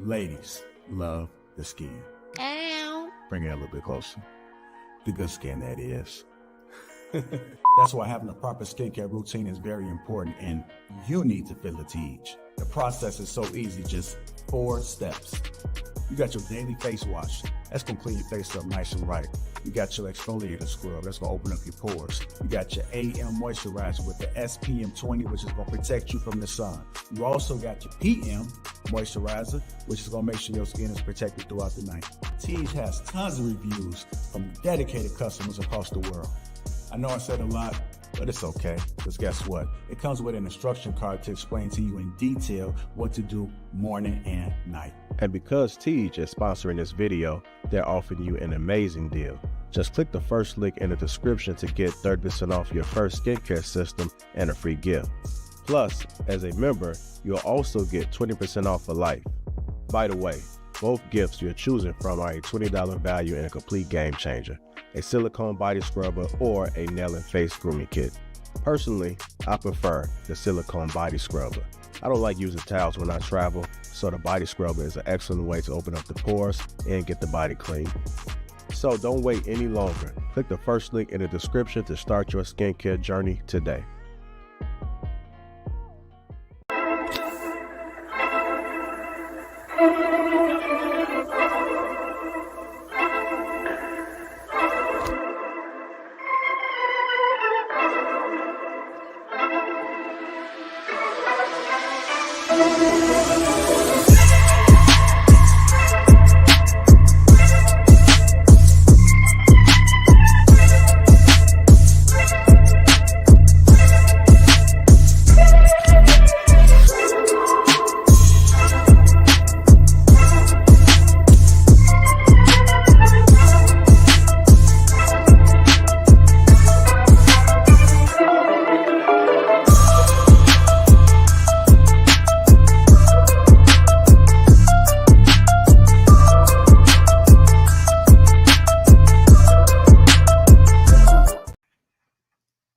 Ladies love the skin. Ow. Bring it a little bit closer. The good skin, that is. That's why having a proper skincare routine is very important, and you need to feel it to each. The process is so easy, just 4 steps. You got your daily face wash. That's gonna clean your face up nice and right. You got your exfoliator scrub. That's gonna open up your pores. You got your AM moisturizer with the SPM 20, which is gonna protect you from the sun. You also got your PM moisturizer, which is gonna make sure your skin is protected throughout the night. Teej has tons of reviews from dedicated customers across the world. I know I said a lot, but it's okay, because guess what? It comes with an instruction card to explain to you in detail what to do morning and night. And because Teej is sponsoring this video, they're offering you an amazing deal. Just click the first link in the description to get 30% off your first skincare system and a free gift. Plus, as a member, you'll also get 20% off for life. By the way, both gifts you're choosing from are a $20 value and a complete game changer. A silicone body scrubber or a nail and face grooming kit. Personally, I prefer the silicone body scrubber. I don't like using towels when I travel, so the body scrubber is an excellent way to open up the pores and get the body clean. So don't wait any longer. Click the first link in the description to start your skincare journey today.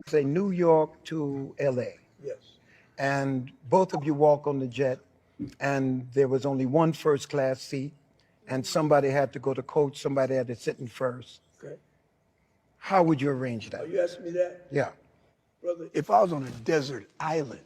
Say New York to LA. Yes. And both of you walk on the jet, and there was only one first class seat, and somebody had to go to coach, somebody had to sit in first. Okay. How would you arrange that? Are you asking me that? Yeah. Brother, if I was on a desert island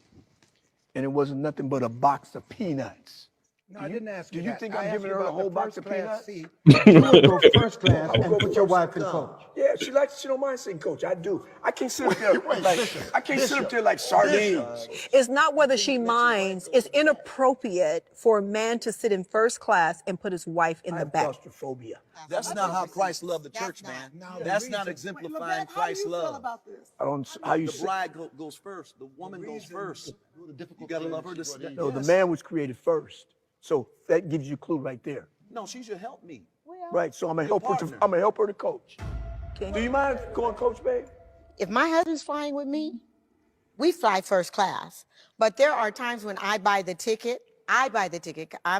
and it wasn't nothing but a box of peanuts, No, I didn't ask do you you that. think I I'm asked giving you her a about the whole box of first class peanuts? seat. You would go first class I would and go put your first wife in class. coach. Yeah, she don't mind sitting coach. I do. I can't sit up there like sardines. It's not whether she minds. It's inappropriate for a man to sit in first class and put his wife in I the have back. claustrophobia. That's not how Christ loved the church, man. That's not exemplifying Christ's love. I don't. How you The sit? bride goes first. The woman goes first. You gotta love her. No, the man was created first. So that gives you a clue right there. No, she should help me. Right. So I'm gonna help her. I'm gonna help her to coach. Okay. Do you mind going coach, babe? If my husband's flying with me, we fly first class. But there are times when I buy the ticket. I'm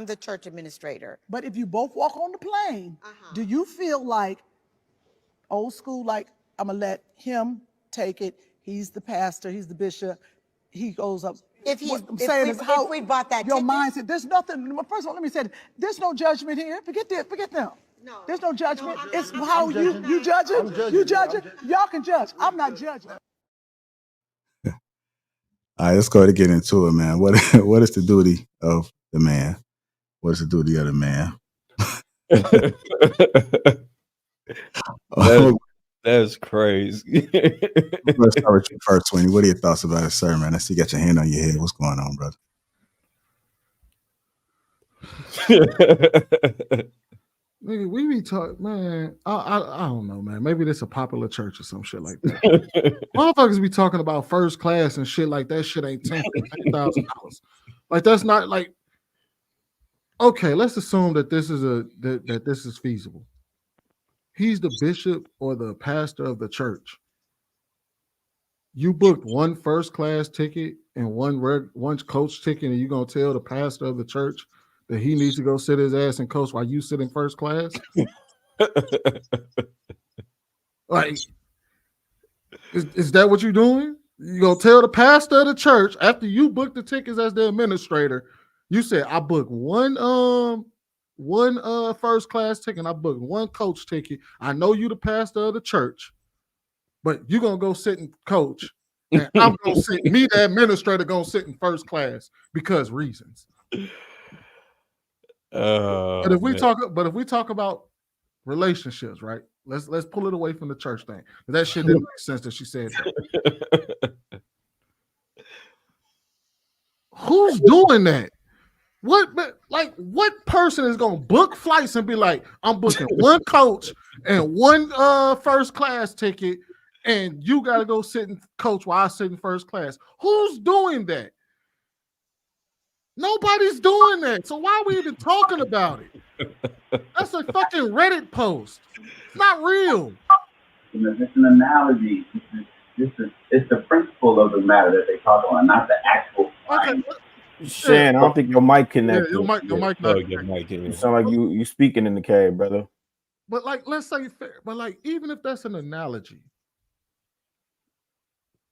the church administrator. But if you both walk on the plane, do you feel like old school, like I'm gonna let him take it? He's the pastor, he's the bishop, he goes up. If we bought that your ticket, mindset, there's nothing. First of all, let me say this, there's no judgment here. Forget them. No. There's no judgment. No, It's I'm how judging. you judge it. You judge it. Y'all can judge. I'm not judging. All right, let's go ahead and get into it, man. What is the duty of the man? What is the duty of the man? That's crazy. Let's start with you first, Sweeney. What are your thoughts about this sermon? I see you got your hand on your head. What's going on, brother? Nigga, we be talking, man. I don't know, man. Maybe this a popular church or some shit like that. Motherfuckers be talking about first class and shit like that. Shit ain't $10,000. Like that's not like. Okay, let's assume that this is that this is feasible. He's the bishop or the pastor of the church. You booked one first class ticket and one coach ticket, and you gonna tell the pastor of the church that he needs to go sit his ass and coach while you sit in first class? Like, is that what you're doing? You gonna tell the pastor of the church after you booked the tickets as the administrator, You said I booked one first class ticket. I booked one coach ticket. I know you the pastor of the church, but you're gonna go sit and coach, and I'm gonna sit. Me, the administrator, gonna sit in first class because reasons. But if we talk about relationships, right? Let's pull it away from the church thing. That shit didn't make sense that she said that. Who's doing that? What person is gonna book flights and be like, I'm booking one coach and one first class ticket, and you gotta go sit and coach while I sit in first class? Who's doing that? Nobody's doing that. So why are we even talking about it? That's a fucking Reddit post. It's not real. It's an analogy. It's the principle of the matter that they talk on, not the actual. Okay. Shan, I don't think your mic connected. Your mic not connected. You sound like you speaking in the cave, brother. But like, let's say fair. But like, even if that's an analogy,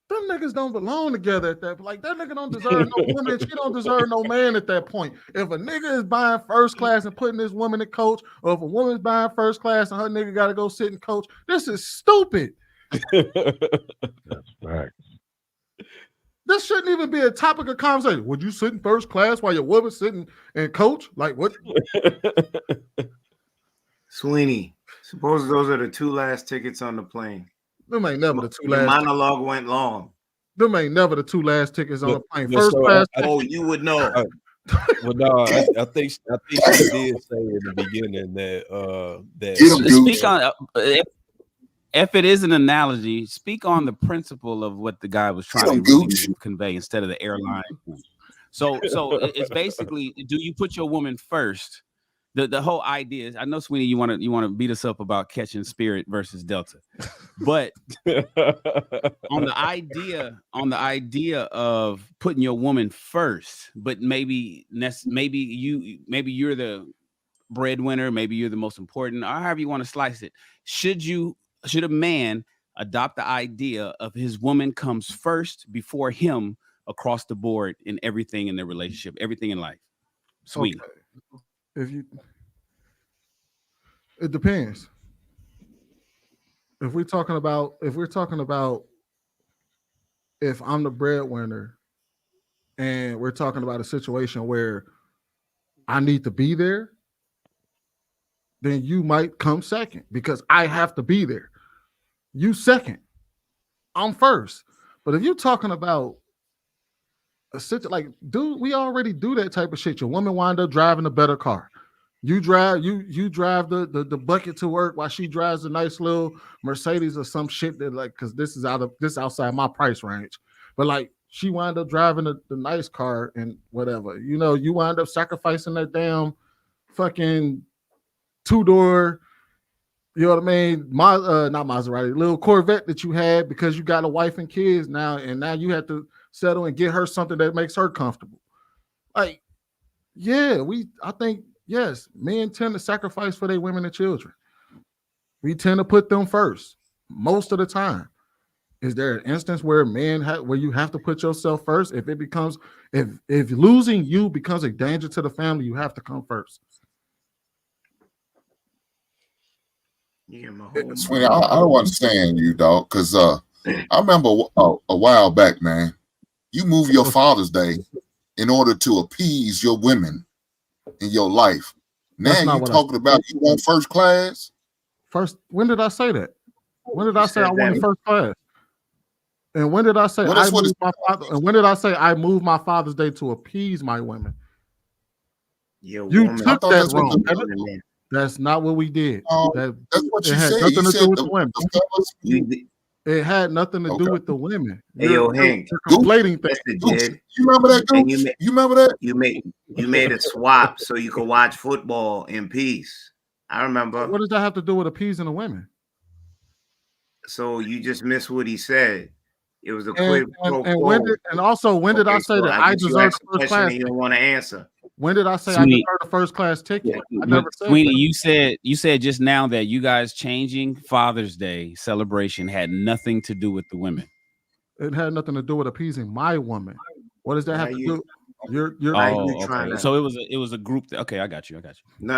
them niggas don't belong together at that. Like, that nigga don't deserve no woman. She don't deserve no man at that point. If a nigga is buying first class and putting this woman in coach, or if a woman's buying first class and her nigga got to go sit and coach, this is stupid. That's right. This shouldn't even be a topic of conversation. Would you sit in first class while your woman's sitting and coach? Like, what? Sweeney, suppose those are the two last tickets on the plane. Them ain't never the two Your last. monologue went long. Them ain't never the two last tickets on the plane. First class. You would know. Well, no, I think she did say in the beginning that speak on. If it is an analogy, speak on the principle of what the guy was trying to really convey instead of the airline. So it's basically, do you put your woman first? The whole idea is, I know, Sweeney, you want to beat us up about catching Spirit versus Delta, but on the idea of putting your woman first, but maybe you're the breadwinner, maybe you're the most important, or however you want to slice it. Should a man adopt the idea of his woman comes first before him across the board in everything in their relationship, everything in life? Sweet. Okay. It depends. If we're talking about if I'm the breadwinner and we're talking about a situation where I need to be there, then you might come second because I have to be there. You second. I'm first. But if you're talking about a situation like, dude, we already do that type of shit. Your woman wind up driving a better car. You drive the bucket to work while she drives a nice little Mercedes or some shit that, like, because this is outside my price range. But like, she wind up driving the nice car and whatever. You know, you wind up sacrificing that damn fucking two-door, you know what I mean? Not Maserati, little Corvette that you had because you got a wife and kids now, and now you have to settle and get her something that makes her comfortable. Like, yeah, I think, yes, men tend to sacrifice for their women and children. We tend to put them first most of the time. Is there an instance where where you have to put yourself first? If losing you becomes a danger to the family, you have to come first. Sweeney, I don't understand you, dog, because I remember a while back, man, you moved your Father's Day in order to appease your women in your life. Now you're talking about you want first class? When did I say that? When did I say I wanted first class? And when did I say I moved my Father's Day to appease my women? You took that wrong. That's not what we did. That's what you said. Nothing to do with the women. It had nothing to do with the women. Hey, yo, Hank. You're conflating things. You remember that, Goose? You remember that? You made a swap so you could watch football in peace. I remember. What does that have to do with appeasing the women? So you just missed what he said. It was a quid pro quo. When did I say that I deserve first class? You don't want to answer. When did I say I deserve a first class ticket? I never said Sweeney, that. you said just now that you guys changing Father's Day celebration had nothing to do with the women. It had nothing to do with appeasing my woman. What does that have to do? You're okay. So it was a group. Okay, I got you. No.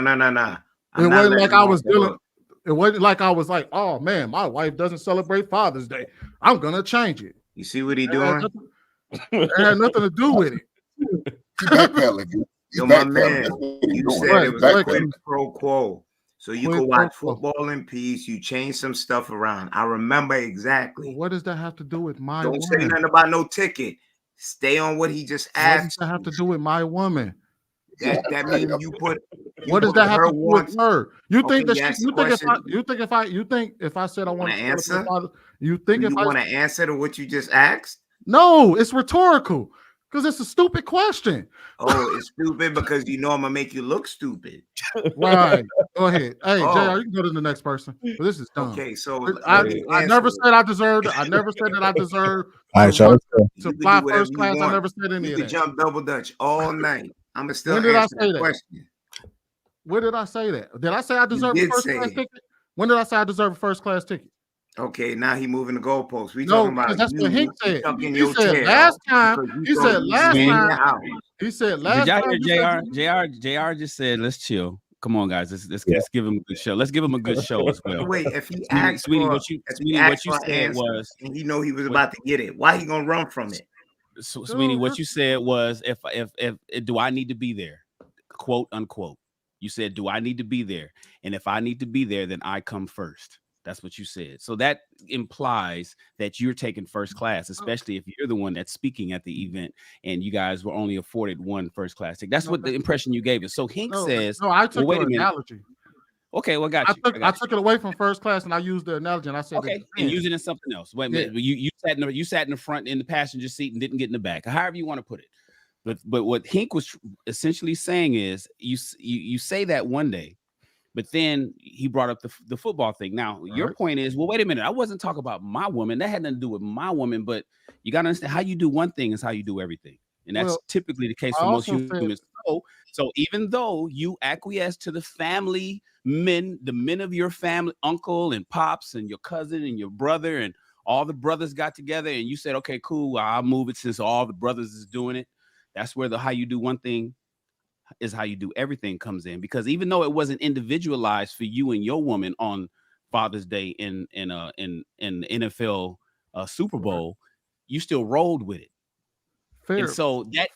It wasn't like I was dealing. It wasn't like I was like, oh man, my wife doesn't celebrate Father's Day. I'm gonna change it. You see what he doing? It had nothing to do with it. He backpedaling. Yo, my man, you said it was a quid pro quo. So you could watch football in peace. You change some stuff around. I remember exactly. Well, what does that have to do with my Don't woman? say nothing about no ticket. Stay on what he just asked. What does that have to do with my woman? That means you put. What does that have to do with her? You think that you think if I said I want to answer, you think if I want to answer to what you just asked? No, it's rhetorical because it's a stupid question. Oh, it's stupid because you know I'm gonna make you look stupid. Right. Go ahead. Hey, JR, you can go to the next person. This is dumb. Okay, so I never said I deserved it. I never said that I deserved to fly first class. I never said any you of could that. jump double dutch all night. I'm gonna still When did I answer say the that? question. Where did I say that? Did I say I deserve a first class ticket? When did I say I deserve a first class ticket? Okay, now he moving the goalposts. We No, talking about that's what Hank said. He said last time. He said last time. He said last time. Did y'all hear JR just said, let's chill. Come on, guys. Let's give him a good show. Let's give him a good show as well. Wait, if he asked Sweetie, for, what you said was, and he know he was about to get it. Why he gonna run from it? So, Sweeney, what you said was, if do I need to be there, quote unquote. You said, do I need to be there? And if I need to be there, then I come first. That's what you said. So that implies that you're taking first class, especially if you're the one that's speaking at the event and you guys were only afforded one first class ticket. That's what the impression you gave us. So Hink says, no, I took wait an a minute. analogy. Okay, well, I took it away from first class and I used the analogy and I said, okay, and use it in something else. Wait a minute. You sat in the front in the passenger seat and didn't get in the back, however you want to put it. But what Hink was essentially saying is you say that one day, but then he brought up the football thing. Now, your point is, well, wait a minute. I wasn't talking about my woman. That had nothing to do with my woman. But you got to understand, how you do one thing is how you do everything. And that's typically the case for most humans. So even though you acquiesce to the family men, the men of your family, uncle and pops and your cousin and your brother and all the brothers got together and you said, okay, cool, I'll move it since all the brothers is doing it. That's where the how you do one thing is how you do everything comes in, because even though it wasn't individualized for you and your woman on Father's Day in NFL Super Bowl, you still rolled with it. Fair. And so that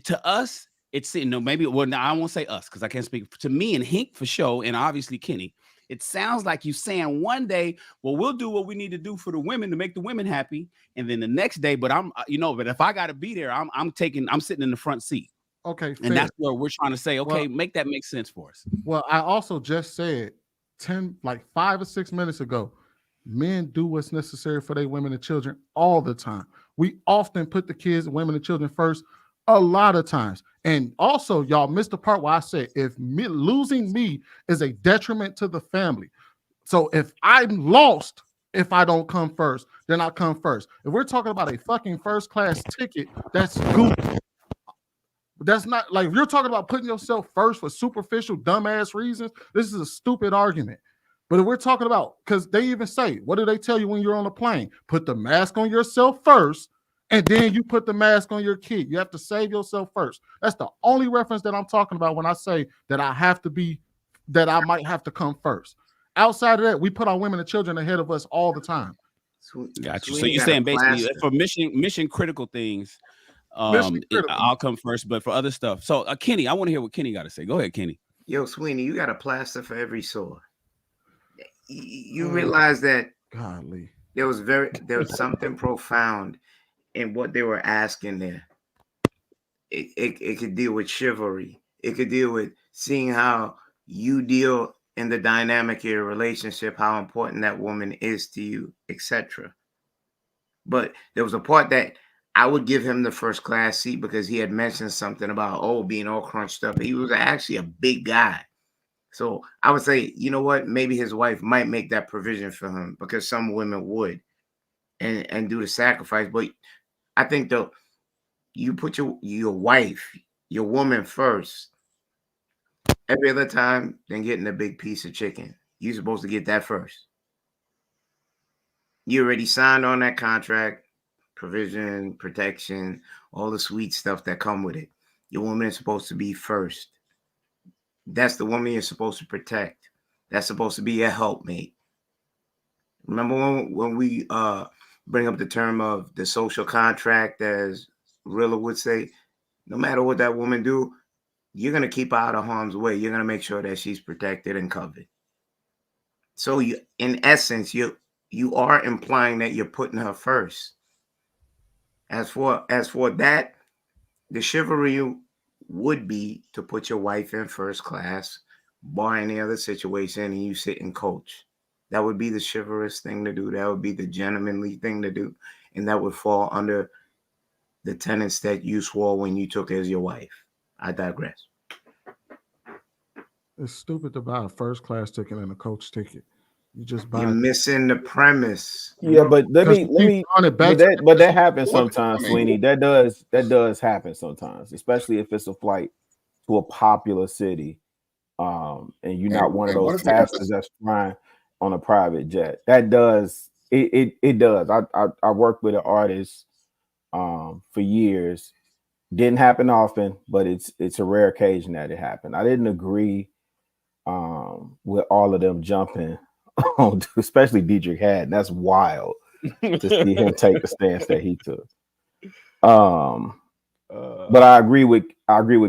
to us, it's maybe I won't say us because I can't speak to me and Hink for sure, and obviously Kenny. It sounds like you saying one day, well, we'll do what we need to do for the women to make the women happy, and then the next day, but but if I got to be there, I'm sitting in the front seat. Okay, fair. And that's where we're trying to say, okay, make that make sense for us. Well, I also just said 5 or 6 minutes ago, men do what's necessary for their women and children all the time. We often put the kids, women, and children first a lot of times. And also, y'all missed the part where I said, losing me is a detriment to the family. So if I'm lost, if I don't come first, then I come first. If we're talking about a fucking first class ticket, that's goofy. That's not like, if you're talking about putting yourself first for superficial, dumbass reasons, this is a stupid argument. But if we're talking about, because they even say, what do they tell you when you're on a plane? Put the mask on yourself first, and then you put the mask on your kid. You have to save yourself first. That's the only reference that I'm talking about when I say that I might have to come first. Outside of that, we put our women and children ahead of us all the time. Got you. So you're saying basically for mission critical things, I'll come first, but for other stuff. So Kenny, I want to hear what Kenny got to say. Go ahead, Kenny. Yo, Sweeney, you got a plaster for every sore. You realize that godly. There was something profound in what they were asking there. It could deal with chivalry. It could deal with seeing how you deal in the dynamic of your relationship, how important that woman is to you, etc. But there was a part that I would give him the first class seat because he had mentioned something about being all crunched up. He was actually a big guy. So I would say, you know what, maybe his wife might make that provision for him, because some women would and do the sacrifice. But I think though, you put your wife, your woman first every other time than getting a big piece of chicken. You're supposed to get that first. You already signed on that contract, provision, protection, all the sweet stuff that come with it. Your woman is supposed to be first. That's the woman you're supposed to protect. That's supposed to be a helpmate. Remember when we bring up the term of the social contract, as Rilla would say, no matter what that woman do, you're going to keep her out of harm's way. You're going to make sure that she's protected and covered. So you, in essence, you are implying that you're putting her first. As for that, the chivalry would be to put your wife in first class, bar any other situation, and you sit and coach. That would be the chivalrous thing to do. That would be the gentlemanly thing to do. And that would fall under the tenets that you swore when you took as your wife. I digress. It's stupid to buy a first class ticket and a coach ticket. You just buy. You're missing the premise. Yeah, but let me. But that happens sometimes, Sweeney. That does happen sometimes, especially if it's a flight to a popular city, and you're not one of those pastors that's flying on a private jet. That does it does. I worked with an artist for years. Didn't happen often, but it's a rare occasion that it happened. I didn't agree with all of them jumping on, especially Dietrich Haddon. That's wild to see him take the stance that he took. But I agree with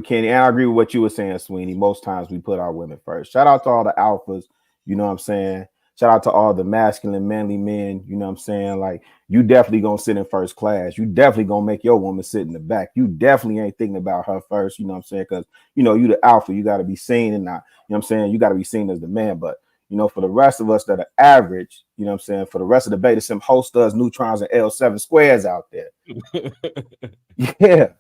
Kenny, and I agree with what you were saying, Sweeney. Most times we put our women first. Shout out to all the alphas, you know what I'm saying? Shout out to all the masculine, manly men, you know what I'm saying? Like, you definitely gonna sit in first class. You definitely gonna make your woman sit in the back. You definitely ain't thinking about her first, you know what I'm saying? Because, you know, you the alpha, you got to be seen and not, you know what I'm saying? You got to be seen as the man. But, you know, for the rest of us that are average, you know what I'm saying? For the rest of the beta sim hostas, neutrons, and L7 squares out there. Yeah.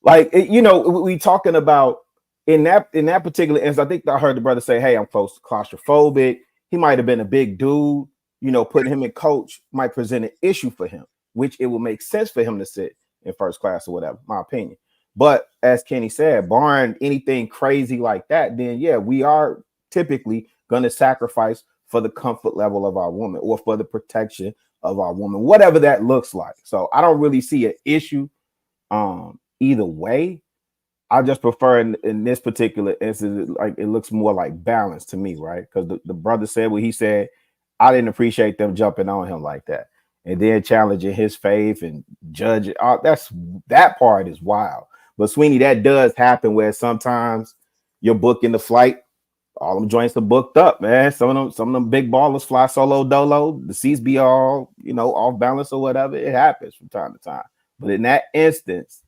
Like, you know, we talking about in that particular instance, I think I heard the brother say, hey, I'm claustrophobic. He might have been a big dude, you know, putting him in coach might present an issue for him, which it will make sense for him to sit in first class or whatever, my opinion. But as Kenny said, barring anything crazy like that, then yeah, we are typically going to sacrifice for the comfort level of our woman or for the protection of our woman, whatever that looks like. So I don't really see an issue either way. I just prefer in this particular instance, like it looks more like balance to me, right? Because the brother said what he said. I didn't appreciate them jumping on him like that and then challenging his faith and judging. That part is wild. But Sweeney, that does happen where sometimes you're booking the flight, all them joints are booked up, man. Some of them big ballers fly solo dolo. The seats be all, you know, off balance or whatever. It happens from time to time. But in that instance,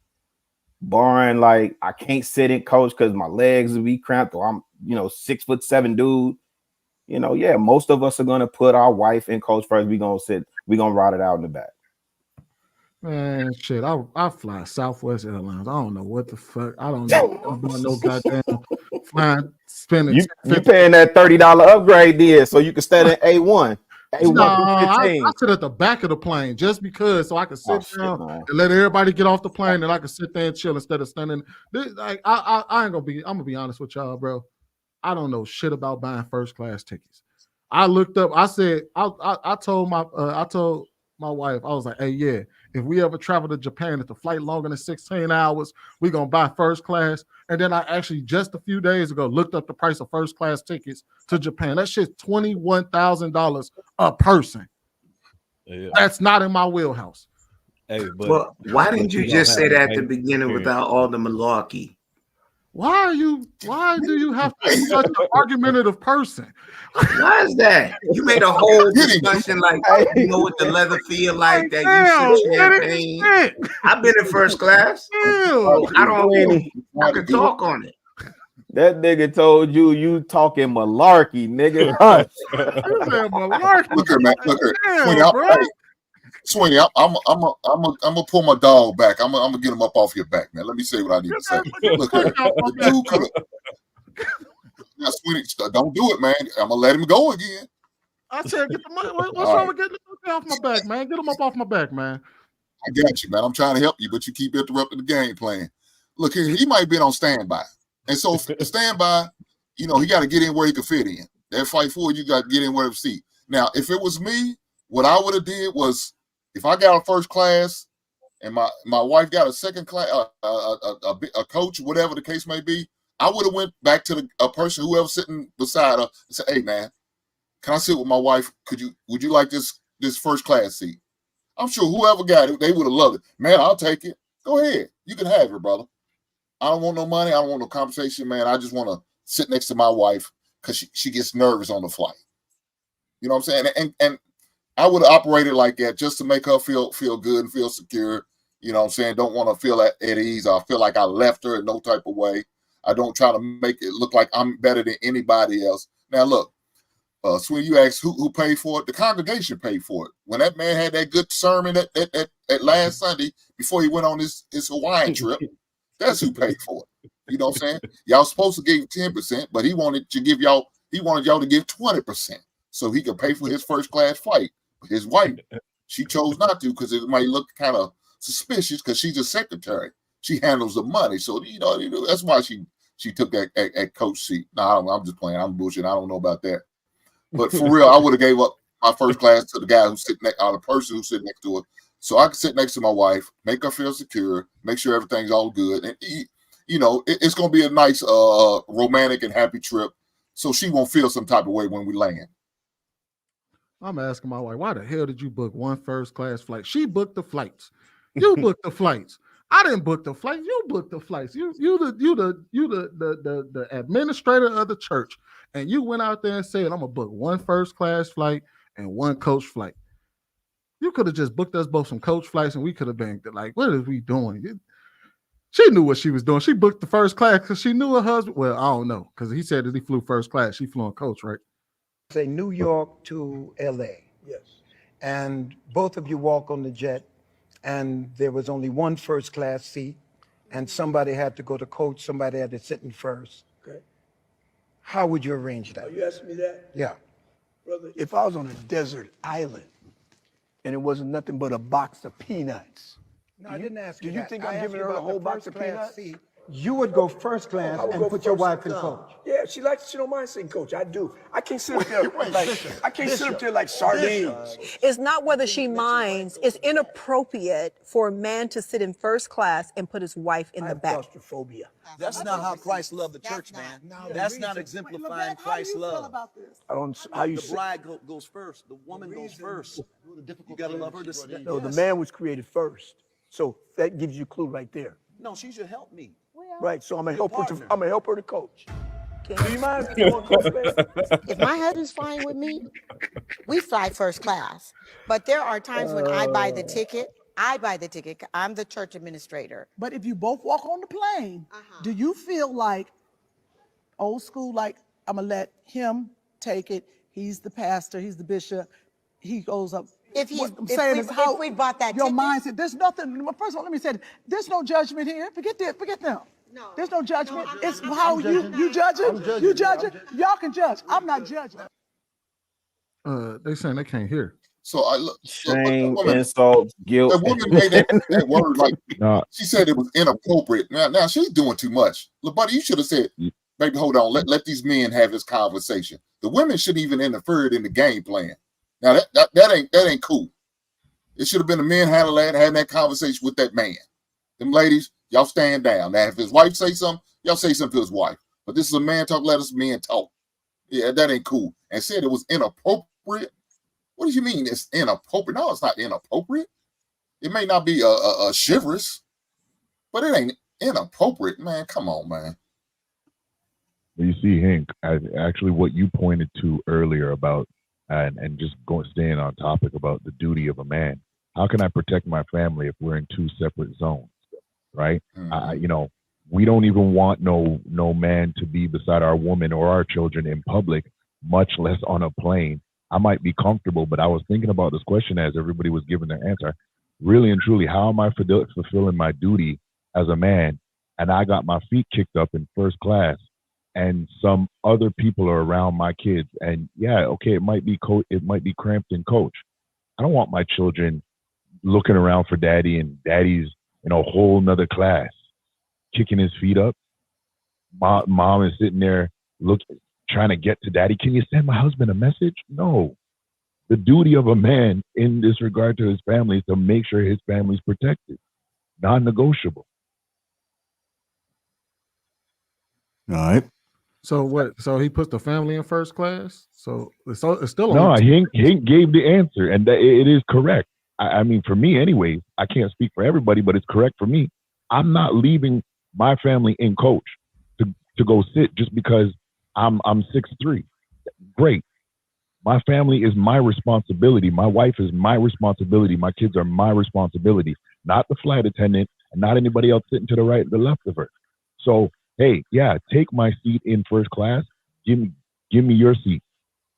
barring like I can't sit in coach because my legs will be cramped, or I'm, you know, 6'7" dude, you know, yeah, most of us are gonna put our wife in coach first. We're gonna ride it out in the back. Man, shit, I fly Southwest Airlines. I don't know what the fuck. I don't know. I'm doing no goddamn flying, spending. You paying that $30 upgrade there so you can stand in A1. I sit at the back of the plane just because, so I can sit down and let everybody get off the plane, and I can sit there and chill instead of standing. Like I ain't gonna be. I'm gonna be honest with y'all, bro. I don't know shit about buying first class tickets. I looked up. I said I told my wife, I was like, hey, yeah, if we ever travel to Japan, if the flight longer than 16 hours, we're gonna buy first class. And then I actually just a few days ago looked up the price of first class tickets to Japan. That shit's $21,000 a person. Yeah. That's not in my wheelhouse. Hey, but why didn't you just say that at the beginning without all the malarkey? Why do you have to be such an argumentative person? Why is that? You made a whole discussion like, you know what the leather feel like, that you sip champagne. I've been in first class. I could talk on it. That nigga told you talking malarkey, nigga. Malarkey. Look here, man. Look here. Sweeney, I'm gonna pull my dog back. I'm gonna get him up off your back, man. Let me say what I need to say. Look here, the dude could have. Now, Sweeney, don't do it, man. I'm gonna let him go again. I said, what's wrong with getting him off my back, man? Get him up off my back, man. I got you, man. I'm trying to help you, but you keep interrupting the game plan. Look here, he might be on standby, and so standby, you know, he got to get in where he can fit in. That fight forward, you got to get in where he seat. Now, if it was me, what I would have did was, if I got a first class and my wife got a second class, a coach, whatever the case may be, I would have went back to a person, whoever sitting beside her, and said, "Hey man, can I sit with my wife? Would you like this first class seat?" I'm sure whoever got it, they would have loved it. Man, I'll take it. Go ahead. You can have it, brother. I don't want no money. I don't want no compensation, man. I just want to sit next to my wife because she gets nervous on the flight. You know what I'm saying? And I would have operated like that just to make her feel good and feel secure. You know what I'm saying? Don't want to feel at ease. I feel like I left her in no type of way. I don't try to make it look like I'm better than anybody else. Now, look, Sweeney, you asked who paid for it. The congregation paid for it. When that man had that good sermon at last Sunday before he went on his Hawaiian trip, that's who paid for it. You know what I'm saying? Y'all supposed to give 10%, but he wanted y'all to give 20% so he could pay for his first class flight. His wife, she chose not to because it might look kind of suspicious because she's a secretary. She handles the money. So, you know that's why she took that coach seat. No, I'm just playing. I'm bullshit. I don't know about that. But for real, I would have gave up my first class to the guy who's sitting next, or the person who's sitting next to her, so I could sit next to my wife, make her feel secure, make sure everything's all good, and you know it's going to be a nice, romantic and happy trip, so she won't feel some type of way when we land. I'm asking my wife, why the hell did you book one first class flight? She booked the flights. You booked the flights. I didn't book the flights. You booked the flights. You the administrator of the church. And you went out there and said, I'm gonna book one first class flight and one coach flight. You could have just booked us both some coach flights and we could have been like, what are we doing? She knew what she was doing. She booked the first class because she knew her husband. Well, I don't know, because he said that he flew first class. She flew on coach, right? Say New York to LA. Yes. And both of you walk on the jet, and there was only one first class seat, and somebody had to go to coach, somebody had to sit in first. Okay. How would you arrange that? Are you asking me that? Yeah. Brother, if I was on a desert island and it wasn't nothing but a box of peanuts. No, I didn't ask Do you you that. think I I'm asked giving you her a about whole the box of first class peanuts? seat. You would go first class I would and go put your first wife in class. coach. Yeah, she don't mind sitting coach. I do. I can't sit up there like sardines. It's not whether she minds. It's inappropriate for a man to sit in first class and put his wife in the back. Claustrophobia. That's not how Christ loved the church, man. That's not exemplifying Christ's love. I don't. How you The sit? bride goes first. The woman goes first. You gotta love her to sit. No, the man was created first. So that gives you a clue right there. No, she should help me. Right. So I'm gonna help her. partner. I'm gonna help her to coach. Do you mind if you want to coach, man? If my husband's flying with me, we fly first class. But there are times when I buy the ticket. I'm the church administrator. But if you both walk on the plane, do you feel like old school, like I'm gonna let him take it? He's the pastor, he's the bishop, he goes up. If How we bought that your ticket, mindset, there's nothing. First of all, let me say this, there's no judgment here. Forget them. No. There's no judgment. It's how you judge it. You judge it. Y'all can judge. I'm not judging. They saying they can't hear. So I look, shame, insult, guilt. The woman made that word like she said it was inappropriate. Now she's doing too much. Look, buddy, you should have said, "Baby, hold on. Let these men have this conversation." The women shouldn't even interfered in the game plan. Now that ain't cool. It should have been the men having that conversation with that man. Them ladies, y'all stand down. Now, if his wife say something, y'all say something to his wife. But this is a man talk. Let us men talk. Yeah, that ain't cool. And said it was inappropriate. What do you mean it's inappropriate? No, it's not inappropriate. It may not be a chivalrous, but it ain't inappropriate, man. Come on, man. You see, Hank, actually what you pointed to earlier about, and just staying on topic about the duty of a man. How can I protect my family if we're in two separate zones, right? Mm-hmm. We don't even want no man to be beside our woman or our children in public, much less on a plane. I might be comfortable, but I was thinking about this question as everybody was giving their answer. Really and truly, how am I fulfilling my duty as a man? And I got my feet kicked up in first class, and some other people are around my kids. And yeah, okay, it might be cramped in coach. I don't want my children looking around for daddy, and daddy's in a whole nother class, kicking his feet up. Mom is sitting there trying to get to daddy. Can you send my husband a message? No. The duty of a man in this regard to his family is to make sure his family's protected. non-negotiable. All right. So what? So he puts the family in first class. So it's still No, only Hink gave the answer, and it is correct. I mean, for me, anyways, I can't speak for everybody, but it's correct for me. I'm not leaving my family in coach to go sit just because I'm 6'3". Great. My family is my responsibility. My wife is my responsibility. My kids are my responsibility, not the flight attendant and not anybody else sitting to the right or the left of her. So, hey, yeah, take my seat in first class. Give me your seat.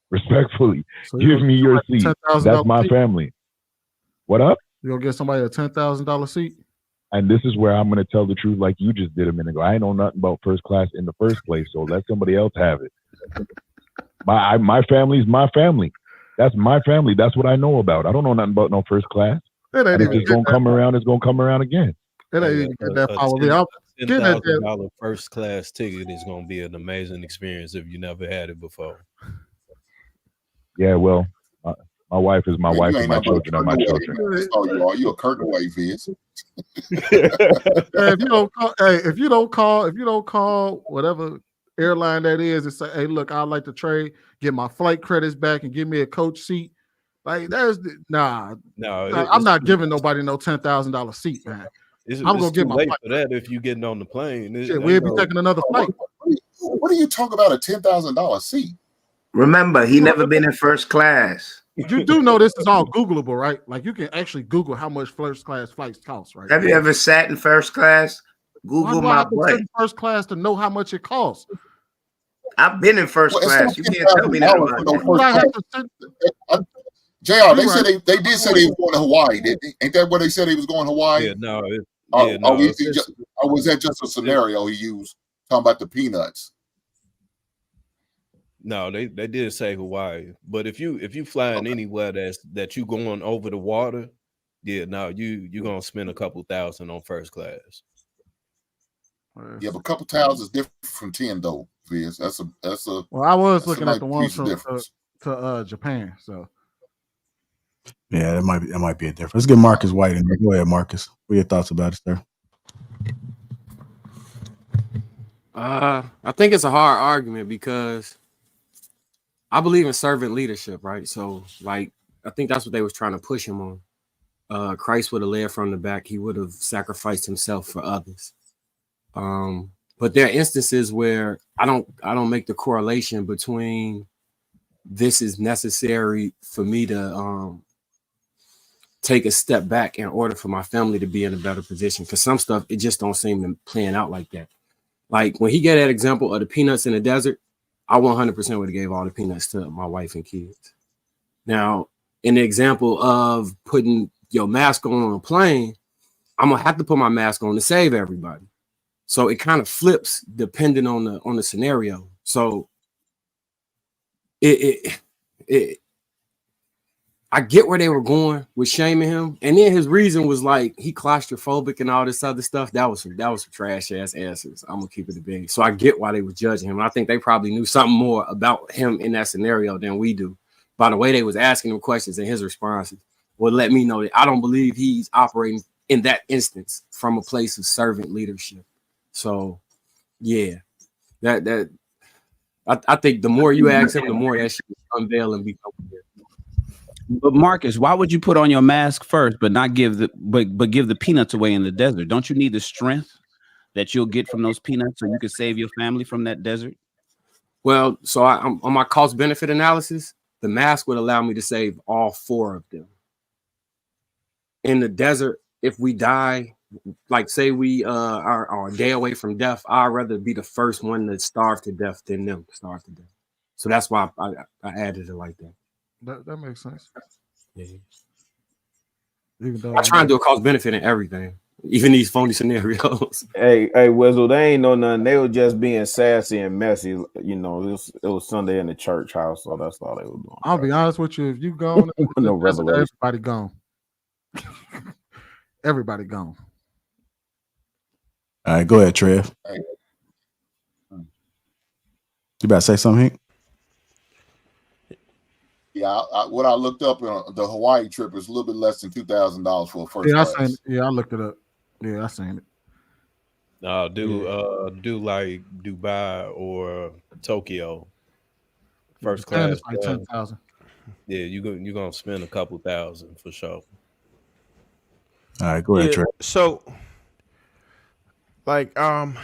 Respectfully, So give me your seat. That's my seat? family. What up? You gonna get somebody a $10,000 seat? And this is where I'm going to tell the truth like you just did a minute ago. I ain't know nothing about first class in the first place, so let somebody else have it. My family's my family. That's my family. That's what I know about. I don't know nothing about no first class. It ain't And if even it's going to come around, it's going to come around again. It ain't even get that far with me. I'm getting at that. $10,000 first class ticket is going to be an amazing experience if you never had it before. Yeah, well, my wife is my wife and my children are my children. That's all you are. You a curtain wave, Viz. If you don't call whatever airline that is and say, hey, look, I'd like to trade, get my flight credits back and give me a coach seat. Like I'm not giving nobody no $10,000 seat, man. I'm gonna get my late flight for that if you getting on the plane. We'll be taking another flight. What are you talking about? A $10,000 seat? Remember, he never been in first class. You do know this is all Googleable, right? Like you can actually Google how much first class flights cost, right? Have you ever sat in first class? Google my butt. First class to know how much it costs. I've been in first class. You can't tell me that about JR, they said they did say they was going to Hawaii. Ain't that what they said they was going to Hawaii? Yeah, no. Or was that just a scenario he used talking about the peanuts? No, they did say Hawaii, but if you flying anywhere that you going over the water, yeah, no, you're gonna spend a couple thousand on first class. Yeah, but a couple thousand is different from 10 though, Viz. That's a. Well, I was looking at the ones from to Japan, so. Yeah, that might be a difference. Let's get Marcus White in there. Go ahead, Marcus. What are your thoughts about it, sir? I think it's a hard argument because I believe in servant leadership, right? So, like, I think that's what they was trying to push him on. Christ would have led from the back. He would have sacrificed himself for others. But there are instances where I don't make the correlation between this is necessary for me to take a step back in order for my family to be in a better position. Because some stuff, it just don't seem to plan out like that. Like when he gave that example of the peanuts in the desert, I 100% would have gave all the peanuts to my wife and kids. Now, in the example of putting your mask on a plane, I'm gonna have to put my mask on to save everybody. So it kind of flips depending on the scenario. So I get where they were going with shaming him, and then his reason was like he claustrophobic and all this other stuff. That was some trash ass answers. I'm gonna keep it a big. So I get why they were judging him. I think they probably knew something more about him in that scenario than we do. By the way they was asking him questions and his responses would let me know that I don't believe he's operating in that instance from a place of servant leadership. So yeah, that I think the more you ask him, the more that shit unveil and become clear. But Marcus, why would you put on your mask first, but not give the peanuts away in the desert? Don't you need the strength that you'll get from those peanuts so you can save your family from that desert? Well, so I'm on my cost benefit analysis. The mask would allow me to save all 4 of them. In the desert, if we die, like say we are a day away from death, I'd rather be the first one to starve to death than them starve to death. So that's why I added it like that. That makes sense. Yeah. Even though I try and do a cost benefit in everything, even these phony scenarios. Hey, Wizzle, they ain't know nothing. They were just being sassy and messy. You know, it was Sunday in the church house, so that's all they were doing. I'll be honest with you. If you gone, No revelation. Everybody gone. Everybody gone. All right, go ahead, Trev. Hey. You about to say something, Hank? Yeah, what I looked up on the Hawaii trip is a little bit less than $2,000 for a first class. I looked it up. Yeah, I seen it. Do like Dubai or Tokyo, first Japan class. is like 10,000. Yeah, you're gonna spend a couple thousand for sure. All right, go ahead, Trey. So, like, I'm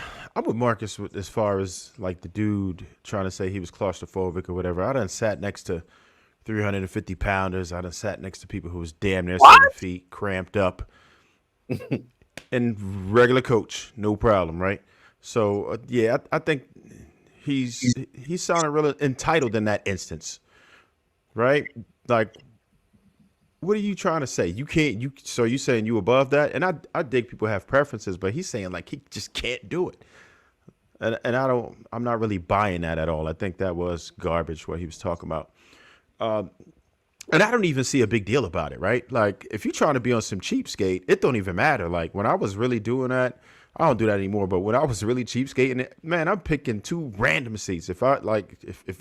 with Marcus as far as like the dude trying to say he was claustrophobic or whatever. I done sat next to 350 pounders. I done sat next to people who was damn near 7 feet, cramped up, and regular coach, no problem, right? So yeah, I think he's sounding really entitled in that instance, right? Like, what are you trying to say? You can't. So you saying you above that? And I dig people have preferences, but he's saying like he just can't do it. And I'm not really buying that at all. I think that was garbage what he was talking about. And I don't even see a big deal about it, right? Like, if you're trying to be on some cheapskate, it don't even matter. Like, when I was really doing that, I don't do that anymore, but when I was really cheapskating, man, I'm picking 2 random seats. If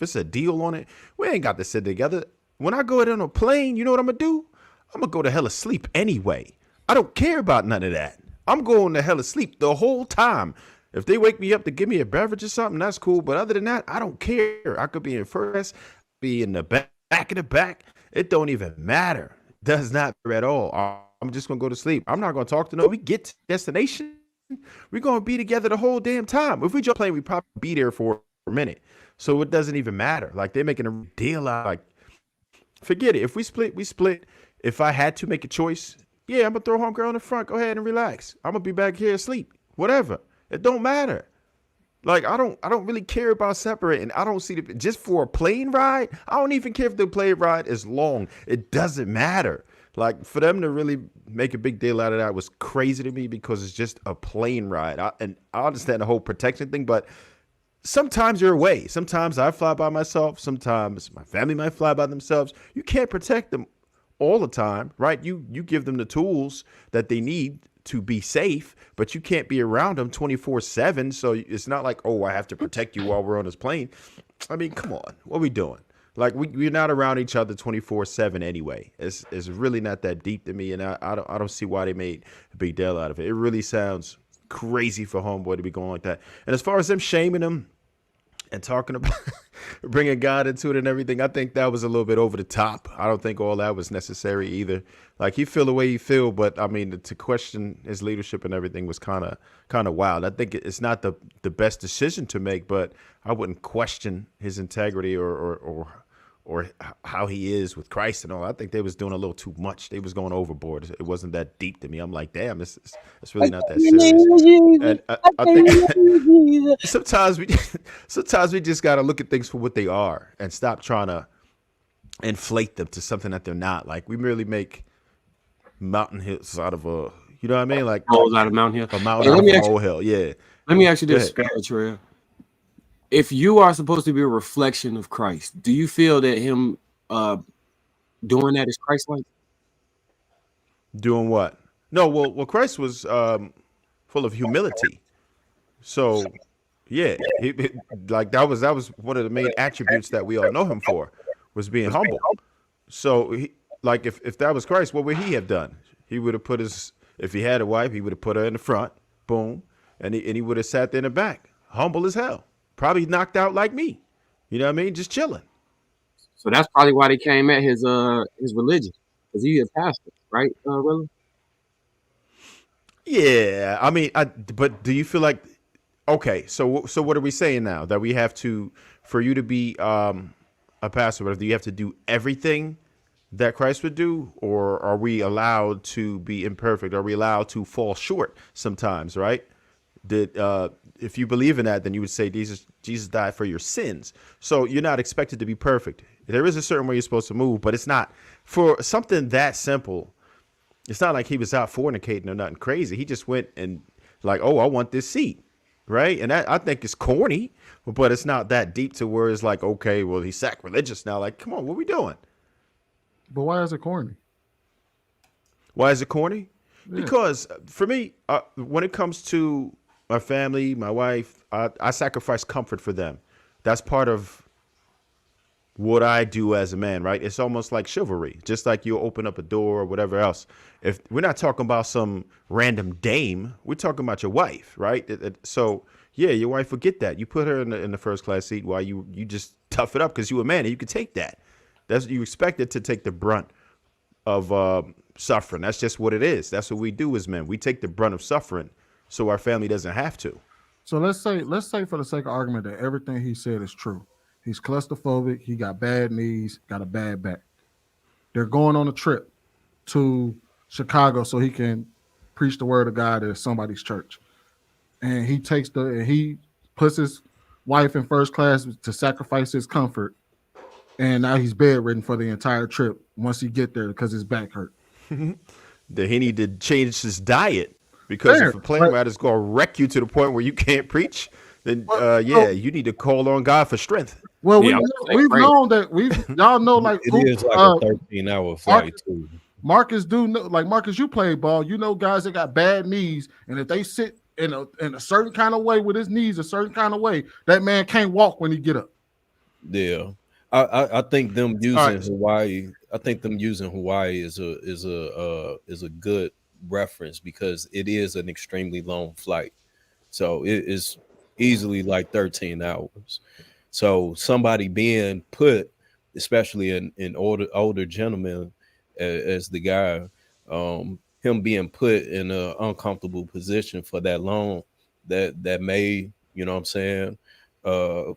it's a deal on it, we ain't got to sit together. When I go on a plane, you know what I'm going to do? I'm going to go to hell asleep anyway. I don't care about none of that. I'm going to hell asleep the whole time. If they wake me up to give me a beverage or something, that's cool. But other than that, I don't care. I could be in first, be in the back of the back. It don't even matter. Does not matter at all. I'm just going to go to sleep. I'm not going to talk to we get to destination. We're going to be together the whole damn time. If we jump plane, we probably be there for a minute. So it doesn't even matter. Like, they're making a deal out. Like, forget it. If we split, we split. If I had to make a choice, yeah, I'm going to throw homegirl in the front. Go ahead and relax. I'm going to be back here asleep. Whatever. It don't matter. Like, I don't really care about separating. I don't see just for a plane ride. I don't even care if the plane ride is long. It doesn't matter. Like, for them to really make a big deal out of that was crazy to me because it's just a plane ride. And I understand the whole protection thing, but sometimes you're away. Sometimes I fly by myself. Sometimes my family might fly by themselves. You can't protect them all the time, right? You give them the tools that they need to be safe, but you can't be around them 24/7. So it's not like, oh, I have to protect you while we're on this plane. I mean, come on, what are we doing? Like, we're not around each other 24/7 anyway. It's really not that deep to me, and I don't see why they made a big deal out of it. It really sounds crazy for homeboy to be going like that. And as far as them shaming him and talking about bringing God into it and everything, I think that was a little bit over the top. I don't think all that was necessary either. Like, he feel the way he feel, but I mean, to question his leadership and everything was kind of wild. I think it's not the best decision to make, but I wouldn't question his integrity or how he is with Christ and all. I think they was doing a little too much. They was going overboard. It wasn't that deep to me. I'm like, damn, it's really not that serious. And I think sometimes we just got to look at things for what they are and stop trying to inflate them to something that they're not. Like, we merely make mountain hills out of a, you know what I mean? Like, out of Mount Hill. A mountain out of a molehill. Yeah. Let me ask you this, Trey. If you are supposed to be a reflection of Christ, do you feel that him doing that is Christ-like? Doing what? No, well, Christ was full of humility. So, yeah, like that was one of the main attributes that we all know him for, was being humble. So, like if that was Christ, what would he have done? He would have put if he had a wife, he would have put her in the front, boom, and he would have sat there in the back, humble as hell. Probably knocked out like me. You know what I mean? Just chilling. So that's probably why they came at his religion, because he a pastor, right, Willie? Yeah, I mean, but do you feel like, okay, so what are we saying now? That we have to, for you to be a pastor, do you have to do everything that Christ would do, or are we allowed to be imperfect? Are we allowed to fall short sometimes, right? If you believe in that, then you would say Jesus died for your sins. So you're not expected to be perfect. There is a certain way you're supposed to move, but it's not for something that simple. It's not like he was out fornicating or nothing crazy. He just went and like, oh, I want this seat, right? And that, I think it's corny, but it's not that deep to where it's like, okay, well, he's sacrilegious now. Like, come on, what are we doing? But why is it corny? Why is it corny? Yeah. Because for me, when it comes to my family, my wife, I sacrifice comfort for them. That's part of what I do as a man, right? It's almost like chivalry, just like you open up a door or whatever else. If we're not talking about some random dame, we're talking about your wife, right? So yeah, your wife will get that. You put her in the first class seat while you just tough it up because you a man and you can take that. That's you expect it to take the brunt of suffering. That's just what it is. That's what we do as men. We take the brunt of suffering so our family doesn't have to. So let's say for the sake of argument that everything he said is true. He's claustrophobic. He got bad knees, got a bad back. They're going on a trip to Chicago so he can preach the word of God at somebody's church. And he puts his wife in first class to sacrifice his comfort. And now he's bedridden for the entire trip once he get there because his back hurt. That he need to change his diet because if a plane ride is going to wreck you to the point where you can't preach, then you need to call on God for strength. Well, we've known that y'all know like it is like a 13-hour flight too. Marcus Marcus, you play ball. You know guys that got bad knees, and if they sit in a certain kind of way with his knees a certain kind of way, that man can't walk when he get up. Yeah. I think them using Hawaii. I think them using Hawaii is a good reference because it is an extremely long flight. So it is easily like 13 hours. So somebody being put, especially in older gentlemen, as the guy, him being put in an uncomfortable position for that long, that may, you know what I'm saying,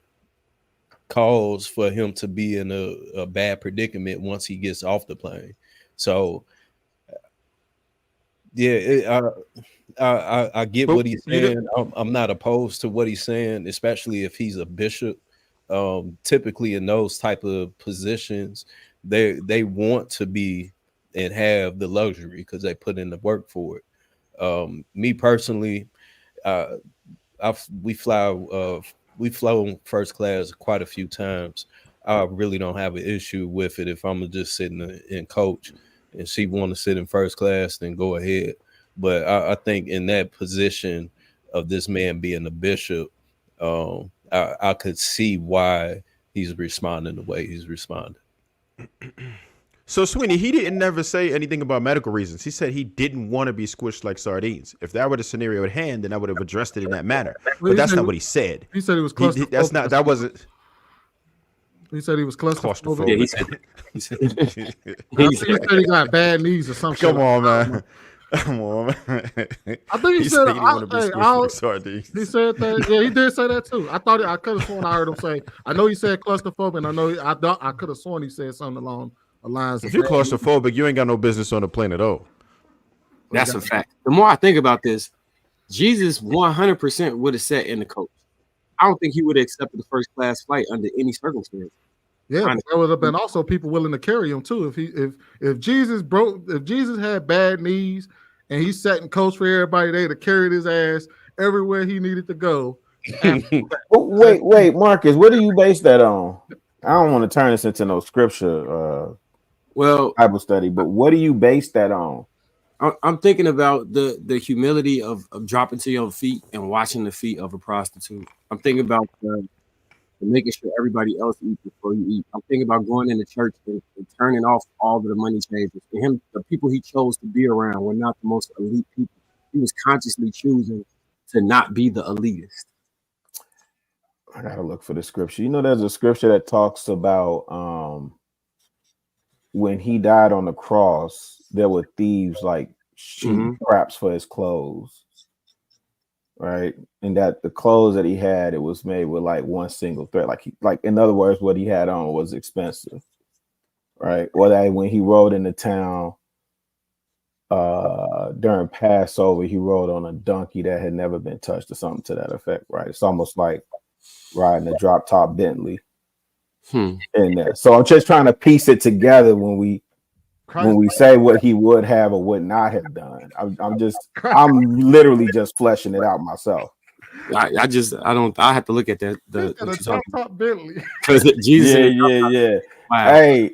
cause for him to be in a bad predicament once he gets off the plane. So yeah, I get what he's saying. I'm not opposed to what he's saying, especially if he's a bishop. Typically in those type of positions, they want to be and have the luxury because they put in the work for it. Me personally, we've flown first class quite a few times. I really don't have an issue with it. If I'm just sitting in coach and she want to sit in first class, then go ahead. But I think in that position of this man being a bishop, I could see why he's responding the way he's responding. So Sweeney, he didn't never say anything about medical reasons. He said he didn't want to be squished like sardines. If that were the scenario at hand, then I would have addressed it in that manner. But that's not what he said. He said he was claustrophobic. That's not. That wasn't. He said he was claustrophobic. Yeah, he said he he got bad knees or something. Come on, man. Come on, man. I think he said he didn't want to be squished like sardines. He said that. Yeah, he did say that too. I could have sworn I heard him say. I know he said claustrophobic. And I know I could have sworn he said something along the lines. If you're claustrophobic, you ain't got no business on the plane at all. That's a fact. The more I think about this, Jesus 100% would have sat in the coach. I don't think he would have accepted the first class flight under any circumstance. Yeah, but there would have been also people willing to carry him too. If Jesus had bad knees and he sat in coach for everybody, they'd have carried his ass everywhere he needed to go. Wait, Marcus, what do you base that on? I don't want to turn this into no scripture Bible study, but what do you base that on? I'm thinking about the humility of dropping to your feet and washing the feet of a prostitute. I'm thinking about making sure everybody else eats before you eat. I'm thinking about going into church and turning off all of the money changers. For him, the people he chose to be around were not the most elite people. He was consciously choosing to not be the elitist. I gotta look for the scripture. You know, there's a scripture that talks about when he died on the cross, there were thieves like shooting traps for his clothes. Right, and that the clothes that he had, it was made with like one single thread. Like in other words, what he had on was expensive, right? Or that when he rode into town during Passover, he rode on a donkey that had never been touched, or something to that effect, right? It's almost like riding a drop top Bentley in there. So I'm just trying to piece it together when we say what he would have or would not have done. I'm literally just fleshing it out myself. I have to look at that. The top Bentley. Because Jesus. Yeah. Wow. Hey,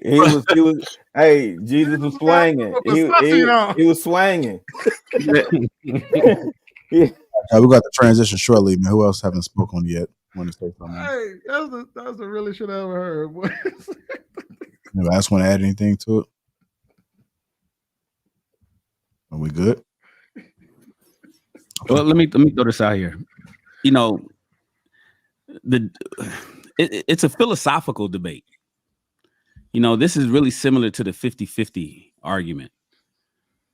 Jesus was swinging. He was swinging. We're going to transition shortly, man. Who else haven't spoken yet? Want to say something? Hey, that's the realest shit I ever heard. Boy. Anybody else want to add anything to it? Are we good? Well, let me throw this out here. You know, it's a philosophical debate. You know, this is really similar to the 50-50 argument.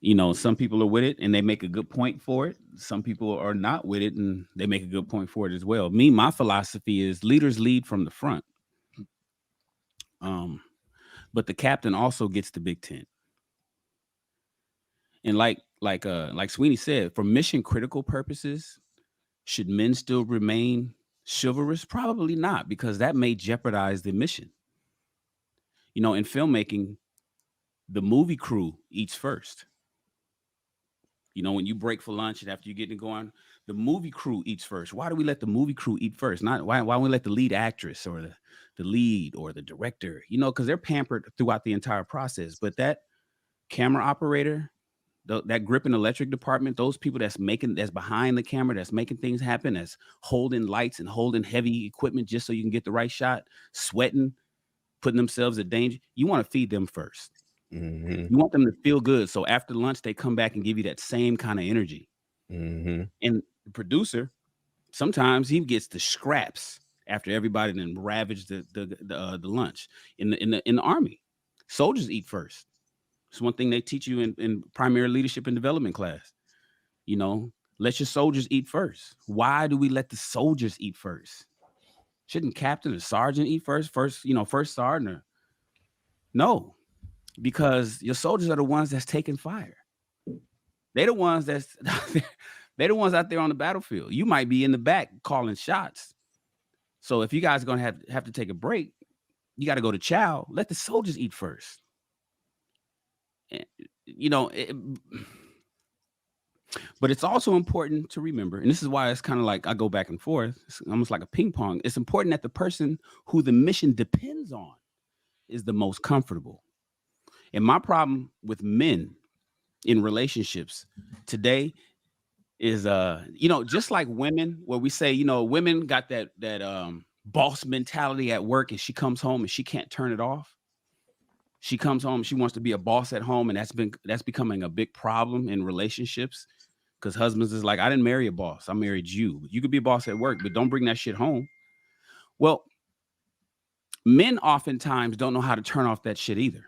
You know, some people are with it and they make a good point for it. Some people are not with it and they make a good point for it as well. My philosophy is leaders lead from the front. But the captain also gets the big tent. And like Sweeney said, for mission critical purposes, should men still remain chivalrous? Probably not, because that may jeopardize the mission. You know, in filmmaking, the movie crew eats first. You know, when you break for lunch and after you get going, the movie crew eats first. Why do we let the movie crew eat first? Not why don't we let the lead actress or the lead or the director, you know, because they're pampered throughout the entire process. But that camera operator, that grip and electric department, those people that's behind the camera, that's making things happen, that's holding lights and holding heavy equipment just so you can get the right shot, sweating, putting themselves at danger. You want to feed them first. Mm-hmm. You want them to feel good. So after lunch, they come back and give you that same kind of energy. Mm-hmm. And the producer, sometimes he gets the scraps after everybody then ravaged the lunch. In the army, soldiers eat first. It's one thing they teach you in primary leadership and development class. You know, let your soldiers eat first. Why do we let the soldiers eat first? Shouldn't captain or sergeant eat first sergeant? Or... No, because your soldiers are the ones that's taking fire. They're the ones they're the ones out there on the battlefield. You might be in the back calling shots. So if you guys are going to have to take a break, you got to go to chow. Let the soldiers eat first. And, you know, but it's also important to remember, and this is why it's kind of like I go back and forth. It's almost like a ping pong. It's important that the person who the mission depends on is the most comfortable. And my problem with men in relationships today is just like women, where we say, you know, women got that boss mentality at work, and she comes home and she can't turn it off. She comes home, she wants to be a boss at home, and that's becoming a big problem in relationships, because husbands is like, I didn't marry a boss, I married you. You could be a boss at work, but don't bring that shit home. Well, men oftentimes don't know how to turn off that shit either.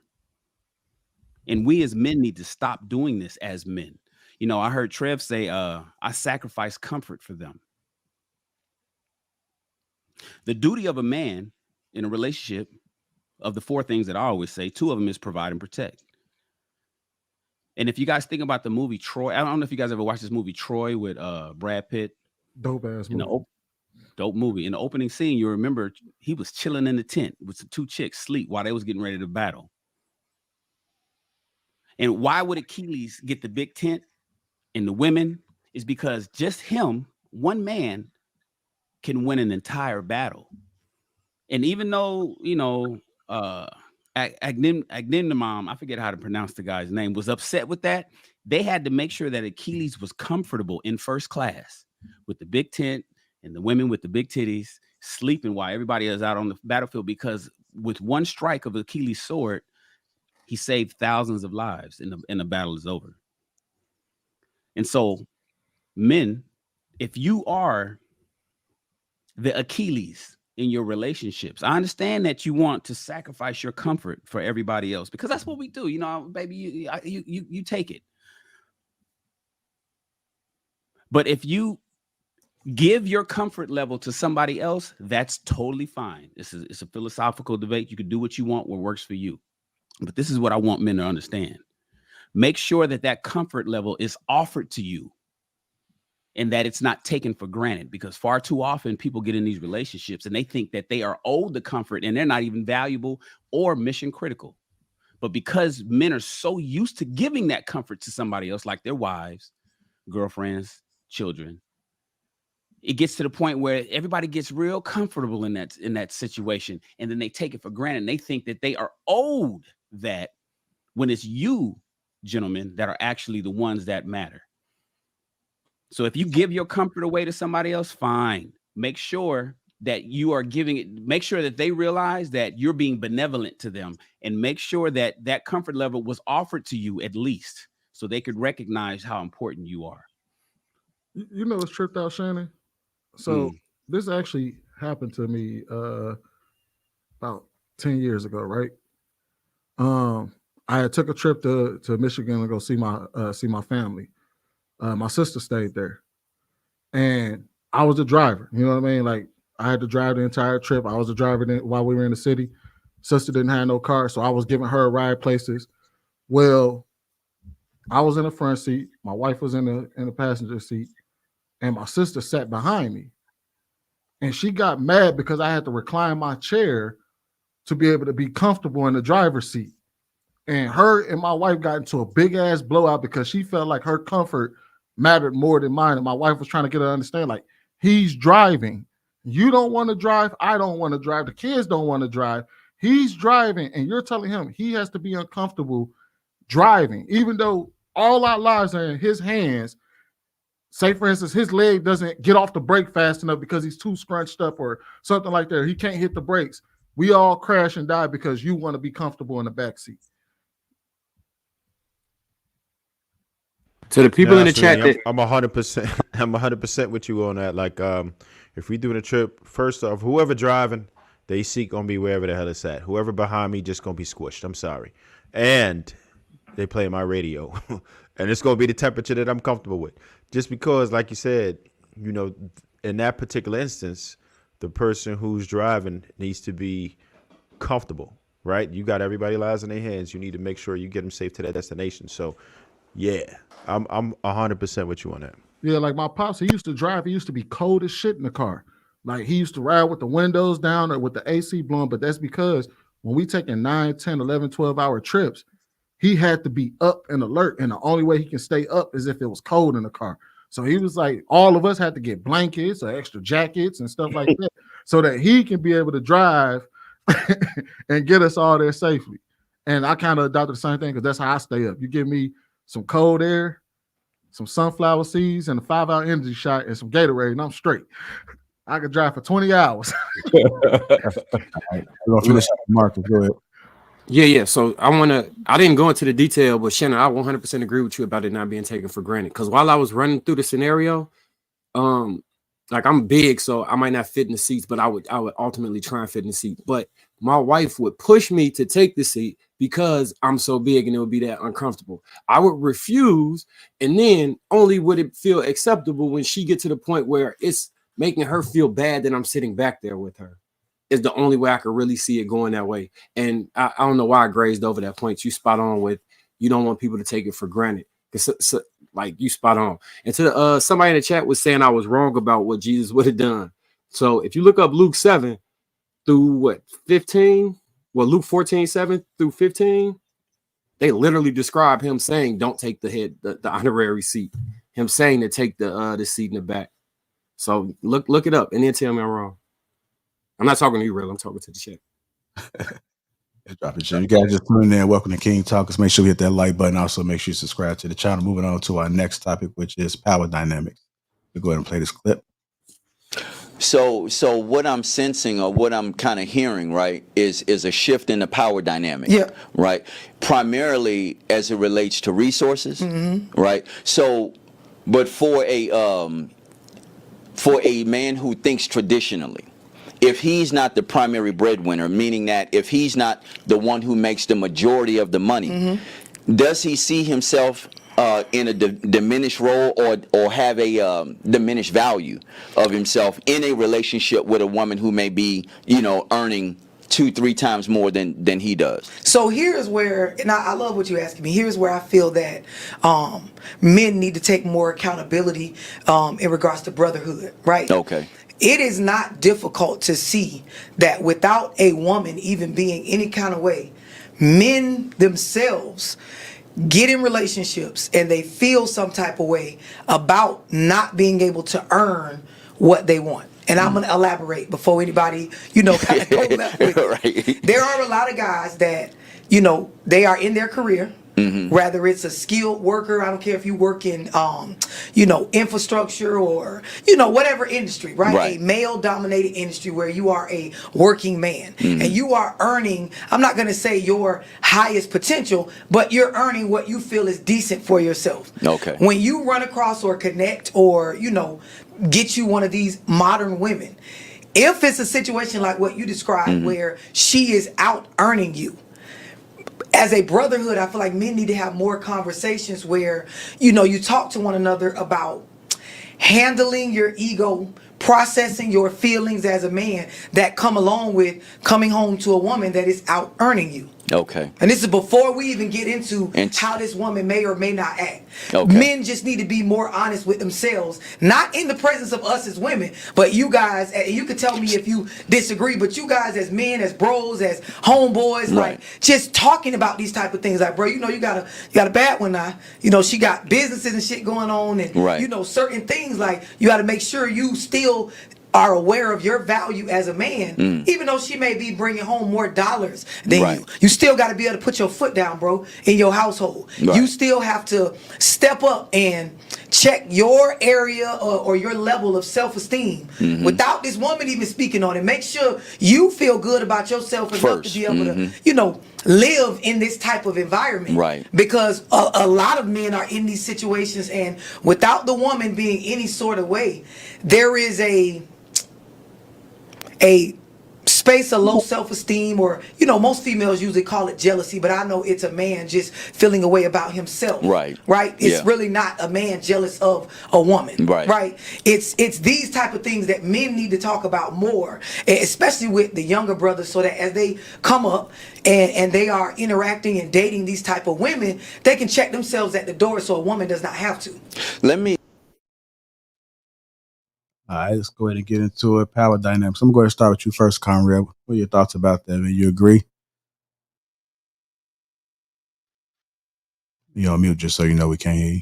And we as men need to stop doing this as men. You know, I heard Trev say, I sacrifice comfort for them. The duty of a man in a relationship, of the 4 things that I always say, 2 of them is provide and protect. And if you guys think about the movie Troy, I don't know if you guys ever watched this movie Troy with Brad Pitt. Dope ass movie. Dope movie. In the opening scene, you remember he was chilling in the tent with the 2 chicks sleep while they was getting ready to battle. And why would Achilles get the big tent and the women? Is because just him, one man, can win an entire battle. And even though, you know, Agnimnamam, I forget how to pronounce the guy's name, was upset with that, they had to make sure that Achilles was comfortable in first class with the big tent and the women with the big titties sleeping while everybody is out on the battlefield, because with one strike of Achilles' sword, he saved thousands of lives and the battle is over. And so, men, if you are the Achilles in your relationships, I understand that you want to sacrifice your comfort for everybody else, because that's what we do. You know, baby, you take it. But if you give your comfort level to somebody else, that's totally fine. It's a philosophical debate. You can do what you want, what works for you. But this is what I want men to understand. Make sure that comfort level is offered to you and that it's not taken for granted, because far too often people get in these relationships and they think that they are owed the comfort and they're not even valuable or mission critical. But because men are so used to giving that comfort to somebody else, like their wives, girlfriends, children, it gets to the point where everybody gets real comfortable in that situation, and then they take it for granted and they think that they are owed that, when it's you, gentlemen, that are actually the ones that matter. So if you give your comfort away to somebody else, fine. Make sure that you are giving it. Make sure that they realize that you're being benevolent to them, and make sure that that comfort level was offered to you at least, so they could recognize how important you are. You know what's tripped out, Shannon? So this actually happened to me about 10 years ago, right? I had took a trip to Michigan to go see my family. My sister stayed there, and I was the driver. You know what I mean? Like, I had to drive the entire trip. I was the driver while we were in the city. Sister didn't have no car, so I was giving her a ride places. Well, I was in the front seat. My wife was in the passenger seat, and my sister sat behind me. And she got mad because I had to recline my chair to be able to be comfortable in the driver's seat. And her and my wife got into a big ass blowout because she felt like her comfort mattered more than mine. And my wife was trying to get her to understand, like, he's driving. You don't want to drive. I don't want to drive. The kids don't want to drive. He's driving, and you're telling him he has to be uncomfortable driving, even though all our lives are in his hands. Say, for instance, his leg doesn't get off the brake fast enough because he's too scrunched up or something like that. He can't hit the brakes. We all crash and die because you want to be comfortable in the back seat. To the people in the chat, I'm 100%. I'm 100% with you on that. Like, if we doing a trip, first off, whoever driving, they seat gonna be wherever the hell it's at. Whoever behind me just gonna be squished. I'm sorry, and they play my radio, and it's gonna be the temperature that I'm comfortable with. Just because, like you said, you know, in that particular instance, the person who's driving needs to be comfortable, right? You got everybody's lives in their hands. You need to make sure you get them safe to that destination. So, yeah, I'm 100% with you on that. Yeah, like my pops, he used to drive. He used to be cold as shit in the car. Like, he used to ride with the windows down or with the AC blowing. But that's because when we taking 9, 10, 11, 12-hour trips, he had to be up and alert. And the only way he can stay up is if it was cold in the car. So he was like, all of us had to get blankets or extra jackets and stuff like that so that he can be able to drive and get us all there safely. And I kind of adopted the same thing because that's how I stay up. You give me some cold air, some sunflower seeds, and a 5-hour energy shot and some Gatorade, and I'm straight. I could drive for 20 hours. Marcus, go ahead. Yeah. So I didn't go into the detail, but Shannon, I 100% agree with you about it not being taken for granted. Because while I was running through the scenario, like, I'm big, so I might not fit in the seats, but I would ultimately try and fit in the seat. But my wife would push me to take the seat because I'm so big and it would be that uncomfortable. I would refuse, and then only would it feel acceptable when she get to the point where it's making her feel bad that I'm sitting back there with her. Is the only way I could really see it going that way. And I don't know why I grazed over that point. You spot on with, you don't want people to take it for granted. So, like, you spot on. And to somebody in the chat was saying I was wrong about what Jesus would have done. So if you look up Luke 7 through 15, well, Luke 14, 7 through 15, they literally describe him saying, don't take the honorary seat. Him saying to take the seat in the back. So look it up and then tell me I'm wrong. I'm not talking to you, real. I'm talking to the chat. Drop it, you guys just tuning in. Welcome to King Talkers. Make sure you hit that like button. Also, make sure you subscribe to the channel. Moving on to our next topic, which is power dynamics. We'll go ahead and play this clip. So what I'm sensing, or what I'm kind of hearing, right, is a shift in the power dynamic. Yeah. Right. Primarily as it relates to resources. Mm-hmm. Right. So, but for a man who thinks traditionally, if he's not the primary breadwinner, meaning that if he's not the one who makes the majority of the money, mm-hmm. does he see himself in a diminished role or have a diminished value of himself in a relationship with a woman who may be, earning 2-3 times more than he does? So here's where, and I love what you're asking me, here's where I feel that men need to take more accountability in regards to brotherhood, right? Okay. It is not difficult to see that without a woman even being any kind of way, men themselves get in relationships and they feel some type of way about not being able to earn what they want. And I'm going to elaborate before anybody, kind of go left with it. Right. There are a lot of guys that, they are in their career. Whether it's a skilled worker, I don't care if you work in, infrastructure or, whatever industry, right? A male-dominated industry where you are a working man and you are earning, I'm not going to say your highest potential, but you're earning what you feel is decent for yourself. Okay. When you run across or connect or, get you one of these modern women, if it's a situation like what you described where she is out earning you, as a brotherhood, I feel like men need to have more conversations where, you talk to one another about handling your ego, processing your feelings as a man that come along with coming home to a woman that is out earning you. Okay. And this is before we even get into how this woman may or may not act. Okay. Men just need to be more honest with themselves, not in the presence of us as women, but you guys, and you can tell me if you disagree, but you guys as men, as bros, as homeboys, like just talking about these type of things. Like, bro, you got a bad one now. She got businesses and shit going on and certain things, like you got to make sure you still are aware of your value as a man, even though she may be bringing home more dollars than you. You still got to be able to put your foot down, bro, in your household. You still have to step up and check your area or your level of self-esteem without this woman even speaking on it. Make sure you feel good about yourself enough to be able to, live in this type of environment. Right. Because a lot of men are in these situations, and without the woman being any sort of way, there is a space of low self-esteem, or most females usually call it jealousy, but I know it's a man just feeling a way about himself. Right. It's really not a man jealous of a woman. Right. It's these type of things that men need to talk about more, especially with the younger brothers, so that as they come up and they are interacting and dating these type of women, they can check themselves at the door so a woman does not have to. Let me. All right, let's go ahead and get into it. Power dynamics. I'm going to start with you first, Conrad. What are your thoughts about that? Man, you agree? You're on mute, just so you know we can't hear you.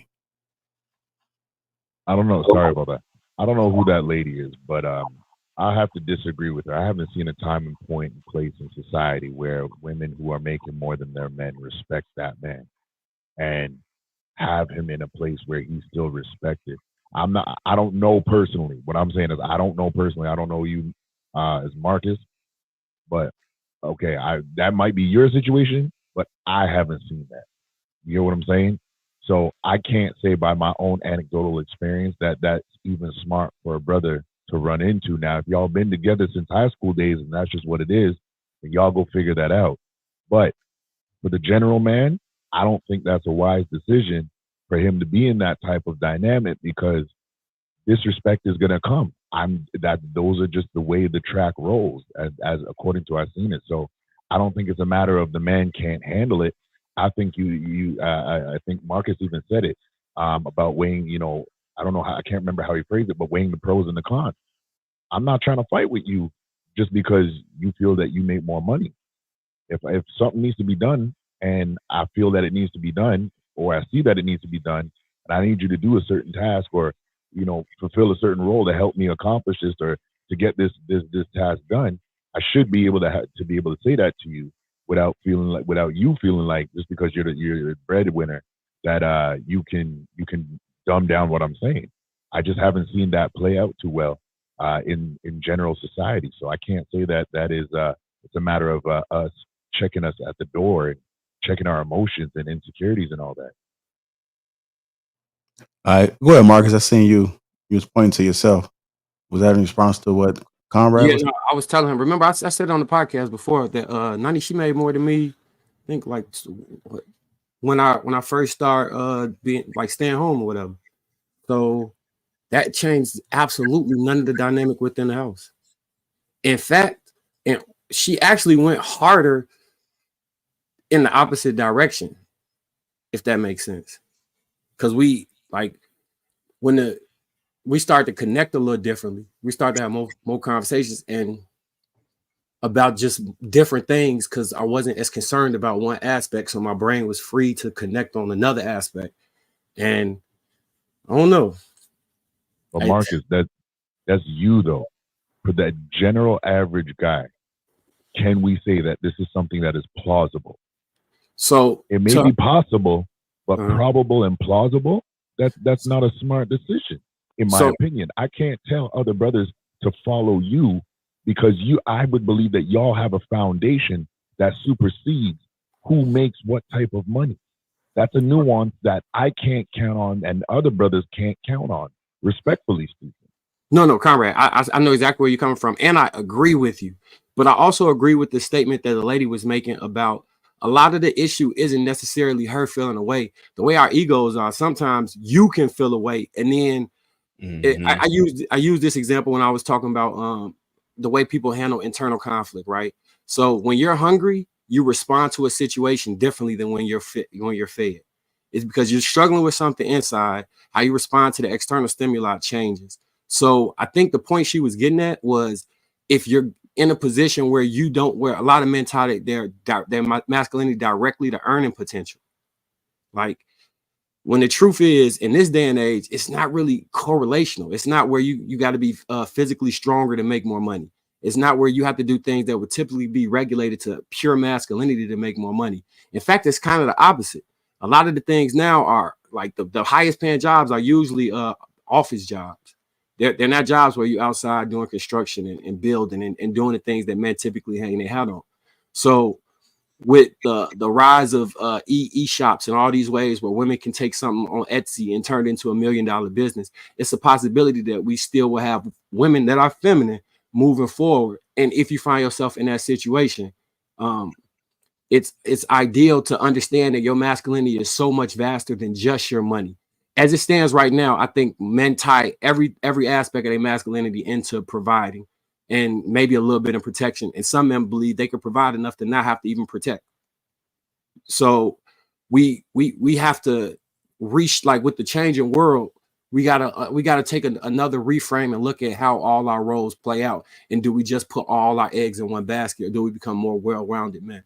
I don't know. Sorry about that. I don't know who that lady is, but I have to disagree with her. I haven't seen a time and point and place in society where women who are making more than their men respect that man and have him in a place where he's still respected. I don't know personally. What I'm saying is I don't know personally. I don't know you as Marcus, but okay, that might be your situation, but I haven't seen that. You know what I'm saying? So I can't say by my own anecdotal experience that that's even smart for a brother to run into. Now, if y'all been together since high school days and that's just what it is, then y'all go figure that out. But for the general man, I don't think that's a wise decision for him to be in that type of dynamic, because disrespect is gonna come. Those are just the way the track rolls, as according to I've seen it. So I don't think it's a matter of the man can't handle it. I think I think Marcus even said it about weighing. I don't know how, I can't remember how he phrased it, but weighing the pros and the cons. I'm not trying to fight with you just because you feel that you make more money. If something needs to be done and I feel that it needs to be done, or I see that it needs to be done, and I need you to do a certain task or fulfill a certain role to help me accomplish this or to get this task done, I should be able to be able to say that to you without you feeling like just because you're the breadwinner that you can dumb down what I'm saying. I just haven't seen that play out too well in general society. So I can't say that is it's a matter of us checking us at the door and checking our emotions and insecurities and all that. All right, go ahead, Marcus. I seen you. You was pointing to yourself. Was that in response to what Conrad was? No, I was telling him. Remember, I said on the podcast before that Nani, she made more than me. I think like when I first start being like staying home or whatever. So that changed absolutely none of the dynamic within the house. In fact, and she actually went harder in the opposite direction, if that makes sense. Because we when we start to connect a little differently, we start to have more conversations and about just different things, because I wasn't as concerned about one aspect, so my brain was free to connect on another aspect. And I don't know. But Marcus, that's you though. For that general average guy, can we say that this is something that is plausible? So it may be possible, but probable and plausible, that's not a smart decision, in my opinion. I can't tell other brothers to follow you because I would believe that y'all have a foundation that supersedes who makes what type of money. That's a nuance that I can't count on and other brothers can't count on, respectfully speaking. No, comrade, I know exactly where you're coming from, and I agree with you. But I also agree with the statement that the lady was making about a lot of the issue isn't necessarily her feeling away. The way our egos are, sometimes you can feel away, and then I use this example when I was talking about the way people handle internal conflict, right? So when you're hungry, you respond to a situation differently than when you're fed. It's because you're struggling with something inside. How you respond to the external stimuli changes. So I think the point she was getting at was if you're in a position where you don't, where a lot of men tie their masculinity directly to earning potential, like when the truth is in this day and age, it's not really correlational. It's not where you got to be physically stronger to make more money. It's not where you have to do things that would typically be regulated to pure masculinity to make more money. In fact, it's kind of the opposite. A lot of the things now are like the highest paying jobs are usually office jobs. They're not jobs where you're outside doing construction and building and doing the things that men typically hang their hat on. So with the rise of e-shops and all these ways where women can take something on Etsy and turn it into $1 million business, it's a possibility that we still will have women that are feminine moving forward. And if you find yourself in that situation, it's ideal to understand that your masculinity is so much vaster than just your money. As it stands right now, I think men tie every aspect of their masculinity into providing and maybe a little bit of protection. And some men believe they can provide enough to not have to even protect. So we have to reach, like with the changing world, we gotta take another reframe and look at how all our roles play out. And do we just put all our eggs in one basket, or do we become more well-rounded men?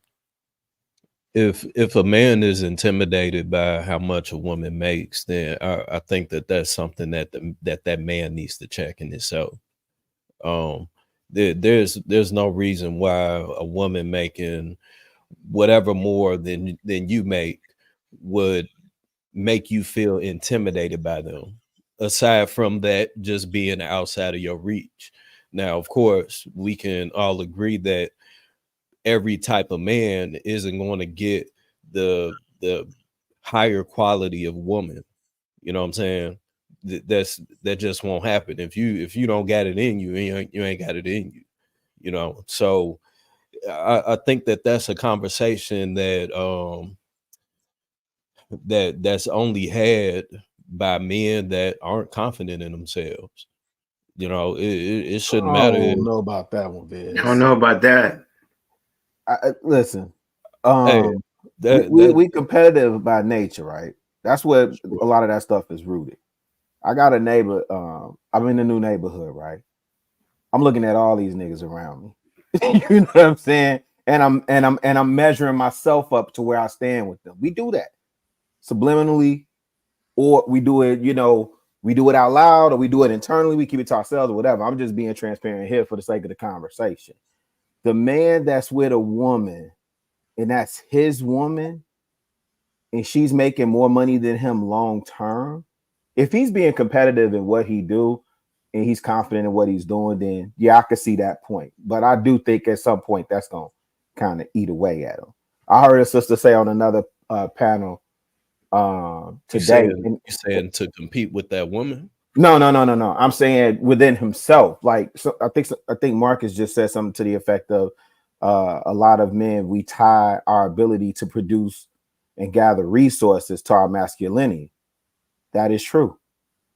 If a man is intimidated by how much a woman makes, then I think that's something that man needs to check in himself. There's no reason why a woman making whatever more than you make would make you feel intimidated by them, aside from that just being outside of your reach. Now, of course, we can all agree that every type of man isn't going to get the higher quality of woman. You know what I'm saying? That just won't happen. If you don't got it in you, you ain't got it in you. You know, so I think that's a conversation that's only had by men that aren't confident in themselves. You know, it shouldn't matter. I don't know about that one, Viz. I don't know about that. Listen, Hey, we competitive by nature, right? That's what a lot of that stuff is rooted. I got a neighbor. I'm in a new neighborhood, right? I'm looking at all these niggas around me. You know what I'm saying? And I'm measuring myself up to where I stand with them. We do that subliminally, or we do it, we do it out loud, or we do it internally. We keep it to ourselves or whatever. I'm just being transparent here for the sake of the conversation. The man that's with a woman and that's his woman and she's making more money than him long term, if he's being competitive in what he do and he's confident in what he's doing, then yeah, I could see that point. But I do think at some point that's gonna kind of eat away at him. I heard a sister say on another panel today. You saying to compete with that woman? No. I'm saying within himself. Like, so I think Marcus just said something to the effect of a lot of men, we tie our ability to produce and gather resources to our masculinity. That is true.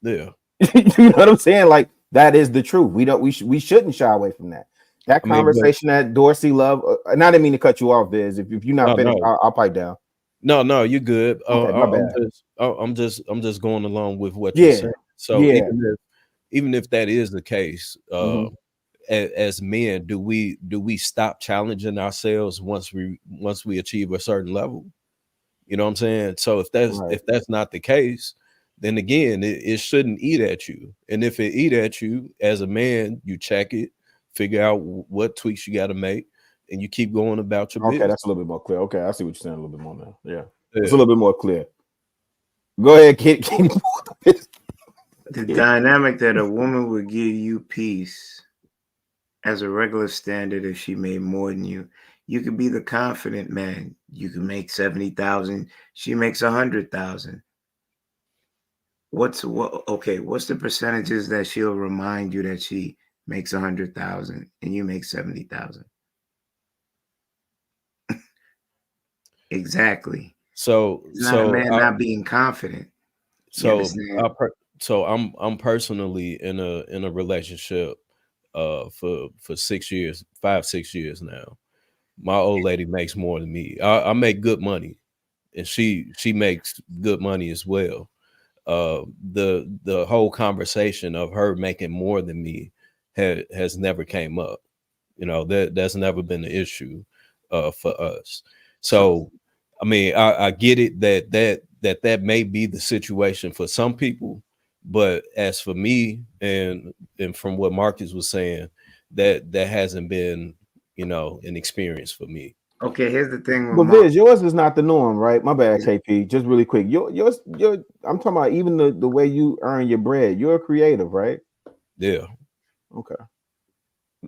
Yeah. You know what I'm saying? Like, that is the truth. We shouldn't shy away from that. That conversation that Dorsey loved, and I didn't mean to cut you off, Viz. If you're not finished, no. I'll pipe down. No, you're good. Okay, my bad. I'm just going along with what you're saying. So even if that is the case, as men, do we stop challenging ourselves once we achieve a certain level? You know what I'm saying? So if that's not the case, then again, it shouldn't eat at you. And if it eat at you as a man, you check it, figure out what tweaks you got to make, and you keep going about your Okay, business. that's a little bit more clear. Okay, I see what you're saying a little bit more now. Yeah, Yeah. it's a little bit more clear. Go ahead, kid. The dynamic that a woman would give you peace as a regular standard if she made more than you. You could be the confident man. You can make 70,000. She makes 100,000. What's the percentages that she'll remind you that she makes 100,000 and you make 70,000? Exactly. So It's not a man not being confident. You So I'm personally in a relationship for 6 years, 5-6 years now. My old lady makes more than me. I make good money, and she makes good money as well. The whole conversation of her making more than me has never came up. You know, that's never been an issue for us. So I mean, I get it that may be the situation for some people, but as for me and from what Marcus was saying, that hasn't been, you know, an experience for me. Okay, here's the thing But with Viz, yours is not the norm, right? My bad, KP. Just really quick. Yours, I'm talking about even the way you earn your bread. You're a creative, right? Yeah. Okay.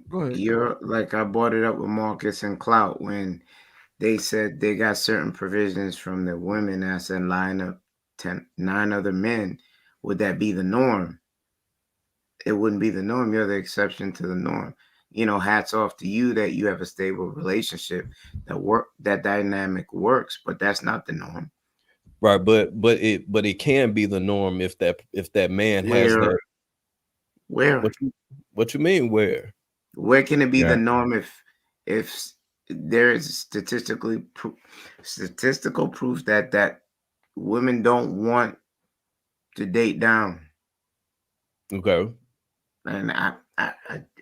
Go ahead. You're like, I brought it up with Marcus and Clout when they said they got certain provisions from the women as in line up 9 other men. Would that be the norm? It wouldn't be the norm. You're the exception to the norm. You know, hats off to you that you have a stable relationship that dynamic works, but that's not the norm. Right, but it can be the norm if that man has that. Where? What you mean where? Where can it be the norm if there is statistical proof that women don't want to date down? Okay. And I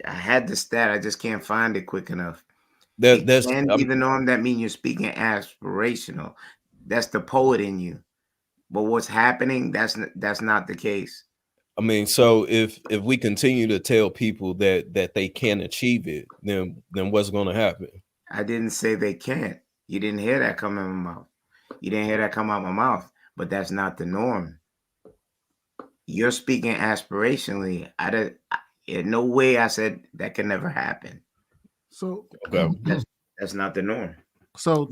had the stat, I just can't find it quick enough. That's It can be the norm. That means you're speaking aspirational. That's the poet in you. But what's happening? That's not the case. I mean, so if we continue to tell people that they can't achieve it, then what's going to happen? I didn't say they can't. You didn't hear that come out of my mouth. You didn't hear that come out of my mouth. But that's not the norm. You're speaking aspirationally. In no way I said that can never happen. So that's not the norm. So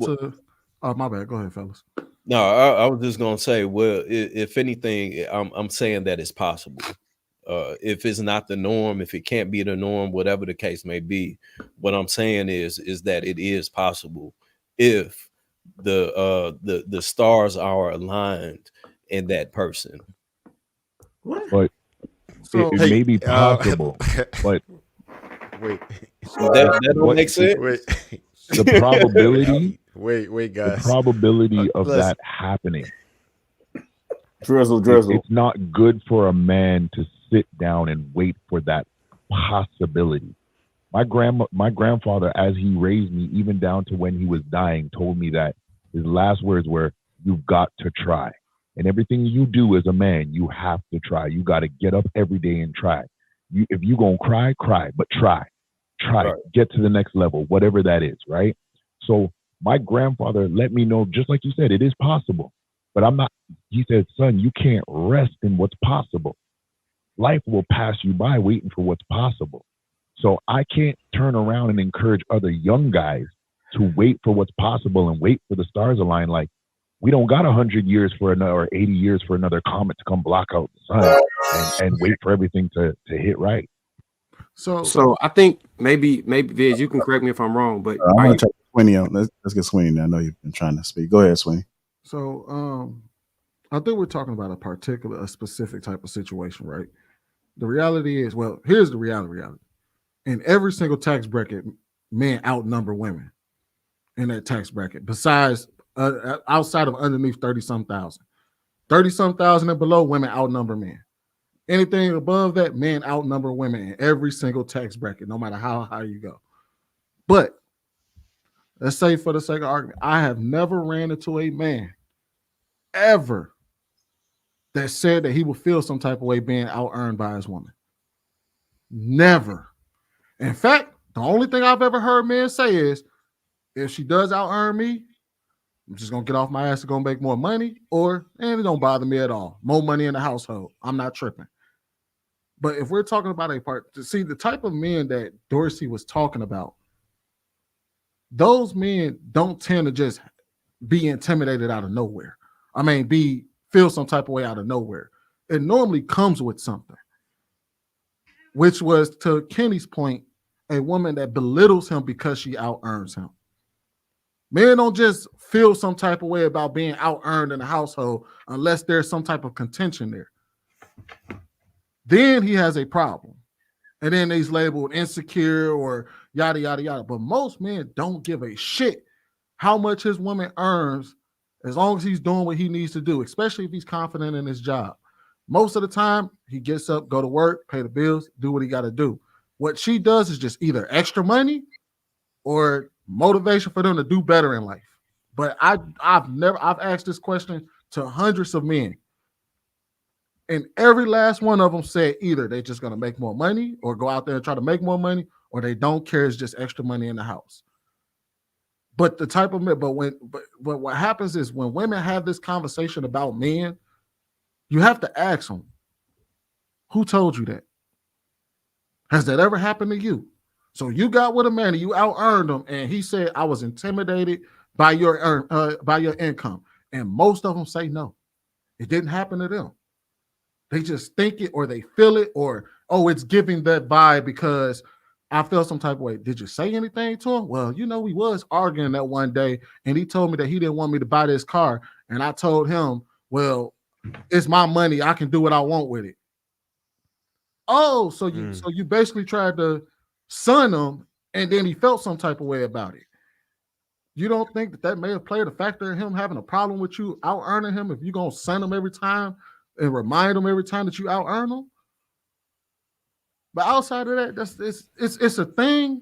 my bad. Go ahead, fellas. No, I was just gonna say, well, if anything, I'm saying that it's possible. If it's not the norm, if it can't be the norm, whatever the case may be, what I'm saying is that it is possible if the stars are aligned in that person. But it may be possible, but wait, that don't make sense. Wait. The probability. Wait, guys. The probability of that happening. Drizzle. It's not good for a man to sit down and wait for that possibility. My grandfather, as he raised me, even down to when he was dying, told me that his last words were, "You've got to try. And everything you do as a man, you have to try. You got to get up every day and try. If you're going to cry, but try. Right. Get to the next level, whatever that is, right?" So my grandfather let me know, just like you said, it is possible. But I'm not, he said, "Son, you can't rest in what's possible. Life will pass you by waiting for what's possible." So I can't turn around and encourage other young guys to wait for what's possible and wait for the stars to align. Like, we don't got 100 years for another, or 80 years for another comet to come block out the sun and wait for everything to hit right. So I think maybe Viz, you can correct me if I'm wrong, but I'm gonna check Sweeney on. Let's get Sweeney now. I know you've been trying to speak. Go ahead, Sweeney. So I think we're talking about a specific type of situation, right? The reality is, well, here's the reality. In every single tax bracket, men outnumber women in that tax bracket, besides outside of underneath 30-some thousand. 30-some thousand and below, women outnumber men. Anything above that, men outnumber women in every single tax bracket, no matter how high you go. But let's say, for the sake of argument, I have never ran into a man ever that said that he would feel some type of way being out-earned by his woman. Never. In fact, the only thing I've ever heard men say is, If she does out earn me, I'm just gonna get off my ass and go make more money, and it don't bother me at all. More money in the household. I'm not tripping. But if we're talking about a part, to see the type of men that Dorsey was talking about, those men don't tend to just be intimidated out of nowhere. I mean, feel some type of way out of nowhere. It normally comes with something, which was, to Kenny's point, a woman that belittles him because she out earns him. Men don't just feel some type of way about being out earned in the household unless there's some type of contention there. Then he has a problem. And then he's labeled insecure or yada, yada, yada. But most men don't give a shit how much his woman earns as long as he's doing what he needs to do, especially if he's confident in his job. Most of the time, he gets up, go to work, pay the bills, do what he got to do. What she does is just either extra money or motivation for them to do better in life. But I've asked this question to hundreds of men, and every last one of them said either they're just going to make more money or go out there and try to make more money, or they don't care. It's just extra money in the house. But the type of men, but what happens is when women have this conversation about men, you have to ask them, who told you that? Has that ever happened to you? So you got with a man and you out earned him, and he said, I was intimidated by your income. And most of them say no. It didn't happen to them. They just think it, or they feel it, or, oh, it's giving that vibe because I felt some type of way. Did you say anything to him? Well, we was arguing that one day, and he told me that he didn't want me to buy this car. And I told him, well, it's my money. I can do what I want with it. Oh, so you basically tried to son him, and then he felt some type of way about it. You don't think that may have played a factor in him having a problem with you out earning him if you're going to son him every time and remind him every time that you out earn him? But outside of that, it's a thing.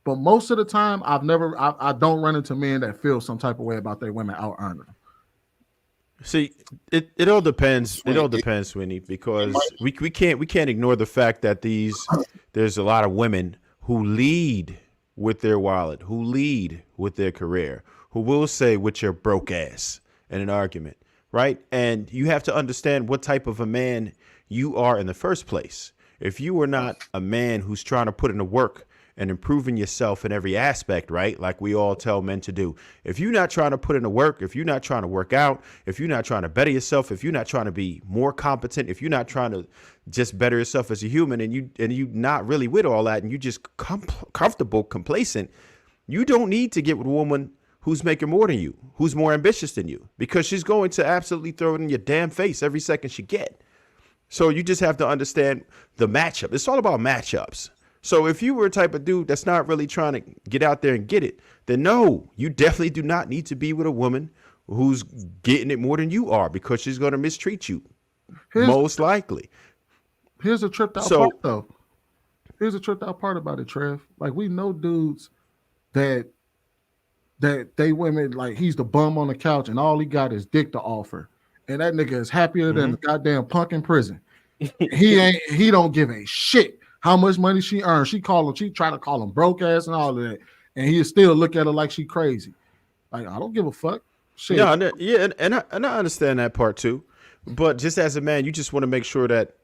But most of the time, I don't run into men that feel some type of way about their women out earning them. See, it all depends. It all depends, Sweeney, because we can't ignore the fact that there's a lot of women who lead with their wallet, who lead with their career, who will say with your broke ass in an argument, right? And you have to understand what type of a man you are in the first place. If you are not a man who's trying to put in the work and improving yourself in every aspect, right? Like we all tell men to do. If you're not trying to put in the work, if you're not trying to work out, if you're not trying to better yourself, if you're not trying to be more competent, if you're not trying to just better yourself as a human, and you not really with all that, and you just comfortable, complacent, you don't need to get with a woman who's making more than you, who's more ambitious than you, because she's going to absolutely throw it in your damn face every second she get. So you just have to understand the matchup. It's all about matchups. So if you were a type of dude that's not really trying to get out there and get it, then no, you definitely do not need to be with a woman who's getting it more than you are, because she's going to mistreat you, most likely. Here's a tripped out part, though. Here's a tripped out part about it, Trev. Like, we know dudes that they women, like, he's the bum on the couch and all he got is dick to offer. And that nigga is happier than the goddamn punk in prison. He don't give a shit how much money she earns. She try to call him broke ass and all of that. And he still look at her like she crazy. Like, I don't give a fuck. Shit. No, yeah, and I understand that part too. But just as a man, you just want to make sure that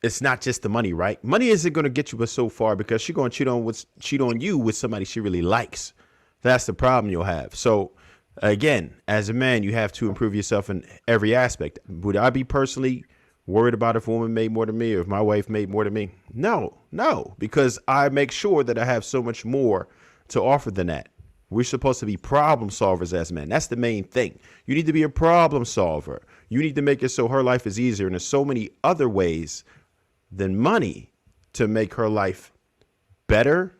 it's not just the money, right? Money isn't going to get you so far, because she's going to cheat on you with somebody she really likes. That's the problem you'll have. So again, as a man, you have to improve yourself in every aspect. Would I be personally worried about if a woman made more than me, or if my wife made more than me? No, because I make sure that I have so much more to offer than that. We're supposed to be problem solvers as men. That's the main thing. You need to be a problem solver. You need to make it so her life is easier. And there's so many other ways than money to make her life better,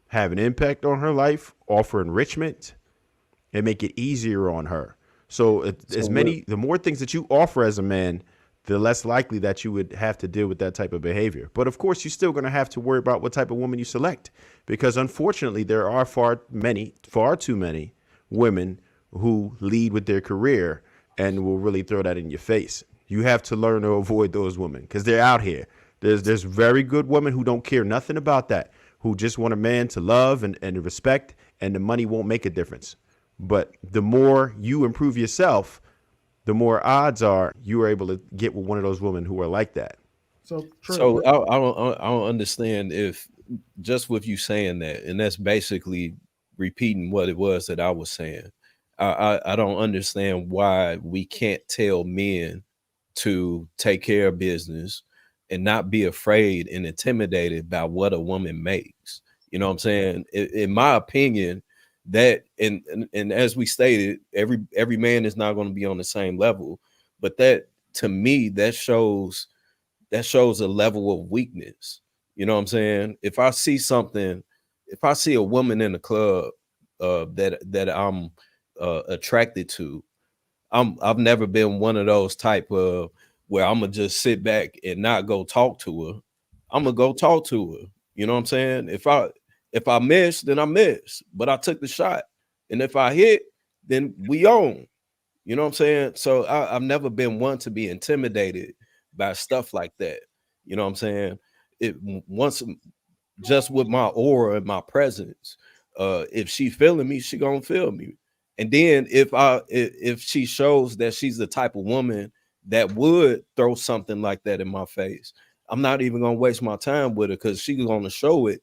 have an impact on her life, offer enrichment, and make it easier on her. So the more things that you offer as a man, the less likely that you would have to deal with that type of behavior. But of course, you're still going to have to worry about what type of woman you select, because unfortunately, there are far too many women who lead with their career and will really throw that in your face. You have to learn to avoid those women, because they're out here. There's very good women who don't care nothing about that, who just want a man to love and respect, and the money won't make a difference. But the more you improve yourself, the more odds are you are able to get with one of those women who are like that. So I don't understand if just with you saying that, and that's basically repeating what it was that I was saying. I don't understand why we can't tell men to take care of business and not be afraid and intimidated by what a woman makes. You know what I'm saying? In my opinion, that and as we stated, every man is not going to be on the same level, but that to me that shows a level of weakness. You know what I'm saying? If I see a woman in the club that I'm attracted to, I've never been one of those type of where I'm gonna just sit back and not go talk to her. I'm gonna go talk to her. You know what I'm saying? If I miss, then I miss, but I took the shot. And if I hit, then we own. You know what I'm saying? So I've never been one to be intimidated by stuff like that. You know what I'm saying? It once just with my aura and my presence, if she feeling me, she gonna feel me. And then if she shows that she's the type of woman that would throw something like that in my face, I'm not even gonna waste my time with her because she's gonna show it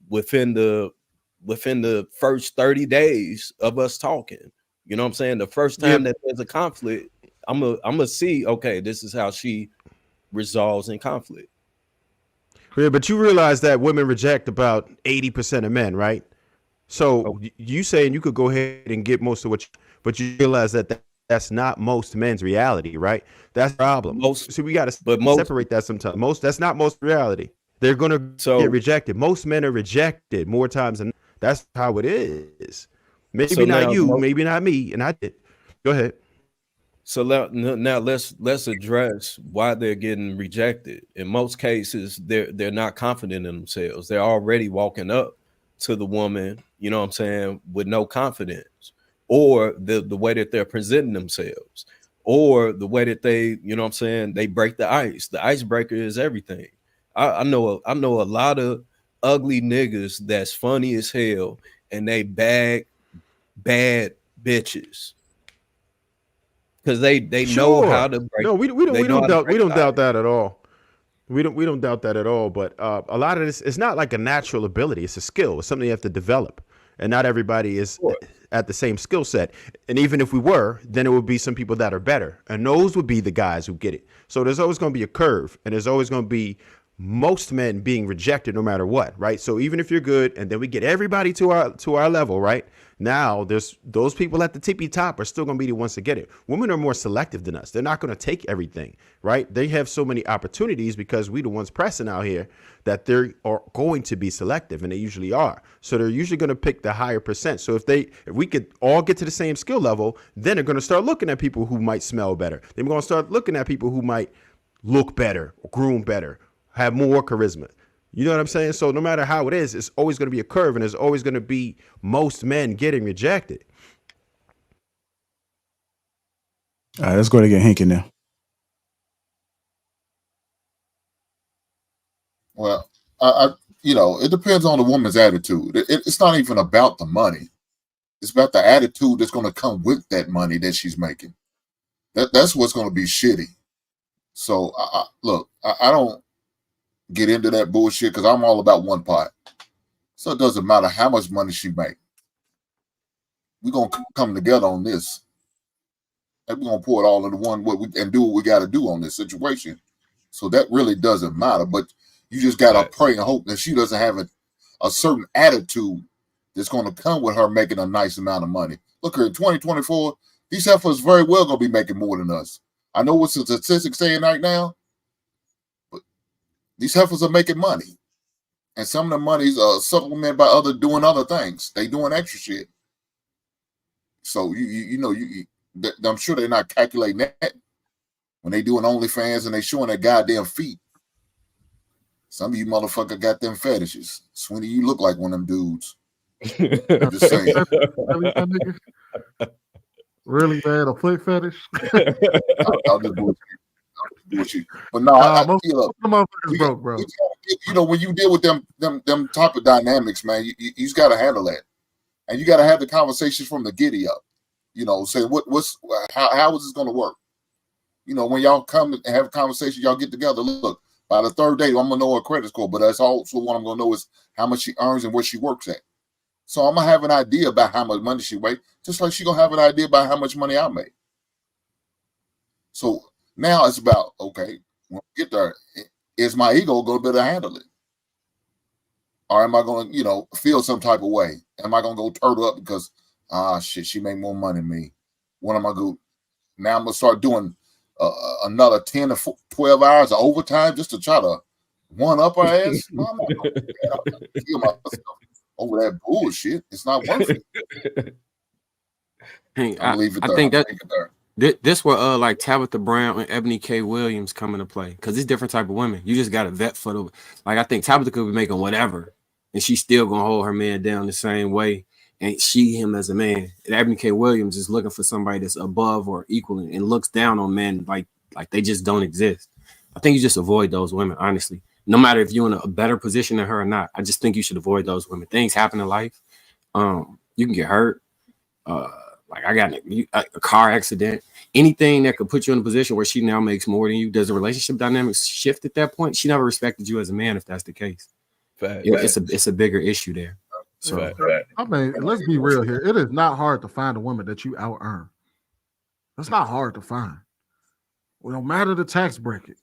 within the first 30 days of us talking. You know what I'm saying? The first time that there's a conflict, I'm gonna see, okay, this is how she resolves in conflict. Yeah, but you realize that women reject about 80% of men, right? So you saying you could go ahead and get most of what but you realize that's not most men's reality, right? That's the problem. So we got to separate that sometimes. That's not most reality. They're going to get rejected. Most men are rejected more times than that's how it is. Maybe not you, maybe not me, and I did. Go ahead. So now let's address why they're getting rejected. In most cases, they're not confident in themselves. They're already walking up to the woman, you know what I'm saying, with no confidence, or the way that they're presenting themselves, or the way that they, you know what I'm saying, they break the ice. The icebreaker is everything. I know a lot of ugly niggas that's funny as hell, and they bad bitches. Because they know how to break. No, we don't doubt that at all. We don't doubt that at all. But a lot of this, it's not like a natural ability. It's a skill. It's something you have to develop, and not everybody is at the same skill set. And even if we were, then it would be some people that are better, and those would be the guys who get it. So there's always going to be a curve, and there's always going to be most men being rejected no matter what, right? So even if you're good, and then we get everybody to our level, right? Now there's those people at the tippy top are still going to be the ones to get it. Women are more selective than us. They're not going to take everything, right? They have so many opportunities because we the ones pressing out here that they are going to be selective, and they usually are. So they're usually going to pick the higher percent. So if we could all get to the same skill level, then they're going to start looking at people who might smell better. They're going to start looking at people who might look better, groom better, have more charisma. You know what I'm saying? So no matter how it is, it's always going to be a curve, and there's always going to be most men getting rejected. All right, let's go to get Hinky now. Well, I it depends on the woman's attitude. It's not even about the money. It's about the attitude that's going to come with that money that she's making. That's what's going to be shitty. So look, I don't get into that bullshit because I'm all about one pot. So it doesn't matter how much money she make. We're going to come together on this. And we're going to pour it all into one and do what we got to do on this situation. So that really doesn't matter. But you just got to pray and hope that she doesn't have a certain attitude that's going to come with her making a nice amount of money. Look here, in 2024, these heifers very well going to be making more than us. I know what the statistics saying right now, but these heifers are making money. And some of the money's supplemented by doing other things. They doing extra shit. So I'm sure they're not calculating that when they doing OnlyFans and they showing their goddamn feet. Some of you motherfucker got them fetishes. Sweeney, you look like one of them dudes. I'm just saying. Really bad, a foot fetish? I'll just bullshit. do what you. But no, I most feel of the motherfuckers broke, bro. You know, when you deal with them type of dynamics, man, you just got to handle that, and you got to have the conversations from the giddy up. You know, say how is this going to work? You know, when y'all come and have a conversation, y'all get together. Look, by the third day, I'm gonna know her credit score, but that's also what I'm gonna know is how much she earns and where she works at. So I'm gonna have an idea about how much money she makes, just like she gonna have an idea about how much money I make. So now it's about, okay, when we get there, is my ego gonna be able to handle it, or am I gonna, you know, feel some type of way? Am I gonna go turtle up because shit, she make more money than me? What am I gonna do? Now I'm gonna start doing another 10 or 12 hours of overtime just to try to one up her ass. No, I'm not gonna do that. I'm gonna kill myself over that bullshit. It's not worth it. Hey, I'm gonna leave it I there. think that Leave it there. this where like Tabitha Brown and Ebony K. Williams come into play, because it's different type of women. You just got to vet for the, like, I think Tabitha could be making whatever, and she's still gonna hold her man down the same way, and she him as a man. And Ebony K. Williams is looking for somebody that's above or equal and looks down on men like they just don't exist. I think you just avoid those women, honestly. No matter if you're in a better position than her or not, I just think you should avoid those women. Things happen in life. You can get hurt. Like I got a car accident, anything that could put you in a position where she now makes more than you. Does the relationship dynamics shift at that point? She never respected you as a man, if that's the case. It's a bigger issue there. So I mean, let's be real here. It is not hard to find a woman that you out earn. That's not hard to find. Well, no matter the tax bracket.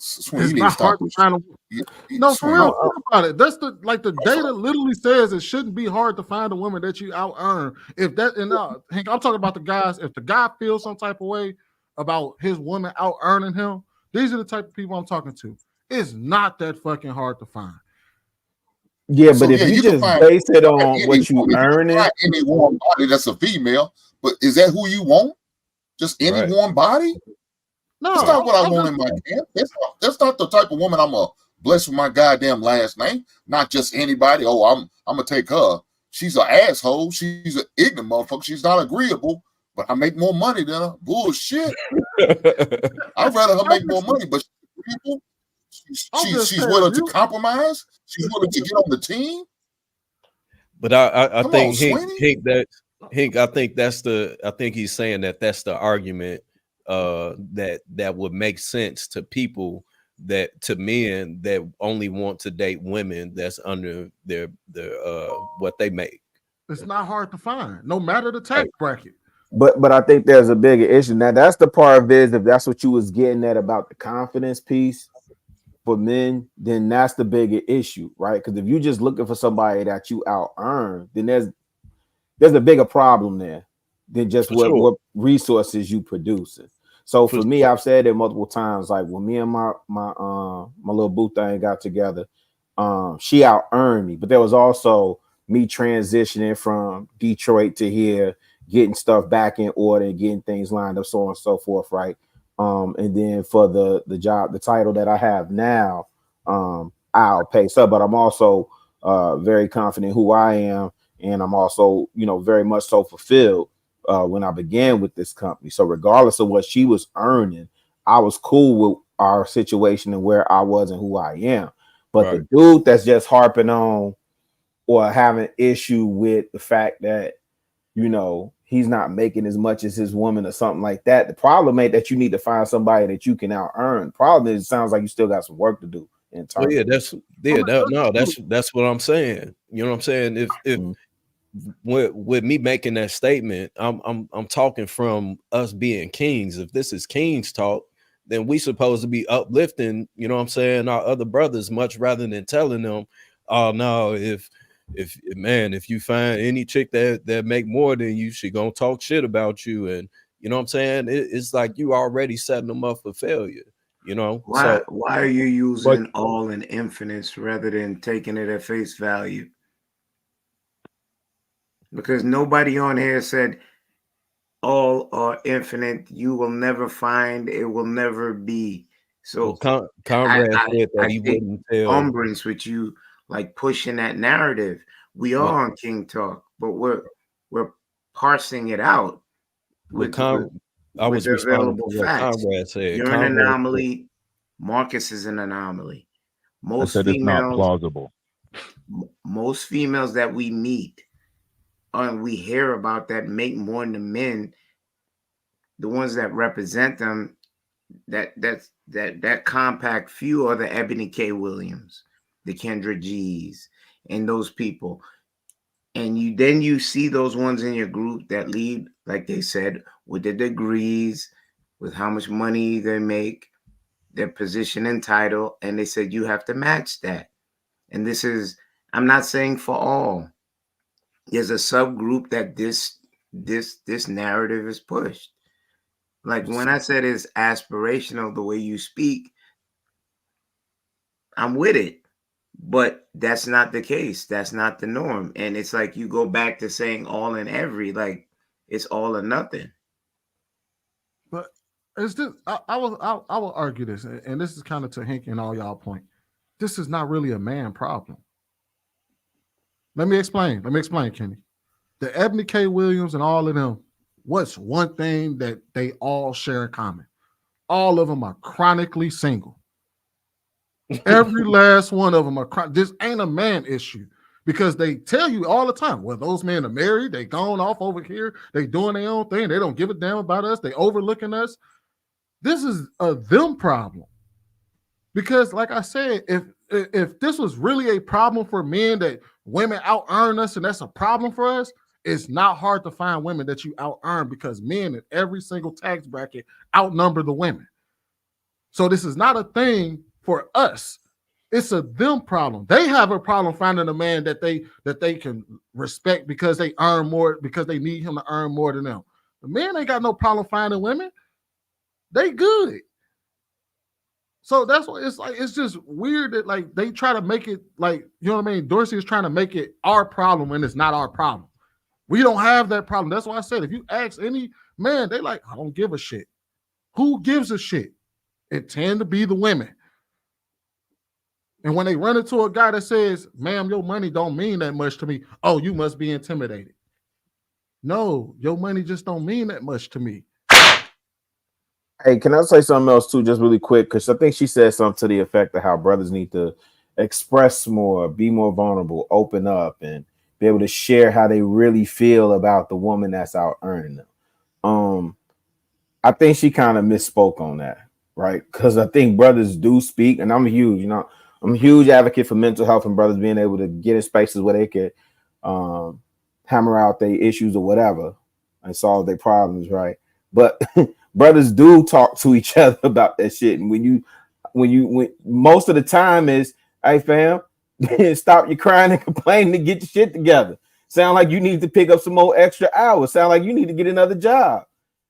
It's not hard to find a woman. No, for real, think about it. That's the data literally says it shouldn't be hard to find a woman that you out earn. If that, and Hank, I'm talking about the guys. If the guy feels some type of way about his woman out earning him, these are the type of people I'm talking to. It's not that fucking hard to find. Yeah, but if you just base it on what you earning, any warm body that's a female, but is that who you want? Just any warm body? No, that's not what I want in my camp. That's not the type of woman I'm gonna bless with my goddamn last name. Not just anybody. Oh, I'm gonna take her. She's an asshole. She's an ignorant motherfucker. She's not agreeable, but I make more money than her. Bullshit. I'd rather her make more money, but she's agreeable. She's willing to compromise. She's willing to get on the team. But I think I think he's saying that's the argument that would make sense to people, to men that only want to date women that's under their what they make. It's not hard to find, no matter the tax bracket. But I think there's a bigger issue. Now that's the part of it. If that's what you was getting at about the confidence piece for men, then that's the bigger issue, right? Because if you're just looking for somebody that you out earn, then there's a bigger problem there than just what resources you producing. So for me, I've said it multiple times. Like when me and my little boo thing got together, she out earned me, but there was also me transitioning from Detroit to here, getting stuff back in order and getting things lined up, so on and so forth, right? And then for the job, the title that I have now, I'll pay so, but I'm also very confident who I am, and I'm also, very much so fulfilled when I began with this company. So regardless of what she was earning, I was cool with our situation and where I was and who I am. But the dude that's just harping on or having issue with the fact that, he's not making as much as his woman or something like that. The problem ain't that you need to find somebody that you can out earn. The problem is it sounds like you still got some work to do. That's what I'm saying. You know what I'm saying? If with me making that statement, I'm talking from us being kings. If this is kings talk, then we supposed to be uplifting, our other brothers, much rather than telling them, oh no, if you find any chick that make more than you, she gonna talk shit about you. And you know what I'm saying? It's like you already setting them up for failure, Why are you using all in infinites rather than taking it at face value? Because nobody on here said all are infinite. You will never find, it will never be. So Conrad said that he wouldn't tell. Umbrance with you, like pushing that narrative. We are on King Talk, but we're parsing it out. I with was the responding to available what facts. Conrad said. You're an Conrad said, anomaly. Marcus is an anomaly. I Most said it's not females, plausible. most females that we meet and we hear about that make more than the men, the ones that represent them, that compact few are the Ebony K. Williams, the Kendra G's, and those people. And you see those ones in your group that lead, like they said, with the degrees, with how much money they make, their position and title, and they said you have to match that. And this is, I'm not saying for all. There's a subgroup that this narrative is pushed. Like when I said it's aspirational, the way you speak, I'm with it. But that's not the case. That's not the norm. And it's like you go back to saying all and every, like it's all or nothing. But it's just I will argue this, and this is kind of to Hank and all y'all point. This is not really a man problem. Let me explain, Kenny. The Ebony K. Williams and all of them, what's one thing that they all share in common? All of them are chronically single. Every last one of them are this ain't a man issue because they tell you all the time, well, those men are married, they gone off over here, they doing their own thing, they don't give a damn about us, they overlooking us. This is a them problem. Because like I said, if this was really a problem for men that women out earn us and that's a problem for us, it's not hard to find women that you out earn because men in every single tax bracket outnumber the women. So this is not a thing for us. It's a them problem. They have a problem finding a man that they can respect because they earn more, because they need him to earn more than them. The men ain't got no problem finding women. They good. So that's what it's like. It's just weird that like they try to make it like, you know what I mean? Dorsey is trying to make it our problem when it's not our problem. We don't have that problem. That's why I said if you ask any man, they like, I don't give a shit. Who gives a shit? It tend to be the women. And when they run into a guy that says, ma'am, your money don't mean that much to me. Oh, you must be intimidated. No, your money just don't mean that much to me. Hey, can I say something else too, just really quick? Because I think she said something to the effect of how brothers need to express more, be more vulnerable, open up, and be able to share how they really feel about the woman that's out earning them. I think she kind of misspoke on that, right? Because I think brothers do speak, and I'm a huge advocate for mental health and brothers being able to get in spaces where they could hammer out their issues or whatever and solve their problems, right? But brothers do talk to each other about that shit. And when most of the time is, hey fam, stop your crying and complaining and get your shit together. Sound like you need to pick up some more extra hours. Sound like you need to get another job.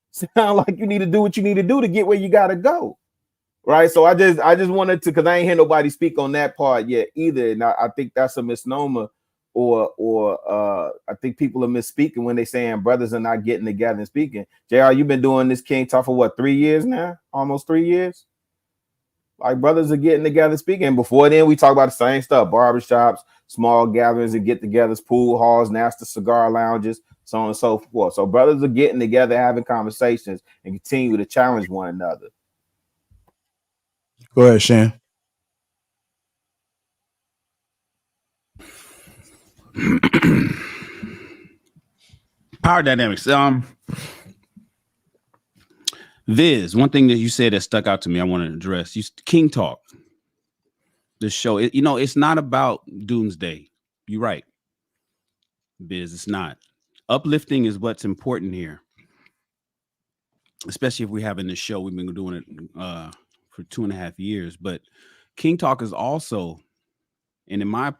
Sound like you need to do what you need to do to get where you gotta go. Right. So I just wanted to, because I ain't hear nobody speak on that part yet either. And I think that's a misnomer, or I think people are misspeaking when they saying brothers are not getting together and speaking. JR, you've been doing this King Talk for what, 3 years now? Almost 3 years. Like brothers are getting together speaking. Before then, we talk about the same stuff: barbershops, small gatherings and get-togethers, pool halls, nasty cigar lounges, so on and so forth. So brothers are getting together, having conversations, and continue to challenge one another. Go ahead, Shan. Power dynamics. Viz, one thing that you said that stuck out to me, I want to address. King Talk. This show, it's not about doomsday. You're right, Viz. It's not. Uplifting is what's important here, especially if we're having this show. We've been doing it for 2.5 years, but King Talk is also, and in my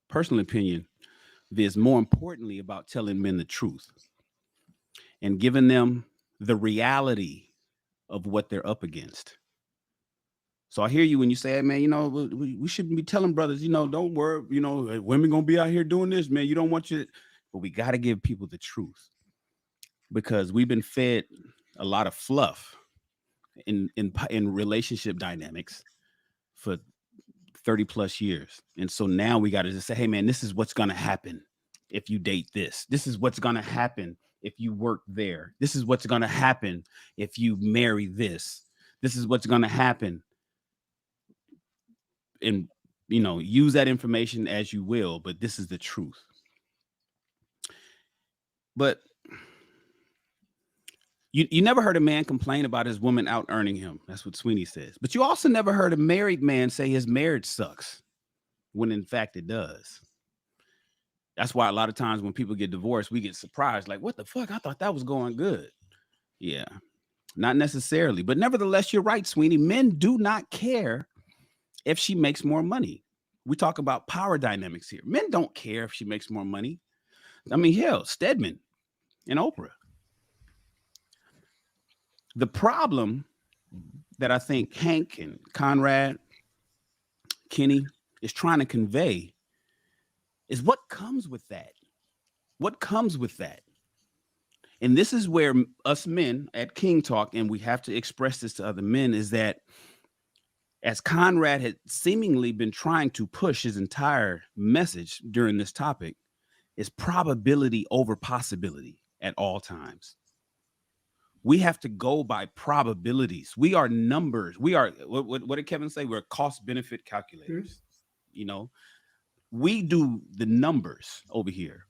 personal opinion, Viz, more importantly about telling men the truth and giving them the reality of what they're up against. So I hear you when you say, hey, man, we shouldn't be telling brothers, don't worry, women gonna be out here doing this, man. You don't want your, but we got to give people the truth, because we've been fed a lot of fluff in relationship dynamics for 30 plus years. And so now we got to just say, hey man, this is what's gonna happen if you date this. This is what's gonna happen if you work there. This is what's going to happen if you marry this. This is what's going to happen. And, you know, use that information as you will, but this is the truth. But you never heard a man complain about his woman out earning him. That's what Sweeney says. But you also never heard a married man say his marriage sucks, when in fact it does. That's why a lot of times when people get divorced, we get surprised. Like, what the fuck? I thought that was going good. Yeah, not necessarily. But nevertheless, you're right, Sweeney. Men do not care if she makes more money. We talk about power dynamics here. Men don't care if she makes more money. I mean, hell, Stedman and Oprah. The problem that I think Hank and Conrad, Kenny is trying to convey is what comes with that. What comes with that? And this is where us men at King Talk, and we have to express this to other men, is that as Conrad had seemingly been trying to push his entire message during this topic, is probability over possibility at all times. We have to go by probabilities. We are numbers. We are, what did Kevin say? We're cost benefit calculators. You know, we do the numbers over here.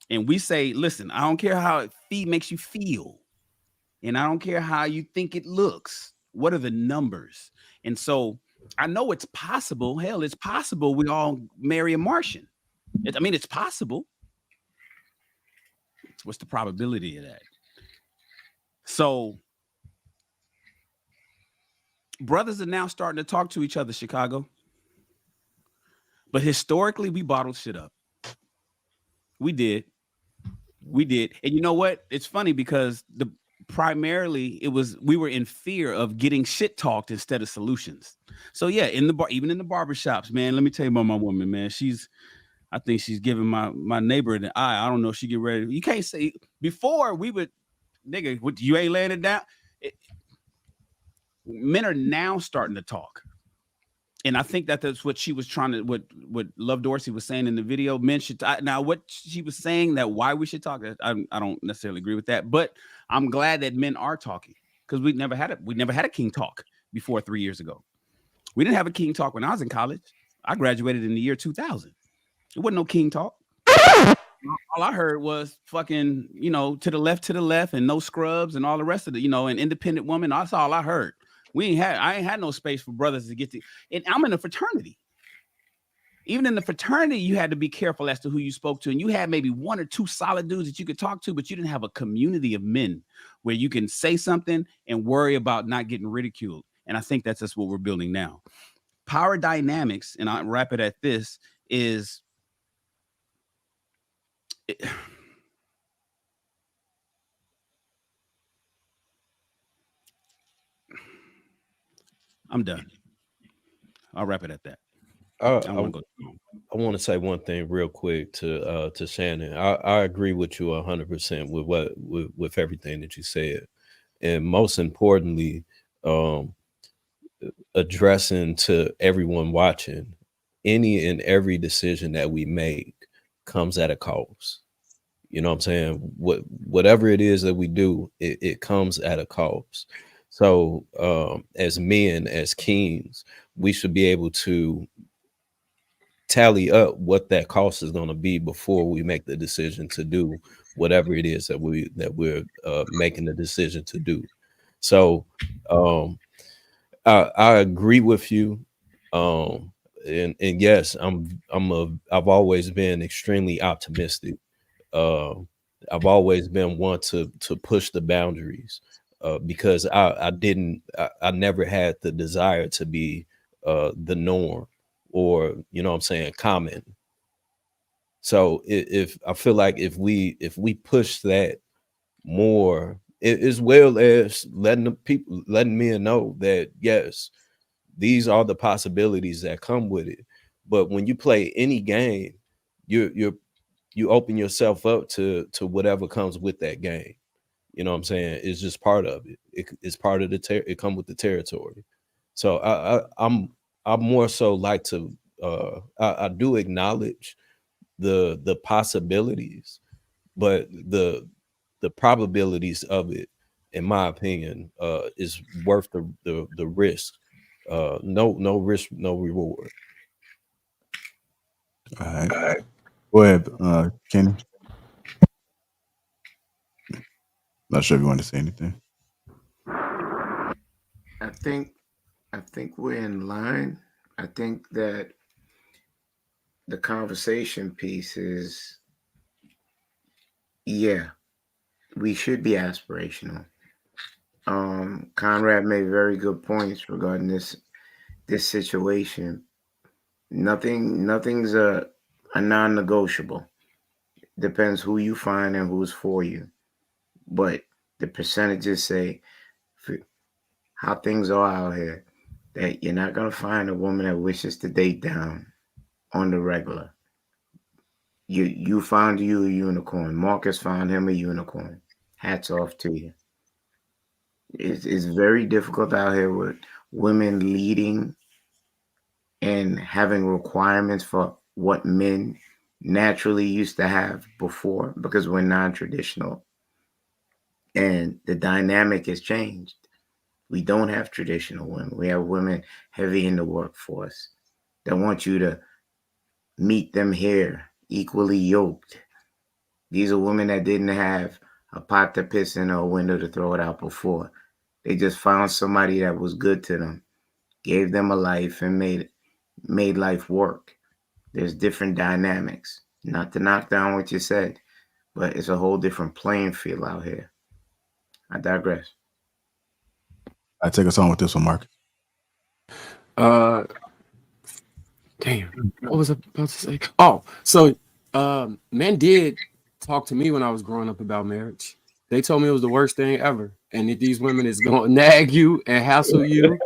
And we say, listen, I don't care how it makes you feel. And I don't care how you think it looks. What are the numbers? And so I know it's possible. Hell, it's possible we all marry a Martian. I mean, it's possible. What's the probability of that? So brothers are now starting to talk to each other, Chicago. But historically, we bottled shit up. We did. And you know what? It's funny because primarily we were in fear of getting shit talked instead of solutions. So yeah, even in the barbershops, man, let me tell you about my woman, man. I think she's giving my neighbor an eye. I don't know if she get ready. You can't say before we would, nigga, you ain't laying it down. Men are now starting to talk. And I think that's what she was trying to, what Love Dorsey was saying in the video. Men should now what she was saying, that why we should talk. I don't necessarily agree with that, but I'm glad that men are talking, because we never had a King Talk before 3 years ago. We didn't have a King Talk when I was in college. I graduated in the year 2000. It wasn't no King Talk. All I heard was fucking, you know, to the left, and no scrubs and all the rest of the, you know, an independent woman. That's all I heard. I ain't had no space for brothers to get to. And I'm in a fraternity. Even in the fraternity, you had to be careful as to who you spoke to. And you had maybe one or two solid dudes that you could talk to, but you didn't have a community of men where you can say something and worry about not getting ridiculed. And I think that's just what we're building now. Power dynamics, and I'll wrap it at this, is I'm done. I'll wrap it at that. I want to say one thing real quick to Shannon. I agree with you 100% with everything that you said, and most importantly, addressing to everyone watching, any and every decision that we make comes at a cost. You know what I'm saying? Whatever it is that we do, it comes at a cost. So as men, as kings, we should be able to tally up what that cost is going to be before we make the decision to do whatever it is that we're making the decision to do. So I agree with you. And yes, I've always been extremely optimistic. I've always been one to push the boundaries because I never had the desire to be the norm, or, you know what I'm saying, common. So if I feel like if we push that more, as well as letting men know that yes, these are the possibilities that come with it. But when you play any game, you open yourself up to whatever comes with that game. You know what I'm saying? It's just part of it. It's part of it comes with the territory. So I more so like to I do acknowledge the possibilities, but the probabilities of it, in my opinion, is worth the risk. No risk, no reward. All right. Go ahead, Kenny. Not sure if you want to say anything. I think we're in line. I think that the conversation piece is, yeah, we should be aspirational. Conrad made very good points regarding this situation. Nothing's a non-negotiable. Depends who you find and who's for you. But the percentages say, for how things are out here, that you're not gonna find a woman that wishes to date down on the regular. You found you a unicorn. Marcus found him a unicorn. Hats off to you. It's very difficult out here with women leading and having requirements for what men naturally used to have before, because we're non-traditional and the dynamic has changed. We don't have traditional women. We have women heavy in the workforce that want you to meet them here, equally yoked. These are women that didn't have a pot to piss in or a window to throw it out before. They just found somebody that was good to them, gave them a life, and made life work. There's different dynamics. Not to knock down what you said, but it's a whole different playing field out here. I digress. I take us on with this one, Mark. Damn, what was I about to say? Oh, so men did talk to me when I was growing up about marriage. They told me it was the worst thing ever, and that these women is going to nag you and hassle you,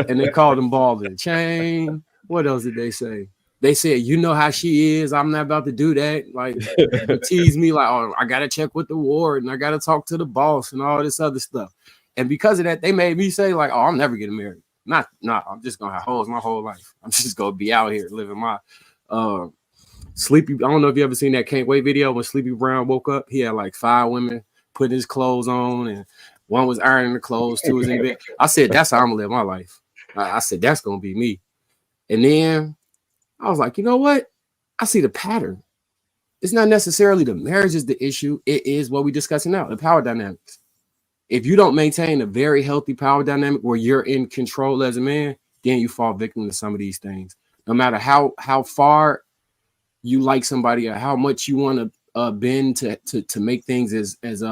and they called them ball and chain. What else did they say? They said, you know how she is. I'm not about to do that. Like, they tease me like, oh, I got to check with the ward and I got to talk to the boss and all this other stuff. And because of that, they made me say like, oh, I'm never getting married. Not, I'm just going to have hoes my whole life. I'm just going to be out here living my Sleepy. I don't know if you ever seen that Can't Wait video when Sleepy Brown woke up. He had like 5 women putting his clothes on and one was ironing the clothes, 2 was in bed. I said, that's how I'm going to live my life. I said, that's going to be me. And then I was like, you know what? I see the pattern. It's not necessarily the marriage is the issue. It is what we're discussing now, the power dynamics. If you don't maintain a very healthy power dynamic where you're in control as a man, then you fall victim to some of these things. No matter how far you like somebody or how much you want to bend to make things as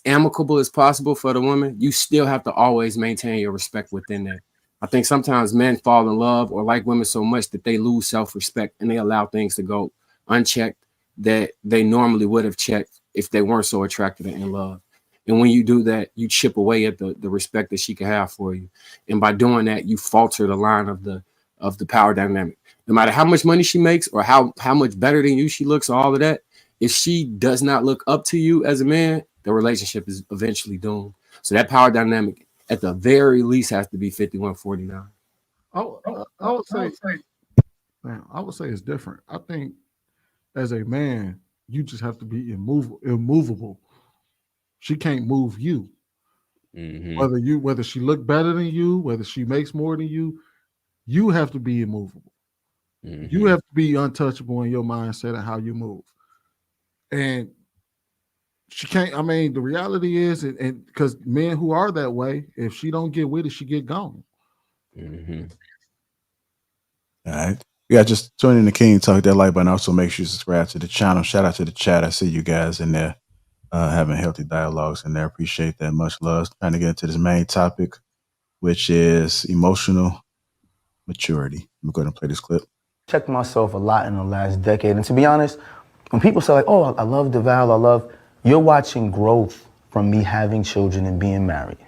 amicable as possible for the woman, you still have to always maintain your respect within that. I think sometimes men fall in love or like women so much that they lose self-respect and they allow things to go unchecked that they normally would have checked if they weren't so attracted and in love. And when you do that, you chip away at the respect that she can have for you. And by doing that, you falter the line of the power dynamic. No matter how much money she makes or how much better than you she looks or all of that, if she does not look up to you as a man, the relationship is eventually doomed. So that power dynamic at the very least has to be 51-49. I would say, man, I would say it's different. I think as a man, you just have to be immovable. She can't move you. Mm-hmm. Whether she look better than you, whether she makes more than you have to be immovable. Mm-hmm. You have to be untouchable in your mindset and how you move. And she can't. I mean, the reality is, and because men who are that way, if she don't get with it, she get gone. Mm-hmm. All right. Yeah, just join in the King Talk, that like button. Also, make sure you subscribe to the channel. Shout out to the chat. I see you guys in there having healthy dialogues in there. Appreciate that. Much love. Trying to get into this main topic, which is emotional maturity. I'm going to play this clip. Checked myself a lot in the last decade. And to be honest, when people say like, oh, I love DeVal, you're watching growth from me having children and being married.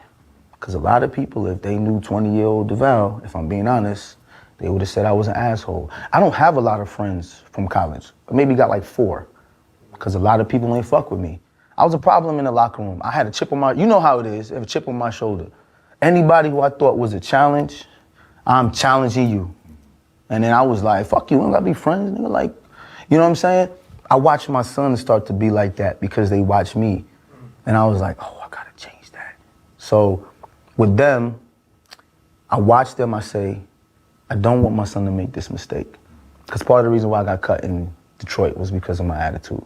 Because a lot of people, if they knew 20-year-old DeVal, if I'm being honest, they would have said I was an asshole. I don't have a lot of friends from college. I maybe got like 4, because a lot of people ain't fuck with me. I was a problem in the locker room. I had a chip on my, you know how it is, I have a chip on my shoulder. Anybody who I thought was a challenge, I'm challenging you. And then I was like, fuck you, I don't gotta be friends, nigga. Like, you know what I'm saying? I watched my sons start to be like that because they watched me. And I was like, oh, I gotta change that. So with them, I watch them, I say, I don't want my son to make this mistake. Because part of the reason why I got cut in Detroit was because of my attitude.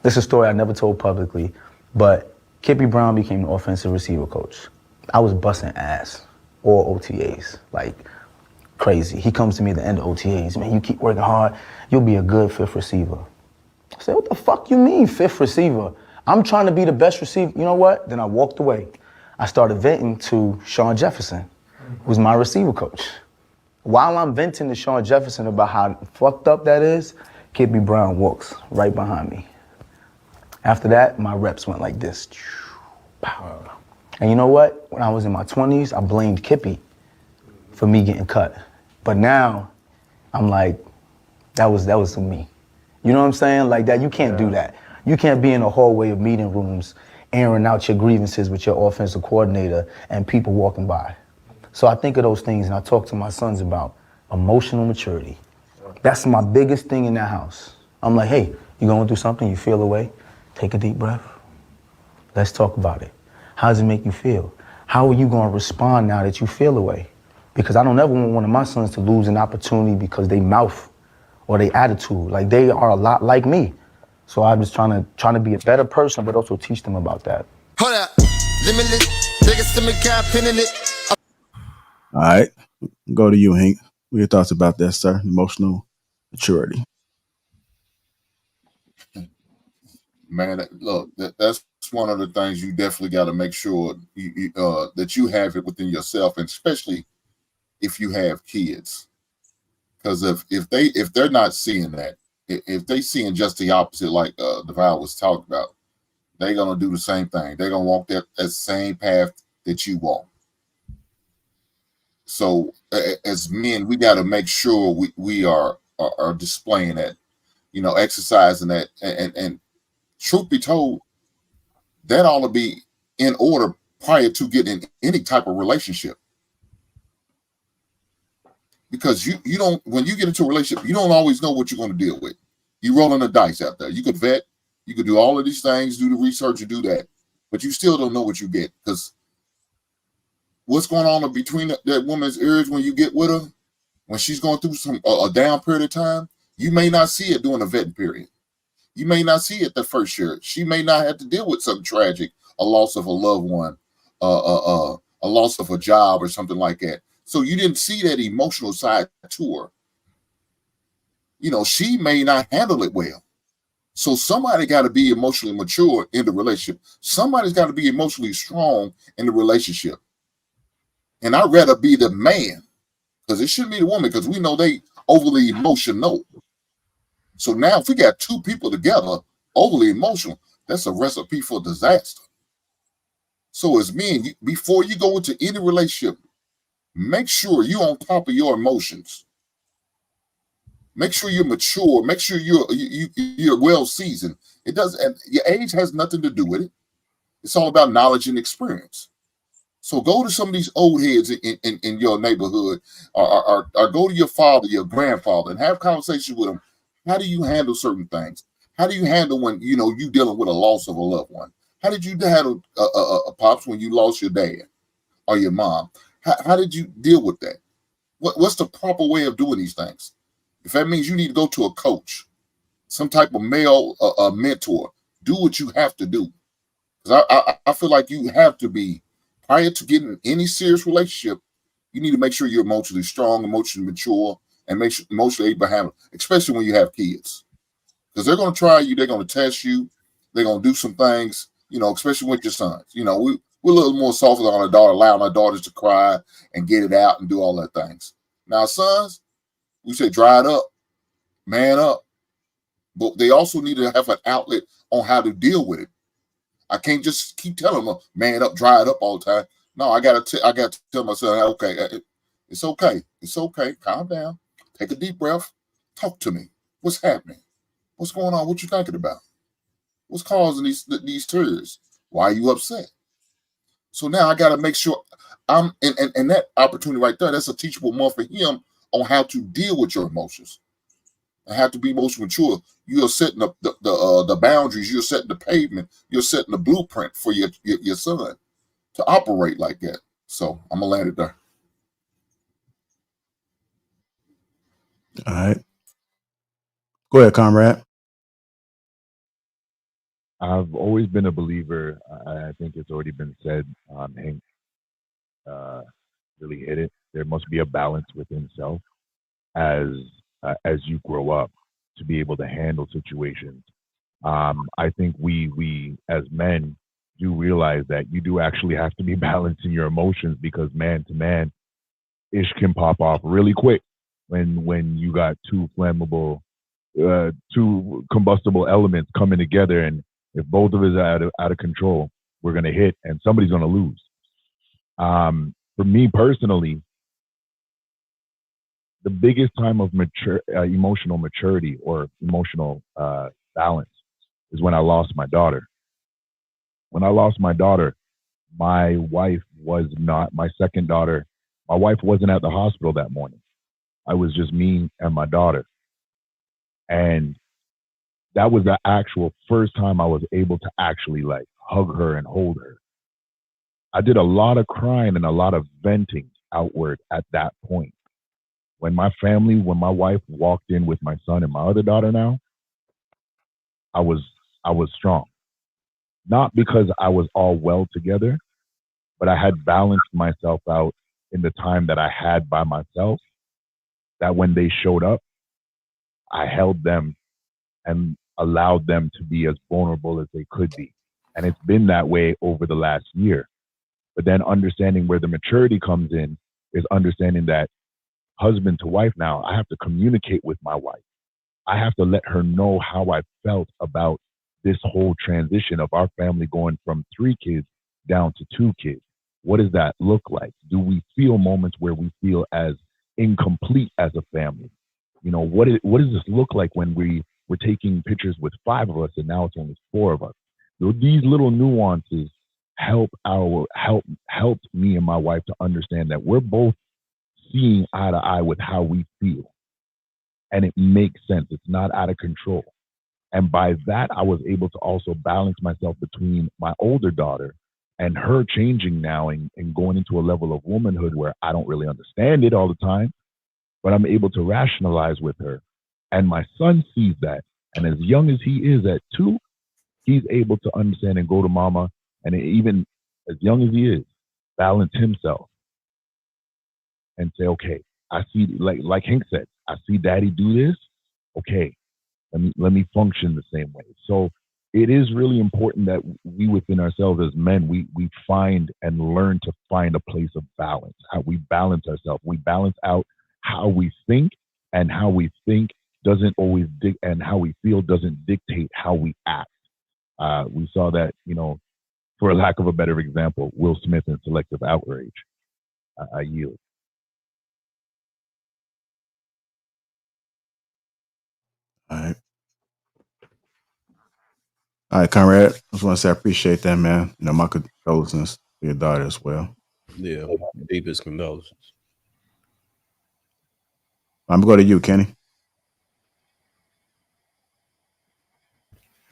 This is a story I never told publicly, but Kippy Brown became the offensive receiver coach. I was busting ass, all OTAs, like crazy. He comes to me at the end of OTAs, man, you keep working hard, you'll be a good fifth receiver. I said, what the fuck you mean, fifth receiver? I'm trying to be the best receiver. You know what? Then I walked away. I started venting to Sean Jefferson, who's my receiver coach. While I'm venting to Sean Jefferson about how fucked up that is, Kippy Brown walks right behind me. After that, my reps went like this. And you know what? When I was in my 20s, I blamed Kippy for me getting cut. But now, I'm like, that was me. You know what I'm saying? Like that, you can't do that. You can't be in a hallway of meeting rooms airing out your grievances with your offensive coordinator and people walking by. So I think of those things and I talk to my sons about emotional maturity. That's my biggest thing in that house. I'm like, hey, you going through something, you feel away? Take a deep breath. Let's talk about it. How does it make you feel? How are you going to respond now that you feel away? Because I don't ever want one of my sons to lose an opportunity because they mouth or they attitude. Like they are a lot like me. So I'm just trying to be a better person, but also teach them about that. Hold up. Limitless. Biggest to me, pinning it. All right. Go to you, Hank. What are your thoughts about that, sir? Emotional maturity. Man, look, that's one of the things you definitely got to make sure that you have it within yourself, and especially if you have kids. Because if they're not seeing that, if they seeing just the opposite, like DeVal was talking about, they're gonna do the same thing. They're gonna walk that same path that you walk. So as men, we got to make sure we are displaying that, exercising that, and truth be told, that ought to be in order prior to getting any type of relationship. Because you don't, when you get into a relationship, you don't always know what you're going to deal with. You're rolling the dice out there. You could vet, you could do all of these things, do the research and do that, but you still don't know what you get. Because what's going on between that woman's ears when you get with her, when she's going through a down period of time, you may not see it during the vetting period. You may not see it the first year. She may not have to deal with something tragic, a loss of a loved one, a loss of a job or something like that. So you didn't see that emotional side to her. She may not handle it well. So somebody got to be emotionally mature in the relationship. Somebody's got to be emotionally strong in the relationship. And I'd rather be the man, because it shouldn't be the woman, because we know they overly emotional. So now if we got two people together, overly emotional, that's a recipe for disaster. So as men, before you go into any relationship, make sure you're on top of your emotions. Make sure you're mature. Make sure you're well seasoned. It doesn't. And your age has nothing to do with it. It's all about knowledge and experience. So go to some of these old heads in your neighborhood, or go to your father, your grandfather, and have conversations with them. How do you handle certain things? How do you handle when you dealing with a loss of a loved one? How did you handle pops when you lost your dad or your mom? How did you deal with that? What's the proper way of doing these things? If that means you need to go to a coach, some type of male mentor, do what you have to do. Because I feel like you have to be, prior to getting any serious relationship, you need to make sure you're emotionally strong, emotionally mature, and make sure emotionally able to handle, especially when you have kids. Because they're going to try you, they're going to test you, they're going to do some things, especially with your sons. We're a little more softer on our daughter, allowing our daughters to cry and get it out and do all that things. Now, sons, we say dry it up, man up. But they also need to have an outlet on how to deal with it. I can't just keep telling them, man up, dry it up all the time. No, I got to tell myself, okay, it's okay. It's okay. Calm down. Take a deep breath. Talk to me. What's happening? What's going on? What you thinking about? What's causing these tears? Why are you upset? So now I got to make sure I'm and that opportunity right there, that's a teachable moment for him on how to deal with your emotions. and have to be most mature. You're setting up the boundaries. You're setting the pavement. You're setting the blueprint for your son to operate like that. So I'm gonna land it there. All right. Go ahead, comrade. I've always been a believer. I think it's already been said. Hank really hit it. There must be a balance within self as you grow up to be able to handle situations. I think we as men do realize that you do actually have to be balancing your emotions, because man to man, ish can pop off really quick when you got two combustible elements coming together, and if both of us are out of control, we're gonna hit and somebody's gonna lose. For me personally, the biggest time of emotional maturity or emotional balance is when I lost my daughter. When I lost my daughter, my wife was not my second daughter. My wife wasn't at the hospital that morning. I was just me and my daughter. And that was the actual first time I was able to actually like hug her and hold her. I did a lot of crying and a lot of venting outward at that point. When my wife walked in with my son and my other daughter now, I was strong. Not because I was all well together, but I had balanced myself out in the time that I had by myself, that when they showed up, I held them and allowed them to be as vulnerable as they could be. And it's been that way over the last year. But then understanding where the maturity comes in is understanding that husband to wife now, I have to communicate with my wife. I have to let her know how I felt about this whole transition of our family going from 3 kids down to 2 kids. What does that look like? Do we feel moments where we feel as incomplete as a family? You know, what does this look like when we're taking pictures with 5 of us and now it's only 4 of us? So these little nuances helped me and my wife to understand that we're both seeing eye to eye with how we feel. And it makes sense. It's not out of control. And by that, I was able to also balance myself between my older daughter and her changing now and going into a level of womanhood where I don't really understand it all the time, but I'm able to rationalize with her. And my son sees that. And as young as he is at 2, he's able to understand and go to mama. And even as young as he is, balance himself and say, okay, I see, like Hank said, I see daddy do this. Okay, let me function the same way. So it is really important that we within ourselves as men, we find and learn to find a place of balance. How we balance ourselves. We balance out how we think, and how we think doesn't always and how we feel doesn't dictate how we act. We saw that, you know, for a lack of a better example, Will Smith and Selective Outrage. I yield. All right, comrade. I just want to say I appreciate that, man. You know, my condolences to your daughter as well. Yeah, deepest condolences. I'm gonna go to you, Kenny.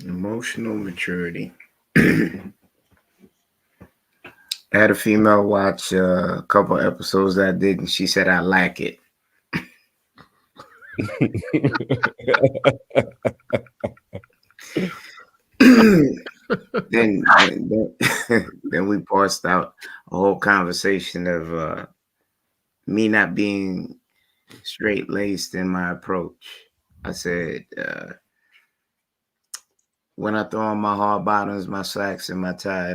Emotional maturity. I had a female watch a couple episodes that I did, and she said I lack it. then we parsed out a whole conversation of me not being straight-laced in my approach. I said, when I throw on my hard bottoms, my slacks, and my tie,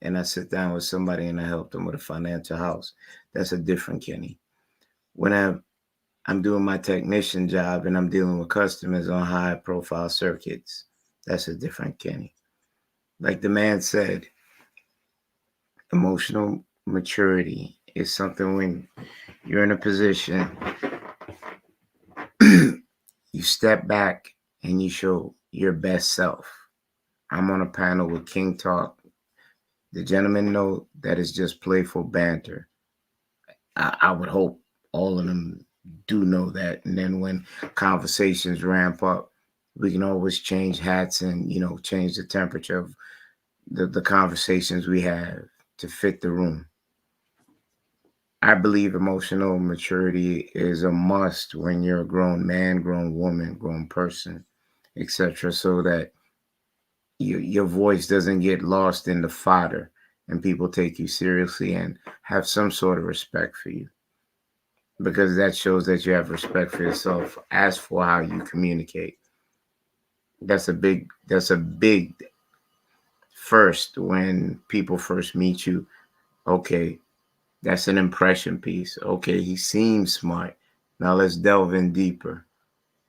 and I sit down with somebody and I help them with a financial house, that's a different Kenny. When I'm doing my technician job and I'm dealing with customers on high-profile circuits, that's a different Kenny. Like the man said, emotional maturity is something when you're in a position, you step back and you show your best self. I'm on a panel with King Talk. The gentlemen know that it's just playful banter. I would hope all of them do know that. And then when conversations ramp up, we can always change hats and, change the temperature of the conversations we have to fit the room. I believe emotional maturity is a must when you're a grown man, grown woman, grown person, etc., so that your voice doesn't get lost in the fodder and people take you seriously and have some sort of respect for you, because that shows that you have respect for yourself as for how you communicate. That's a big first when people first meet you. Okay, that's an impression piece. Okay, he seems smart. Now let's delve in deeper.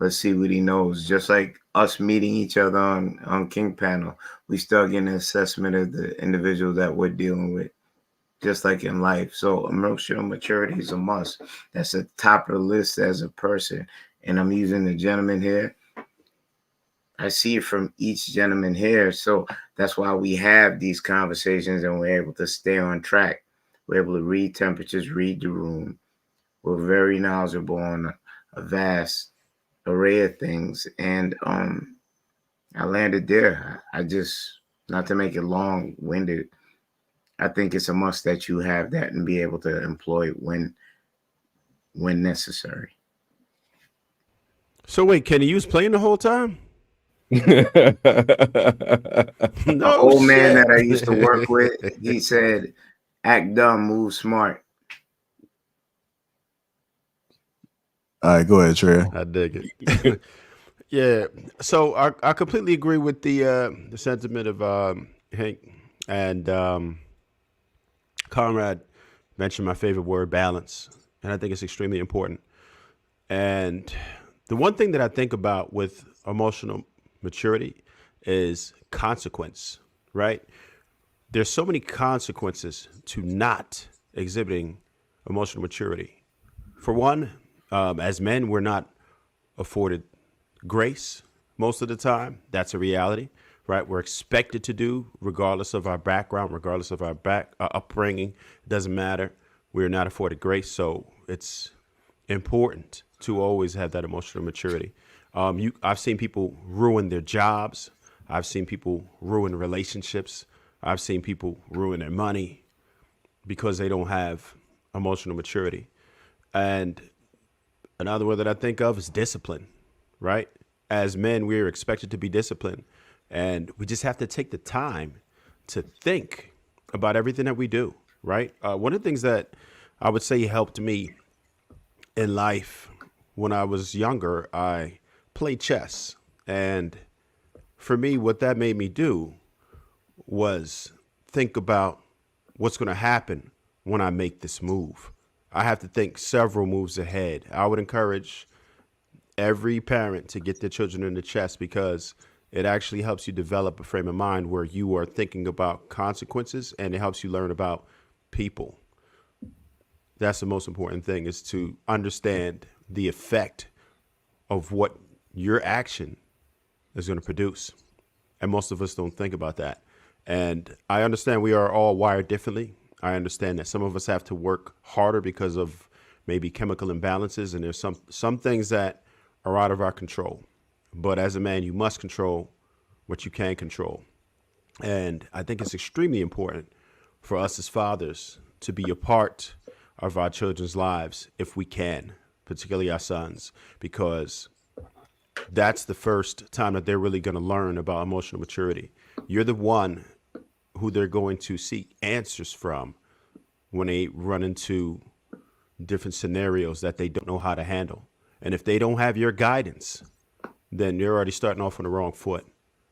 Let's see what he knows. Just like us meeting each other on King Panel, we start getting an assessment of the individual that we're dealing with, just like in life. So emotional maturity is a must. That's at the top of the list as a person. And I'm using the gentleman here. I see it from each gentleman here. So that's why we have these conversations and we're able to stay on track. We're able to read temperatures, read the room. We're very knowledgeable on a vast array of things. And I landed there. I just, not to make it long-winded, I think it's a must that you have that and be able to employ it when necessary. So wait, Kenny, you was playing the whole time? An old man that I used to work shit. with, he said, act dumb, move smart. All right, go ahead, Trey. I dig it. Yeah. So I completely agree with the sentiment of Hank, and Conrad mentioned my favorite word, balance, and I think it's extremely important. And the one thing that I think about with emotional maturity is consequence, right? There's so many consequences to not exhibiting emotional maturity. For one, as men, we're not afforded grace most of the time. That's a reality, right? We're expected to do, regardless of our background, regardless of our upbringing. It doesn't matter. We're not afforded grace, so it's important to always have that emotional maturity. I've seen people ruin their jobs. I've seen people ruin relationships. I've seen people ruin their money because they don't have emotional maturity. And another word that I think of is discipline, right? As men, we're expected to be disciplined, and we just have to take the time to think about everything that we do, right? One of the things that I would say helped me in life when I was younger, I played chess. And for me, what that made me do was think about what's going to happen when I make this move. I have to think several moves ahead. I would encourage every parent to get their children into chess because it actually helps you develop a frame of mind where you are thinking about consequences, and it helps you learn about people. That's the most important thing, is to understand the effect of what your action is going to produce. And most of us don't think about that. And I understand we are all wired differently. I understand that some of us have to work harder because of maybe chemical imbalances, and there's some things that are out of our control. But as a man, you must control what you can control. And I think it's extremely important for us as fathers to be a part of our children's lives if we can, particularly our sons, because that's the first time that they're really going to learn about emotional maturity. You're the one who they're going to seek answers from when they run into different scenarios that they don't know how to handle. And if they don't have your guidance, then they're already starting off on the wrong foot.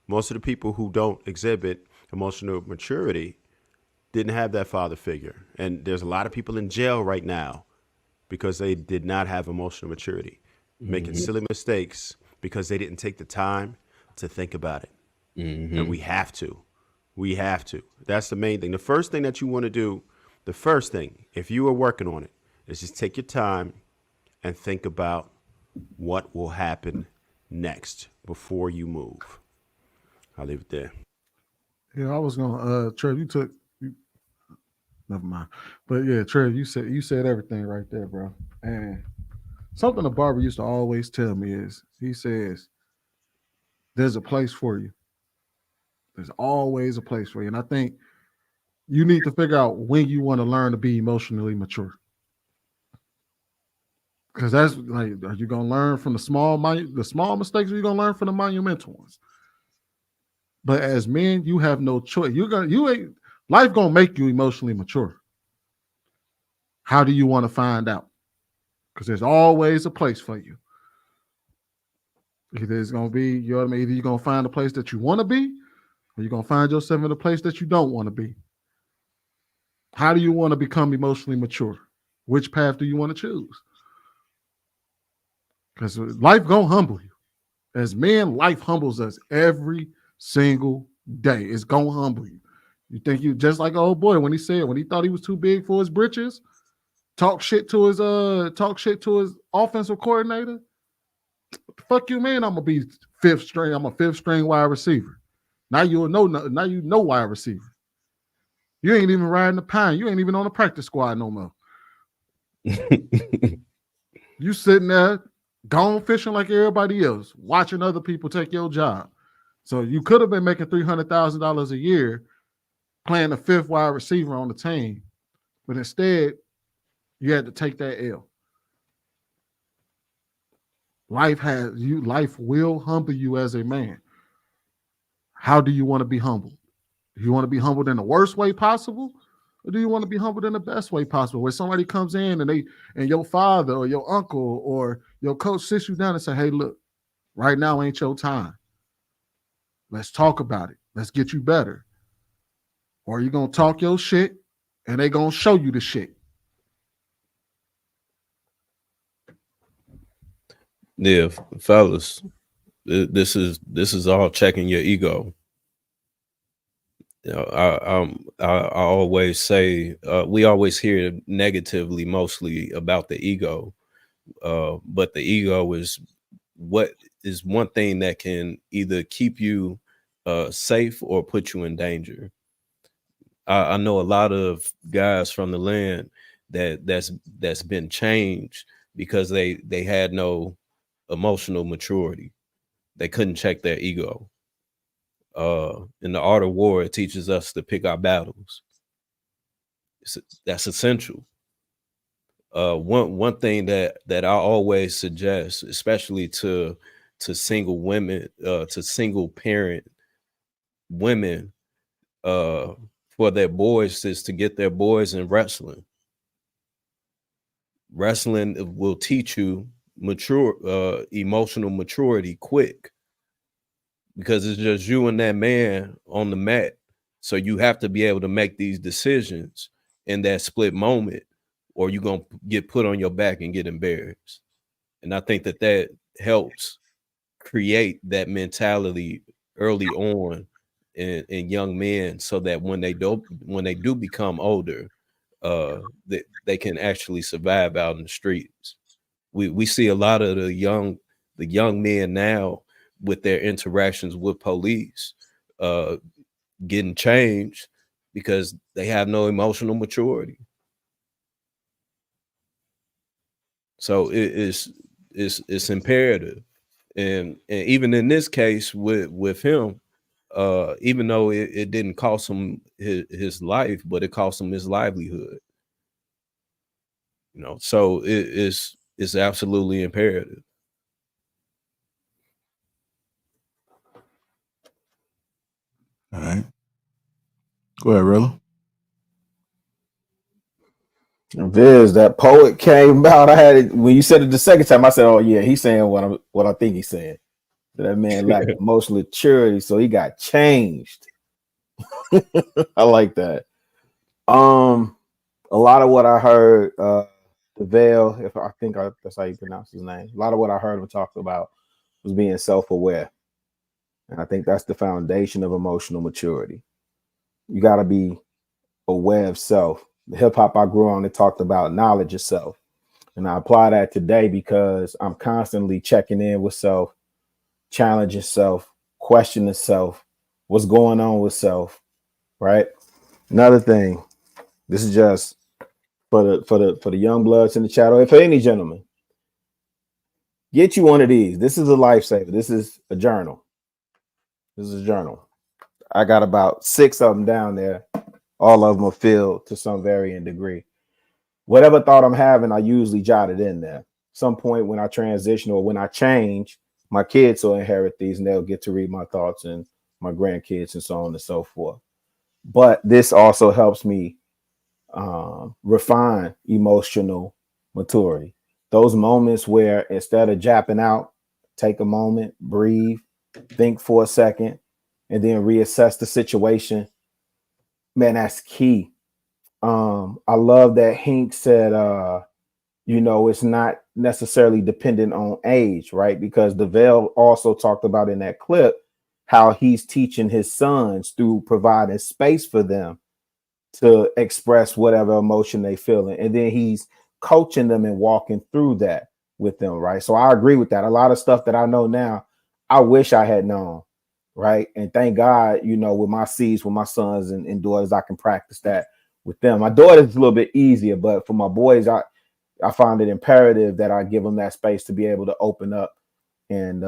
Most of the people who don't exhibit emotional maturity didn't have that father figure. And there's a lot of people in jail right now because they did not have emotional maturity, making silly mistakes because they didn't take the time to think about it. And we have to. We have to. That's the main thing. The first thing that you want to do, the first thing, if you are working on it, is just take your time and think about what will happen next before you move. I'll leave it there. Yeah, I was gonna Trev, never mind. But yeah, Trev, you said everything right there, bro. And Something a barber used to always tell me is, he says, there's a place for you. There's always a place for you. And I think you need to figure out when you want to learn to be emotionally mature. Because that's like, are you gonna learn from the small mistakes, or you gonna learn from the monumental ones? But as men, you have no choice. Life gonna make you emotionally mature. How do you want to find out? Because there's always a place for you. Either it's gonna be, you know what I mean, either you're gonna find a place that you want to be, or you're gonna find yourself in a place that you don't want to be. How do you want to become emotionally mature? Which path do you want to choose? Because life gonna humble you. As men, life humbles us every single day. It's gonna humble you. You think you just like an old boy when he thought he was too big for his britches, talk shit to his offensive coordinator. Fuck you, man. I'm gonna be fifth string. I'm a fifth string wide receiver. Now you know wide receiver. You ain't even riding the pine. You ain't even on the practice squad no more. You sitting there gone fishing like everybody else, watching other people take your job. So you could have been making $300,000 a year playing the fifth wide receiver on the team, but instead you had to take that L. Life will humble you as a man. How do you want to be humbled? Do you want to be humbled in the worst way possible? Or do you want to be humbled in the best way possible? Where somebody comes in and your father or your uncle or your coach sits you down and say, hey, look, right now ain't your time. Let's talk about it. Let's get you better. Or you're going to talk your shit and they going to show you the shit. Yeah, fellas, this is all checking your ego. You know, I always say we always hear negatively mostly about the ego, but the ego is one thing that can either keep you safe or put you in danger. I know a lot of guys from the land that's been changed because they had no emotional maturity. They couldn't check their ego. In the art of war, it teaches us to pick our battles. That's essential. One thing that I always suggest, especially to single women, to single parent women, for their boys, is to get their boys in wrestling. Wrestling will teach you emotional maturity quick, because it's just you and that man on the mat. So you have to be able to make these decisions in that split moment, or you're going to get put on your back and get embarrassed. And I think that helps create that mentality early on in young men, so that when they do become older, they can actually survive out in the streets. We see a lot of the young men now with their interactions with police getting changed because they have no emotional maturity. So it's imperative, and even in this case with him, even though it didn't cost him his life, but it cost him his livelihood. You know, so it's absolutely imperative. All right. Go ahead, Rilla. Viz, that poet came out. I had it when you said it the second time. I said, "Oh yeah, he's saying what I think he's saying." That man lacked emotional maturity, so he got changed. I like that. A lot of what I heard, DeVale, if I think that's how you pronounce his name. A lot of what I heard him talk about was being self-aware, and I think that's the foundation of emotional maturity. You got to be aware of self. The hip hop I grew on, it talked about knowledge of self. And I apply that today because I'm constantly checking in with self, challenging self, questioning self, what's going on with self, right? Another thing, this is just for the young bloods in the chat, or for any gentleman. Get you one of these. This is a lifesaver. This is a journal. This is a journal. I got about 6 of them down there. All of them are filled to some varying degree. Whatever thought I'm having, I usually jot it in there. Some point when I transition or when I change, my kids will inherit these and they'll get to read my thoughts, and my grandkids and so on and so forth. But this also helps me refine emotional maturity. Those moments where instead of japping out, take a moment, breathe, think for a second, and then reassess the situation. Man, that's key. I love that Hink said, it's not necessarily dependent on age, right? Because DeVale also talked about in that clip how he's teaching his sons through providing space for them to express whatever emotion they feeling, and then he's coaching them and walking through that with them, right? So I agree with that. A lot of stuff that I know now, I wish I had known, right? And thank God, with my seeds, with my sons and daughters, I can practice that with them. My daughter's a little bit easier, but for my boys, I find it imperative that I give them that space to be able to open up and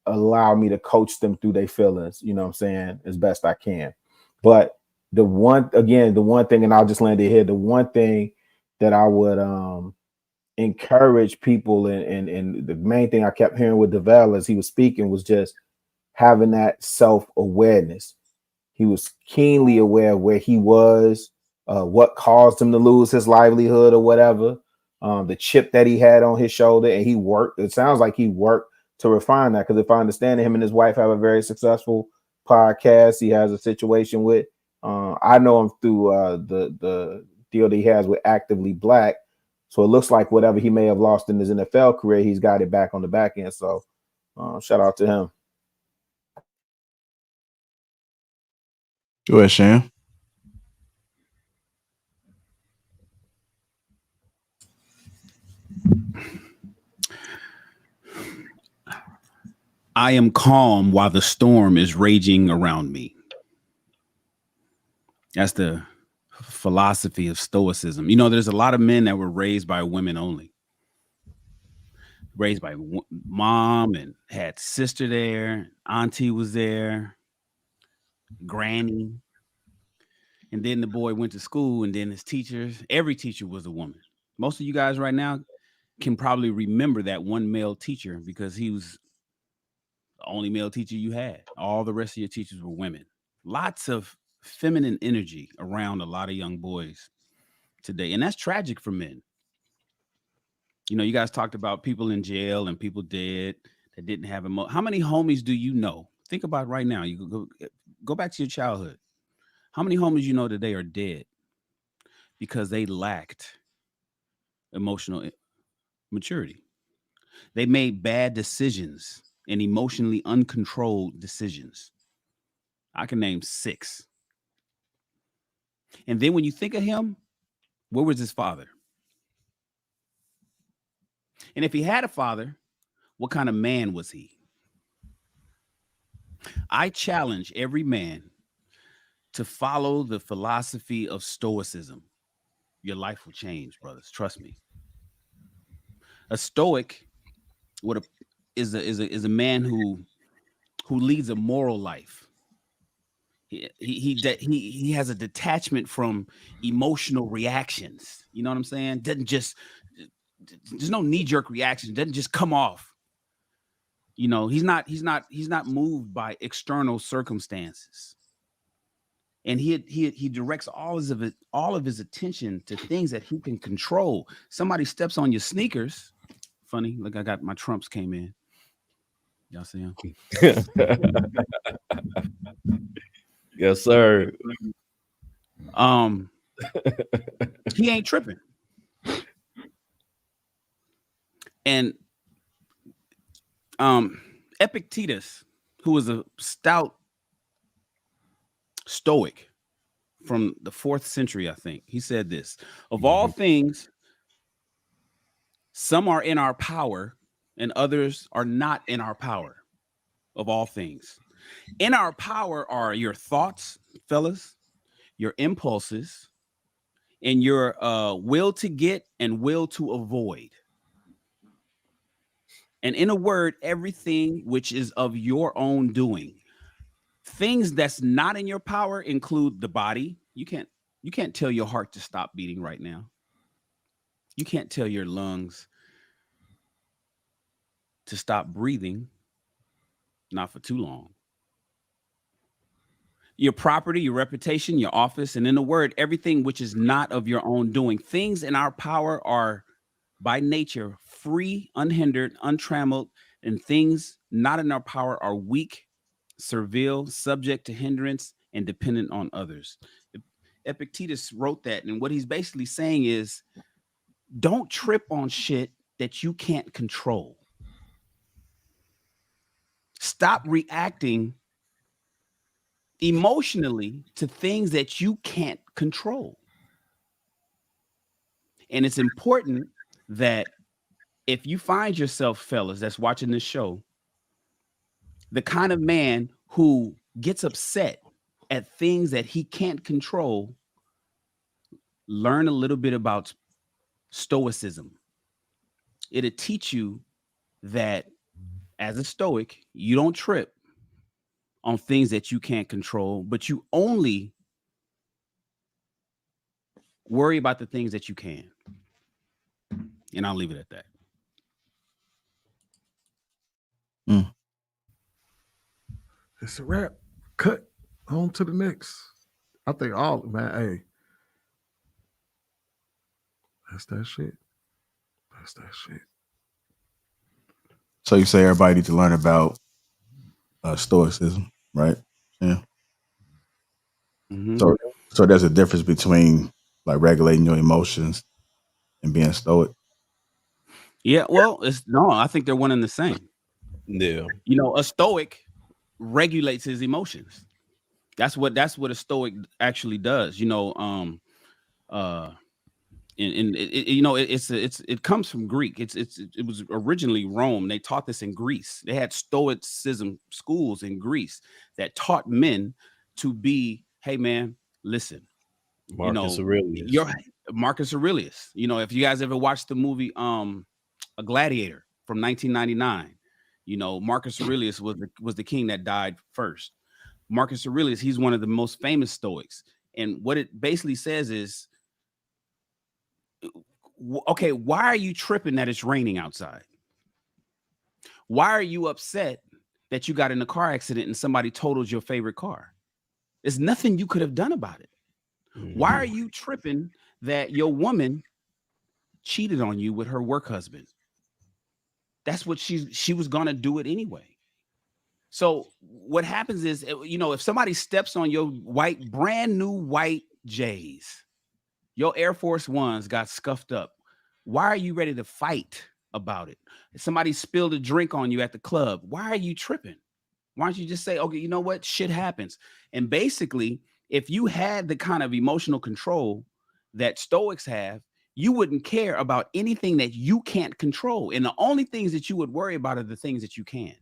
allow me to coach them through their feelings, you know what I'm saying, as best I can. But the one thing, and I'll just land it here, the one thing that I would encourage people, and the main thing I kept hearing with DeVale as he was speaking was just having that self-awareness. He was keenly aware of where he was, what caused him to lose his livelihood or whatever, the chip that he had on his shoulder, and he worked. It sounds like he worked to refine that, because if I understand it, him and his wife have a very successful podcast. He has a situation with, I know him through the deal that he has with Actively Black. So it looks like whatever he may have lost in his NFL career, he's got it back on the back end. So shout out to him. Go ahead, Shan. I am calm while the storm is raging around me. That's the philosophy of Stoicism. There's a lot of men that were raised by women only. Raised by mom and had sister there, auntie was there, granny. And then the boy went to school, and then his teachers, every teacher was a woman. Most of you guys right now can probably remember that one male teacher because he was the only male teacher you had. All the rest of your teachers were women. Lots of feminine energy around a lot of young boys today. And that's tragic for men. You guys talked about people in jail and people dead that didn't have how many homies do you know? Think about right now. You go back to your childhood. How many homies you know today are dead because they lacked emotional maturity? They made bad decisions and emotionally uncontrolled decisions. I can name 6. And then when you think of him, where was his father? And if he had a father, what kind of man was he? I challenge every man to follow the philosophy of Stoicism. Your life will change, brothers. Trust me. A Stoic is a man who leads a moral life. He has a detachment from emotional reactions. You know what I'm saying? There's no knee-jerk reaction. Doesn't just come off. He's not moved by external circumstances. And he directs all of his attention to things that he can control. Somebody steps on your sneakers. Funny, look, I got my Trumps came in. Y'all see him? Yes, sir. He ain't tripping. And Epictetus, who was a stout Stoic from the 4th century, I think, he said this: of all things, some are in our power and others are not in our power. Of all things, in our power are your thoughts, fellas, your impulses, and your will to get and will to avoid. And in a word, everything which is of your own doing. Things that's not in your power include the body. You can't tell your heart to stop beating right now. You can't tell your lungs to stop breathing, not for too long. Your property, your reputation, your office, and in a word, everything which is not of your own doing. Things in our power are by nature free, unhindered, untrammeled, and things not in our power are weak, servile, subject to hindrance, and dependent on others. Epictetus wrote that, and what he's basically saying is, don't trip on shit that you can't control. Stop reacting emotionally to things that you can't control. And it's important that if you find yourself, fellas, that's watching this show, the kind of man who gets upset at things that he can't control, learn a little bit about Stoicism. It'll teach you that as a Stoic, you don't trip on things that you can't control, but you only worry about the things that you can. And I'll leave it at that. It's a wrap. Cut. On to the next. I think all, man, hey. That's that shit. That's that shit. So you say everybody needs to learn about Stoicism, right? Yeah. Mm-hmm. So there's a difference between like regulating your emotions and being stoic. Yeah, well, I think they're one and the same. Yeah. You know, a Stoic regulates his emotions. That's what a Stoic actually does. You know, it comes from Greek. It was originally Rome. They taught this in Greece. They had Stoicism schools in Greece that taught men to be, hey man, listen. Marcus Aurelius. Marcus Aurelius. You know, if you guys ever watched the movie A Gladiator from 1999, you know, Marcus Aurelius was the king that died first. Marcus Aurelius, he's one of the most famous Stoics. And what it basically says is, okay, why are you tripping that it's raining outside? Why are you upset that you got in a car accident and somebody totaled your favorite car? There's nothing you could have done about it. Mm-hmm. Why are you tripping that your woman cheated on you with her work husband? That's what she was gonna do it anyway. So what happens is, you know, if somebody steps on your brand new white J's, your Air Force Ones got scuffed up, why are you ready to fight about it? If somebody spilled a drink on you at the club, why are you tripping? Why don't you just say, okay, you know what? Shit happens. And basically, if you had the kind of emotional control that Stoics have, you wouldn't care about anything that you can't control. And the only things that you would worry about are the things that you can.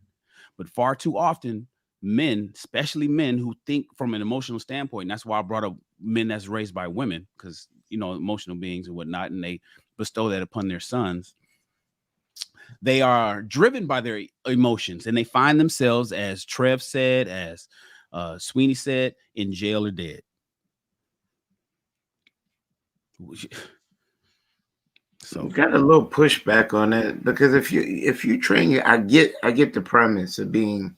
But far too often, men, especially men who think from an emotional standpoint, and that's why I brought up men that's raised by women, because, you know, emotional beings and whatnot, and they bestow that upon their sons. They are driven by their emotions, and they find themselves, as Trev said, as Sweeney said, in jail or dead. So got a little pushback on that, because if you train your, I get the premise of being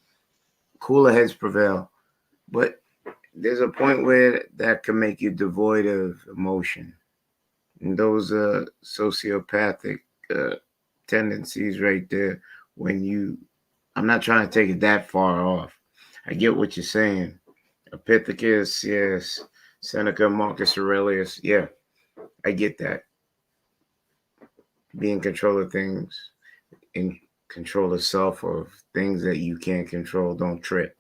cooler heads prevail, but there's a point where that can make you devoid of emotion, and those are sociopathic tendencies right there. I'm not trying to take it that far off. I get what you're saying. Epictetus, yes. Seneca, Marcus Aurelius, yeah, I get that. Be in control of things, in control of self, or things that you can't control. Don't trip.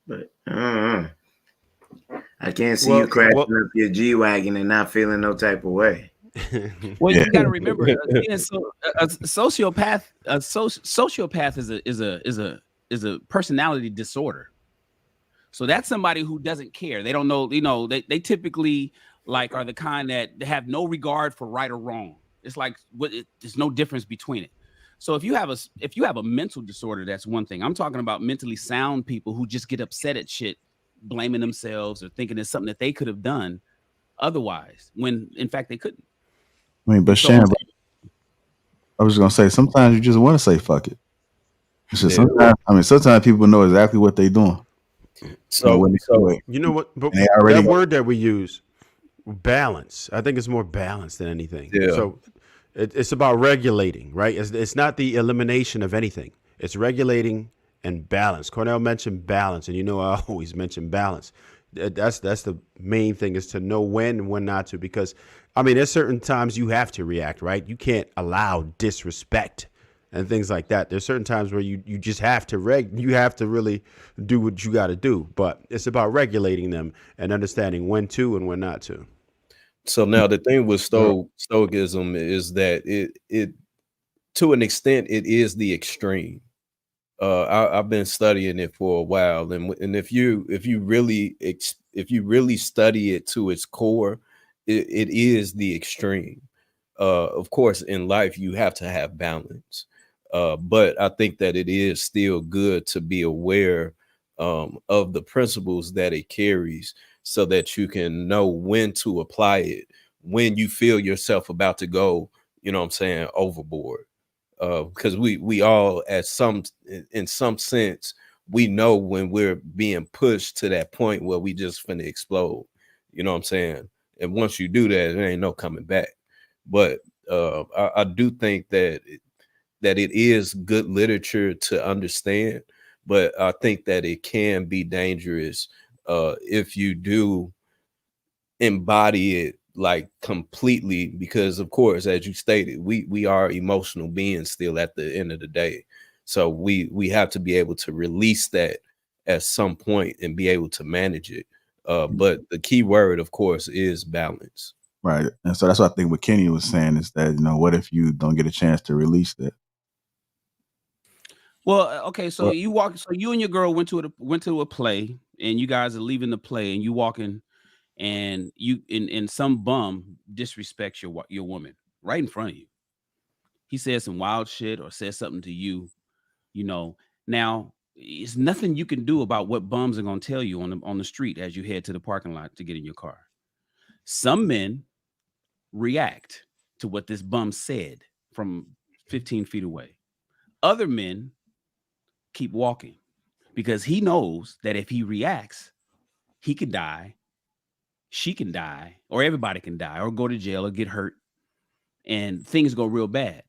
But I can't see you crashing up your G-Wagon and not feeling no type of way. Well, you got to remember, a sociopath. Sociopath is a personality disorder. So that's somebody who doesn't care. They don't know. You know, they typically are the kind that have no regard for right or wrong. It's like there's no difference between it. So if you have a mental disorder, that's one thing. I'm talking about mentally sound people who just get upset at shit, blaming themselves or thinking it's something that they could have done otherwise, when in fact they couldn't. I mean, but So- Shannon, I was just gonna say sometimes you just want to say fuck it. It's just sometimes people know exactly what they're doing. So you you know what? But they already that word that we use, balance. I think it's more balance than anything. Yeah. So it's about regulating, right? It's not the elimination of anything. It's regulating and balance. Cornell mentioned balance, and I always mention balance. That's the main thing, is to know when and when not to, because there's certain times you have to react, right? You can't allow disrespect and things like that. There's certain times where you just have to you have to really do what you got to do, but it's about regulating them and understanding when to and when not to. So now the thing with Stoicism is that it to an extent it is the extreme. I've been studying it for a while, and if you really study it to its core, it is the extreme. Of course, in life you have to have balance, but I think that it is still good to be aware of the principles that it carries, so that you can know when to apply it when you feel yourself about to go, overboard. Because we all in some sense, we know when we're being pushed to that point where we just finna explode. You know what I'm saying? And once you do that, there ain't no coming back. But I do think that it is good literature to understand, but I think that it can be dangerous if you do embody it like completely, because of course, as you stated, we are emotional beings still at the end of the day. So we have to be able to release that at some point and be able to manage it. But the key word, of course, is balance. Right. And so that's what I think what Kenny was saying is that, what if you don't get a chance to release that? Well, okay, so you and your girl went to a play, and you guys are leaving the play, and you walking, and and some bum disrespects your woman right in front of you. He says some wild shit or says something to you, Now, it's nothing you can do about what bums are going to tell you on the street as you head to the parking lot to get in your car. Some men react to what this bum said from 15 feet away. Other men keep walking because he knows that if he reacts, he can die, she can die, or everybody can die or go to jail or get hurt, and things go real bad.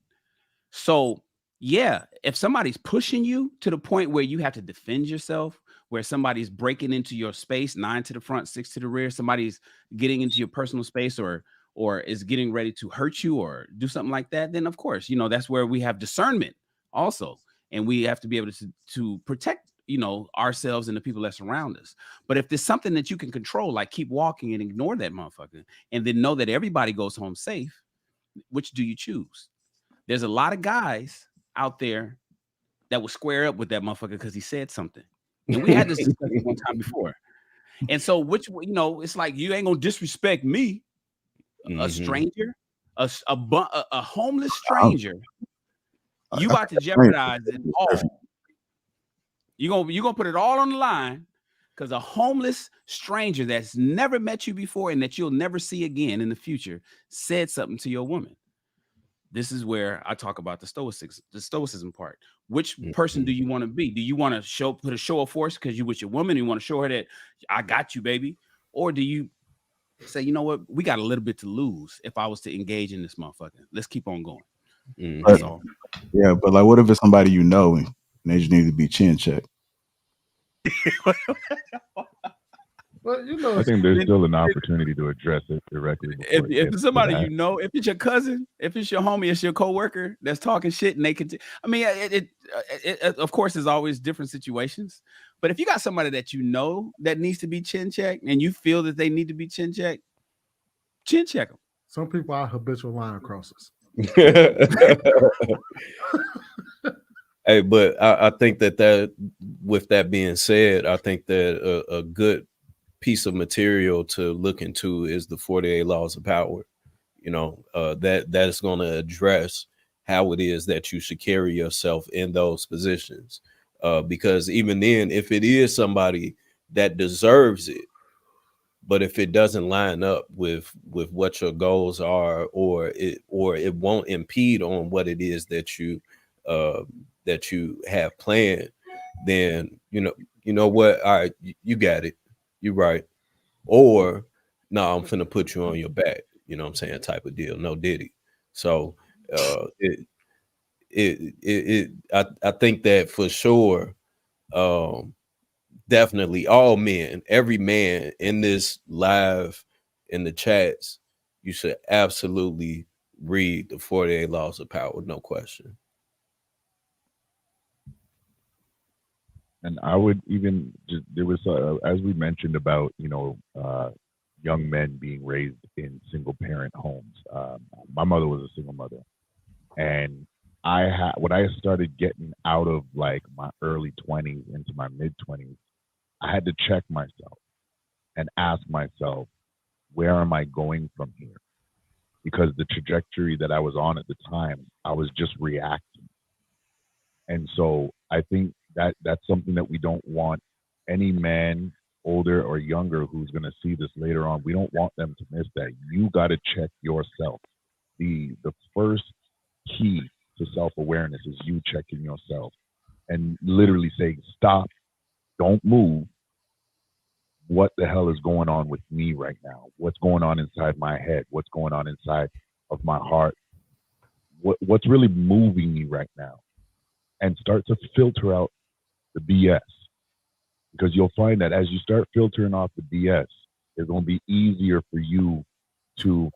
So yeah, if somebody's pushing you to the point where you have to defend yourself, where somebody's breaking into your space, 9 to the front, 6 to the rear, somebody's getting into your personal space or is getting ready to hurt you or do something like that, then of course, that's where we have discernment also. And we have to be able to protect, ourselves and the people that surround us. But if there's something that you can control, like keep walking and ignore that motherfucker, and then know that everybody goes home safe, which do you choose? There's a lot of guys out there that will square up with that motherfucker because he said something. And we had this discussion one time before. And so it's like, you ain't gonna disrespect me, a stranger, a homeless stranger. You about to jeopardize it all. You're gonna put it all on the line because a homeless stranger that's never met you before and that you'll never see again in the future said something to your woman. This is where I talk about the stoicism part. Which person do you want to be? Do you want to put a show of force because you with your woman and you want to show her that I got you, baby? Or do you say, you know what, we got a little bit to lose if I was to engage in this motherfucker? Let's keep on going. That's all. Yeah, but like, what if it's somebody and they just need to be chin checked? Well, I think there's still an opportunity to address it directly. If it's somebody if it's your cousin, if it's your homie, it's your coworker that's talking shit, and they can. It of course, there's always different situations. But if you got somebody that that needs to be chin checked, and you feel that they need to be chin checked, chin check them. Some people are habitual line crossers. Hey, but I think that with that being said, I think that a good piece of material to look into is the 48 Laws of Power. That is going to address how it is that you should carry yourself in those positions. Because even then, if it is somebody that deserves it, but if it doesn't line up with what your goals are, or it won't impede on what it is that you have planned, then you know what, all right, you got it, you're right. Or no, I'm finna put you on your back, you know what I'm saying, type of deal. No diddy. So I think that for sure, definitely all men, every man in this live, in the chats, you should absolutely read the 48 Laws of Power, no question. And I would even just, there was as we mentioned about young men being raised in single parent homes. My mother was a single mother, and when I started getting out of like my early 20s into my mid 20s, I had to check myself and ask myself, where am I going from here? Because the trajectory that I was on at the time, I was just reacting. And so I think that that's something that we don't want any man, older or younger, who's going to see this later on. We don't want them to miss that. You got to check yourself. The first key to self-awareness is you checking yourself and literally saying, stop, don't move. What the hell is going on with me right now? What's going on inside my head? What's going on inside of my heart? What's really moving me right now? And start to filter out the BS. Because you'll find that as you start filtering off the BS, it's going to be easier for you to.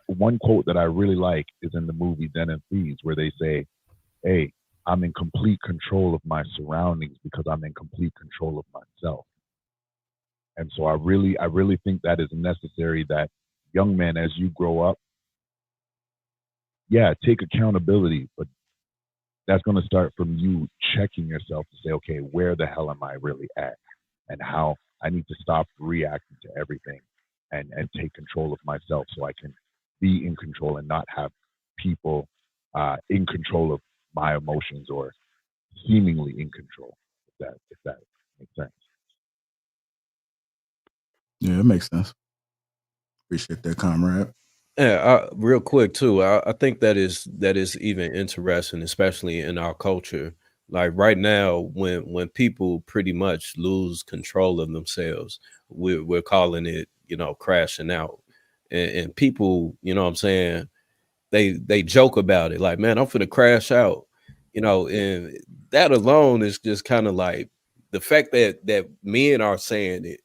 One quote that I really like is in the movie Den and Thieves, where they say, hey, I'm in complete control of my surroundings because I'm in complete control of myself. And so I really think that is necessary, that young men, as you grow up, yeah, take accountability, but that's going to start from you checking yourself to say, okay, where the hell am I really at? And how I need to stop reacting to everything and take control of myself so I can be in control and not have people in control of my emotions, or seemingly in control, if that makes sense. Yeah, it makes sense. Appreciate that, comrade. Yeah, real quick too. I think that is even interesting, especially in our culture. Like right now, when people pretty much lose control of themselves, we're calling it, crashing out, and people, you know what I'm saying, they joke about it, like, man, I'm finna crash out, and that alone is just kind of like the fact that men are saying it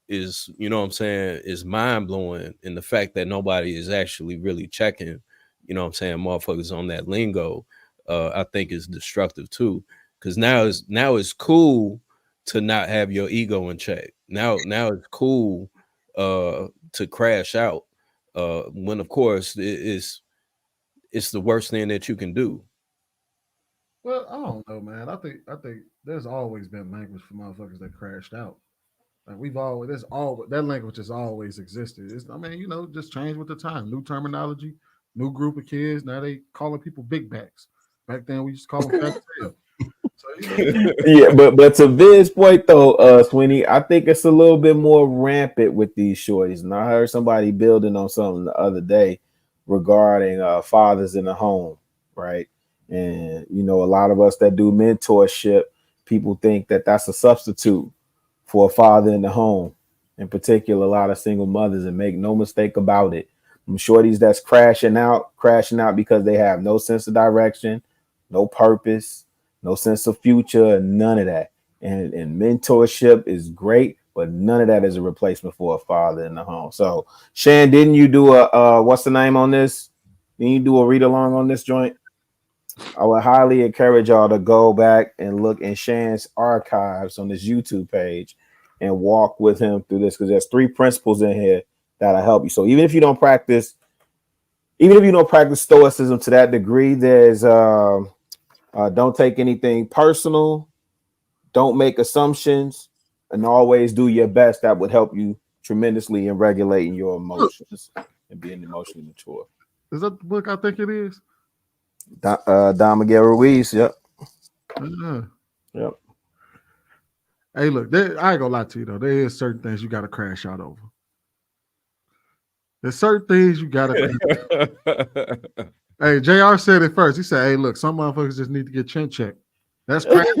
is, you know what I'm saying, is mind blowing. And the fact that nobody is actually really checking, you know what I'm saying, motherfuckers on that lingo, I think is destructive too. Cause now it's cool to not have your ego in check. Now it's cool to crash out. When of course it's the worst thing that you can do. Well, I don't know, man. I think there's always been language for motherfuckers that crashed out. Like that language has always existed. Just change with the time. New terminology, new group of kids. Now they calling people big backs. Back then we used to call them fat tail. So, Yeah, but to Vin's point though, Sweeney, I think it's a little bit more rampant with these shorties. And I heard somebody building on something the other day regarding fathers in the home, right? And a lot of us that do mentorship, people think that that's a substitute for a father in the home, in particular a lot of single mothers. And make no mistake about it, I'm shorties that's crashing out because they have no sense of direction, no purpose, no sense of future, none of that. And mentorship is great, but none of that is a replacement for a father in the home. So Shan, didn't you do a what's the name on this? Didn't you do a read along on this joint? I would highly encourage y'all to go back and look in Shan's archives on his YouTube page and walk with him through this, because there's 3 principles in here that'll help you. So even if you don't practice Stoicism to that degree, there's don't take anything personal, don't make assumptions, and always do your best. That would help you tremendously in regulating your emotions and being emotionally mature. Is that the book I think it is? Don Miguel Ruiz. Yep. Yep. Hey, look, I ain't gonna lie to you though. There is certain things you gotta crash out over. There's certain things you gotta. Hey, JR said it first. He said, "Hey, look, some motherfuckers just need to get chin checked." That's crazy.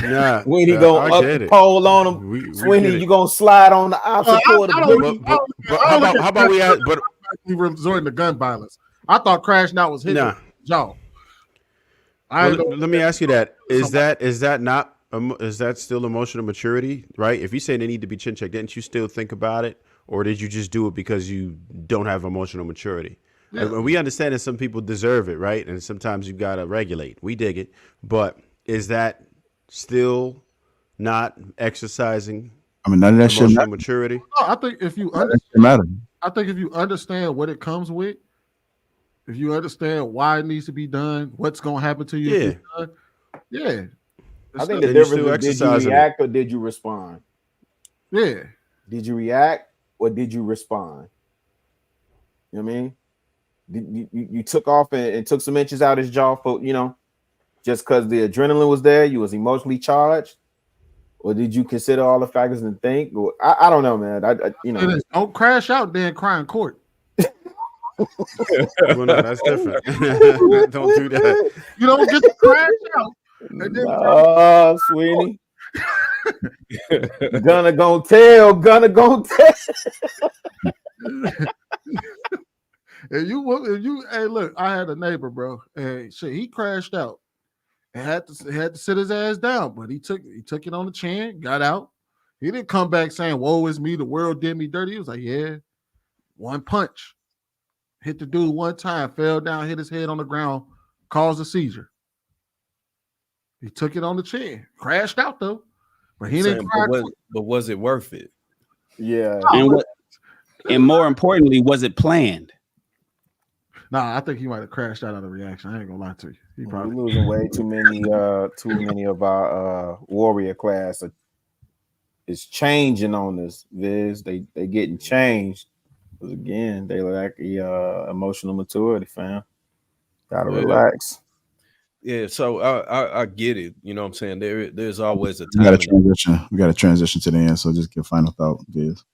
Yeah, Sweeney gonna up the pole on him. Sweeney, you gonna slide on the opposite pole of the How about we ask? But we resorting to gun violence. I thought crashing out was hitting jaw. Let me ask you that: is that not is that still emotional maturity? Right? If you say they need to be chin checked, didn't you still think about it, or did you just do it because you don't have emotional maturity? Yeah. And we understand that some people deserve it, right? And sometimes you gotta regulate. We dig it, but is that still not exercising? I mean, none of that shit emotional matter. maturity. No, I think if you I think if you understand what it comes with, if you understand why it needs to be done, what's gonna happen to you, if it's done, yeah. I think the difference is, did you react or did you respond? Yeah. Did you react or did you respond? You know what I mean? You took off and took some inches out his jaw for, just because the adrenaline was there, you was emotionally charged, or did you consider all the factors and think? Or I don't know, man. Don't crash out then cry in court. Well, no, that's different. Don't do that. You don't get to crash out. No, Sweeney. Gonna tell. If you, hey, look, I had a neighbor, bro, and shit, he crashed out and had to sit his ass down, but he took it on the chin, got out. He didn't come back saying, "Woe is me, the world did me dirty." He was like, "Yeah, one punch, hit the dude one time, fell down, hit his head on the ground, caused a seizure." He took it on the chin, crashed out though, but he didn't cry. But was it worth it? Yeah. And more importantly, was it planned? Nah, I think he might have crashed out of the reaction. I ain't gonna lie to you. He probably We're losing way too many of our warrior class is changing on us, Viz. They getting changed. Because again, they lack emotional maturity, fam. Gotta relax. Yeah, so I get it. You know what I'm saying? There's always a We time. got to transition to the end. So just give final thought, Viz.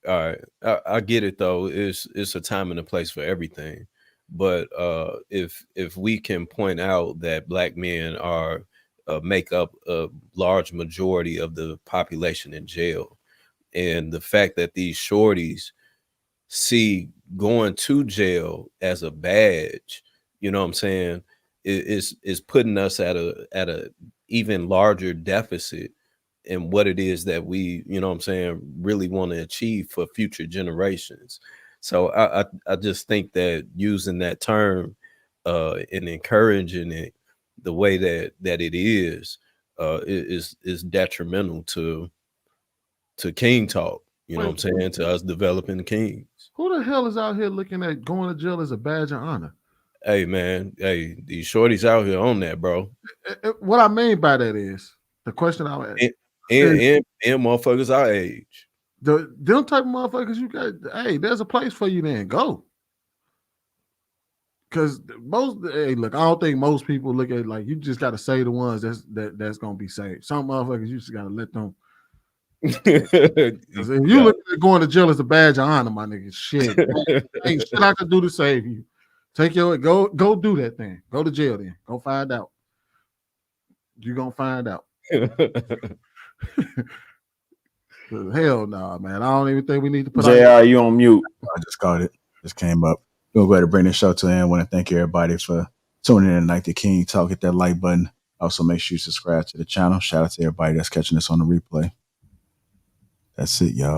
All right, I get it though. It's a time and a place for everything. But if we can point out that Black men are make up a large majority of the population in jail, and the fact that these shorties see going to jail as a badge, you know what I'm saying, is putting us at a even larger deficit in what it is that we, you know what I'm saying, really want to achieve for future generations. So I just think that using that term and encouraging it the way that it is detrimental to king talk. You know what I'm saying? To us developing kings. Who the hell is out here looking at going to jail as a badge of honor? Hey man, these shorties out here on that, bro. What I mean by that is the question I would ask. And motherfuckers our age. Them type of motherfuckers, you got, hey, there's a place for you then. Go. Because look, I don't think most people look at it like you just got to say the ones that's gonna be saved. Some motherfuckers you just gotta let them. If you look at going to jail as a badge of honor, my nigga, shit, ain't shit I can do to save you. Go do that thing. Go to jail then. Go find out. You're gonna find out. Hell no, man. I don't even think we need to put JR, you on mute. I just got it. Just came up. We'll go ahead and bring this show to an end. I want to thank everybody for tuning in tonight to King Talk. Hit that like button. Also, make sure you subscribe to the channel. Shout out to everybody that's catching us on the replay. That's it, y'all.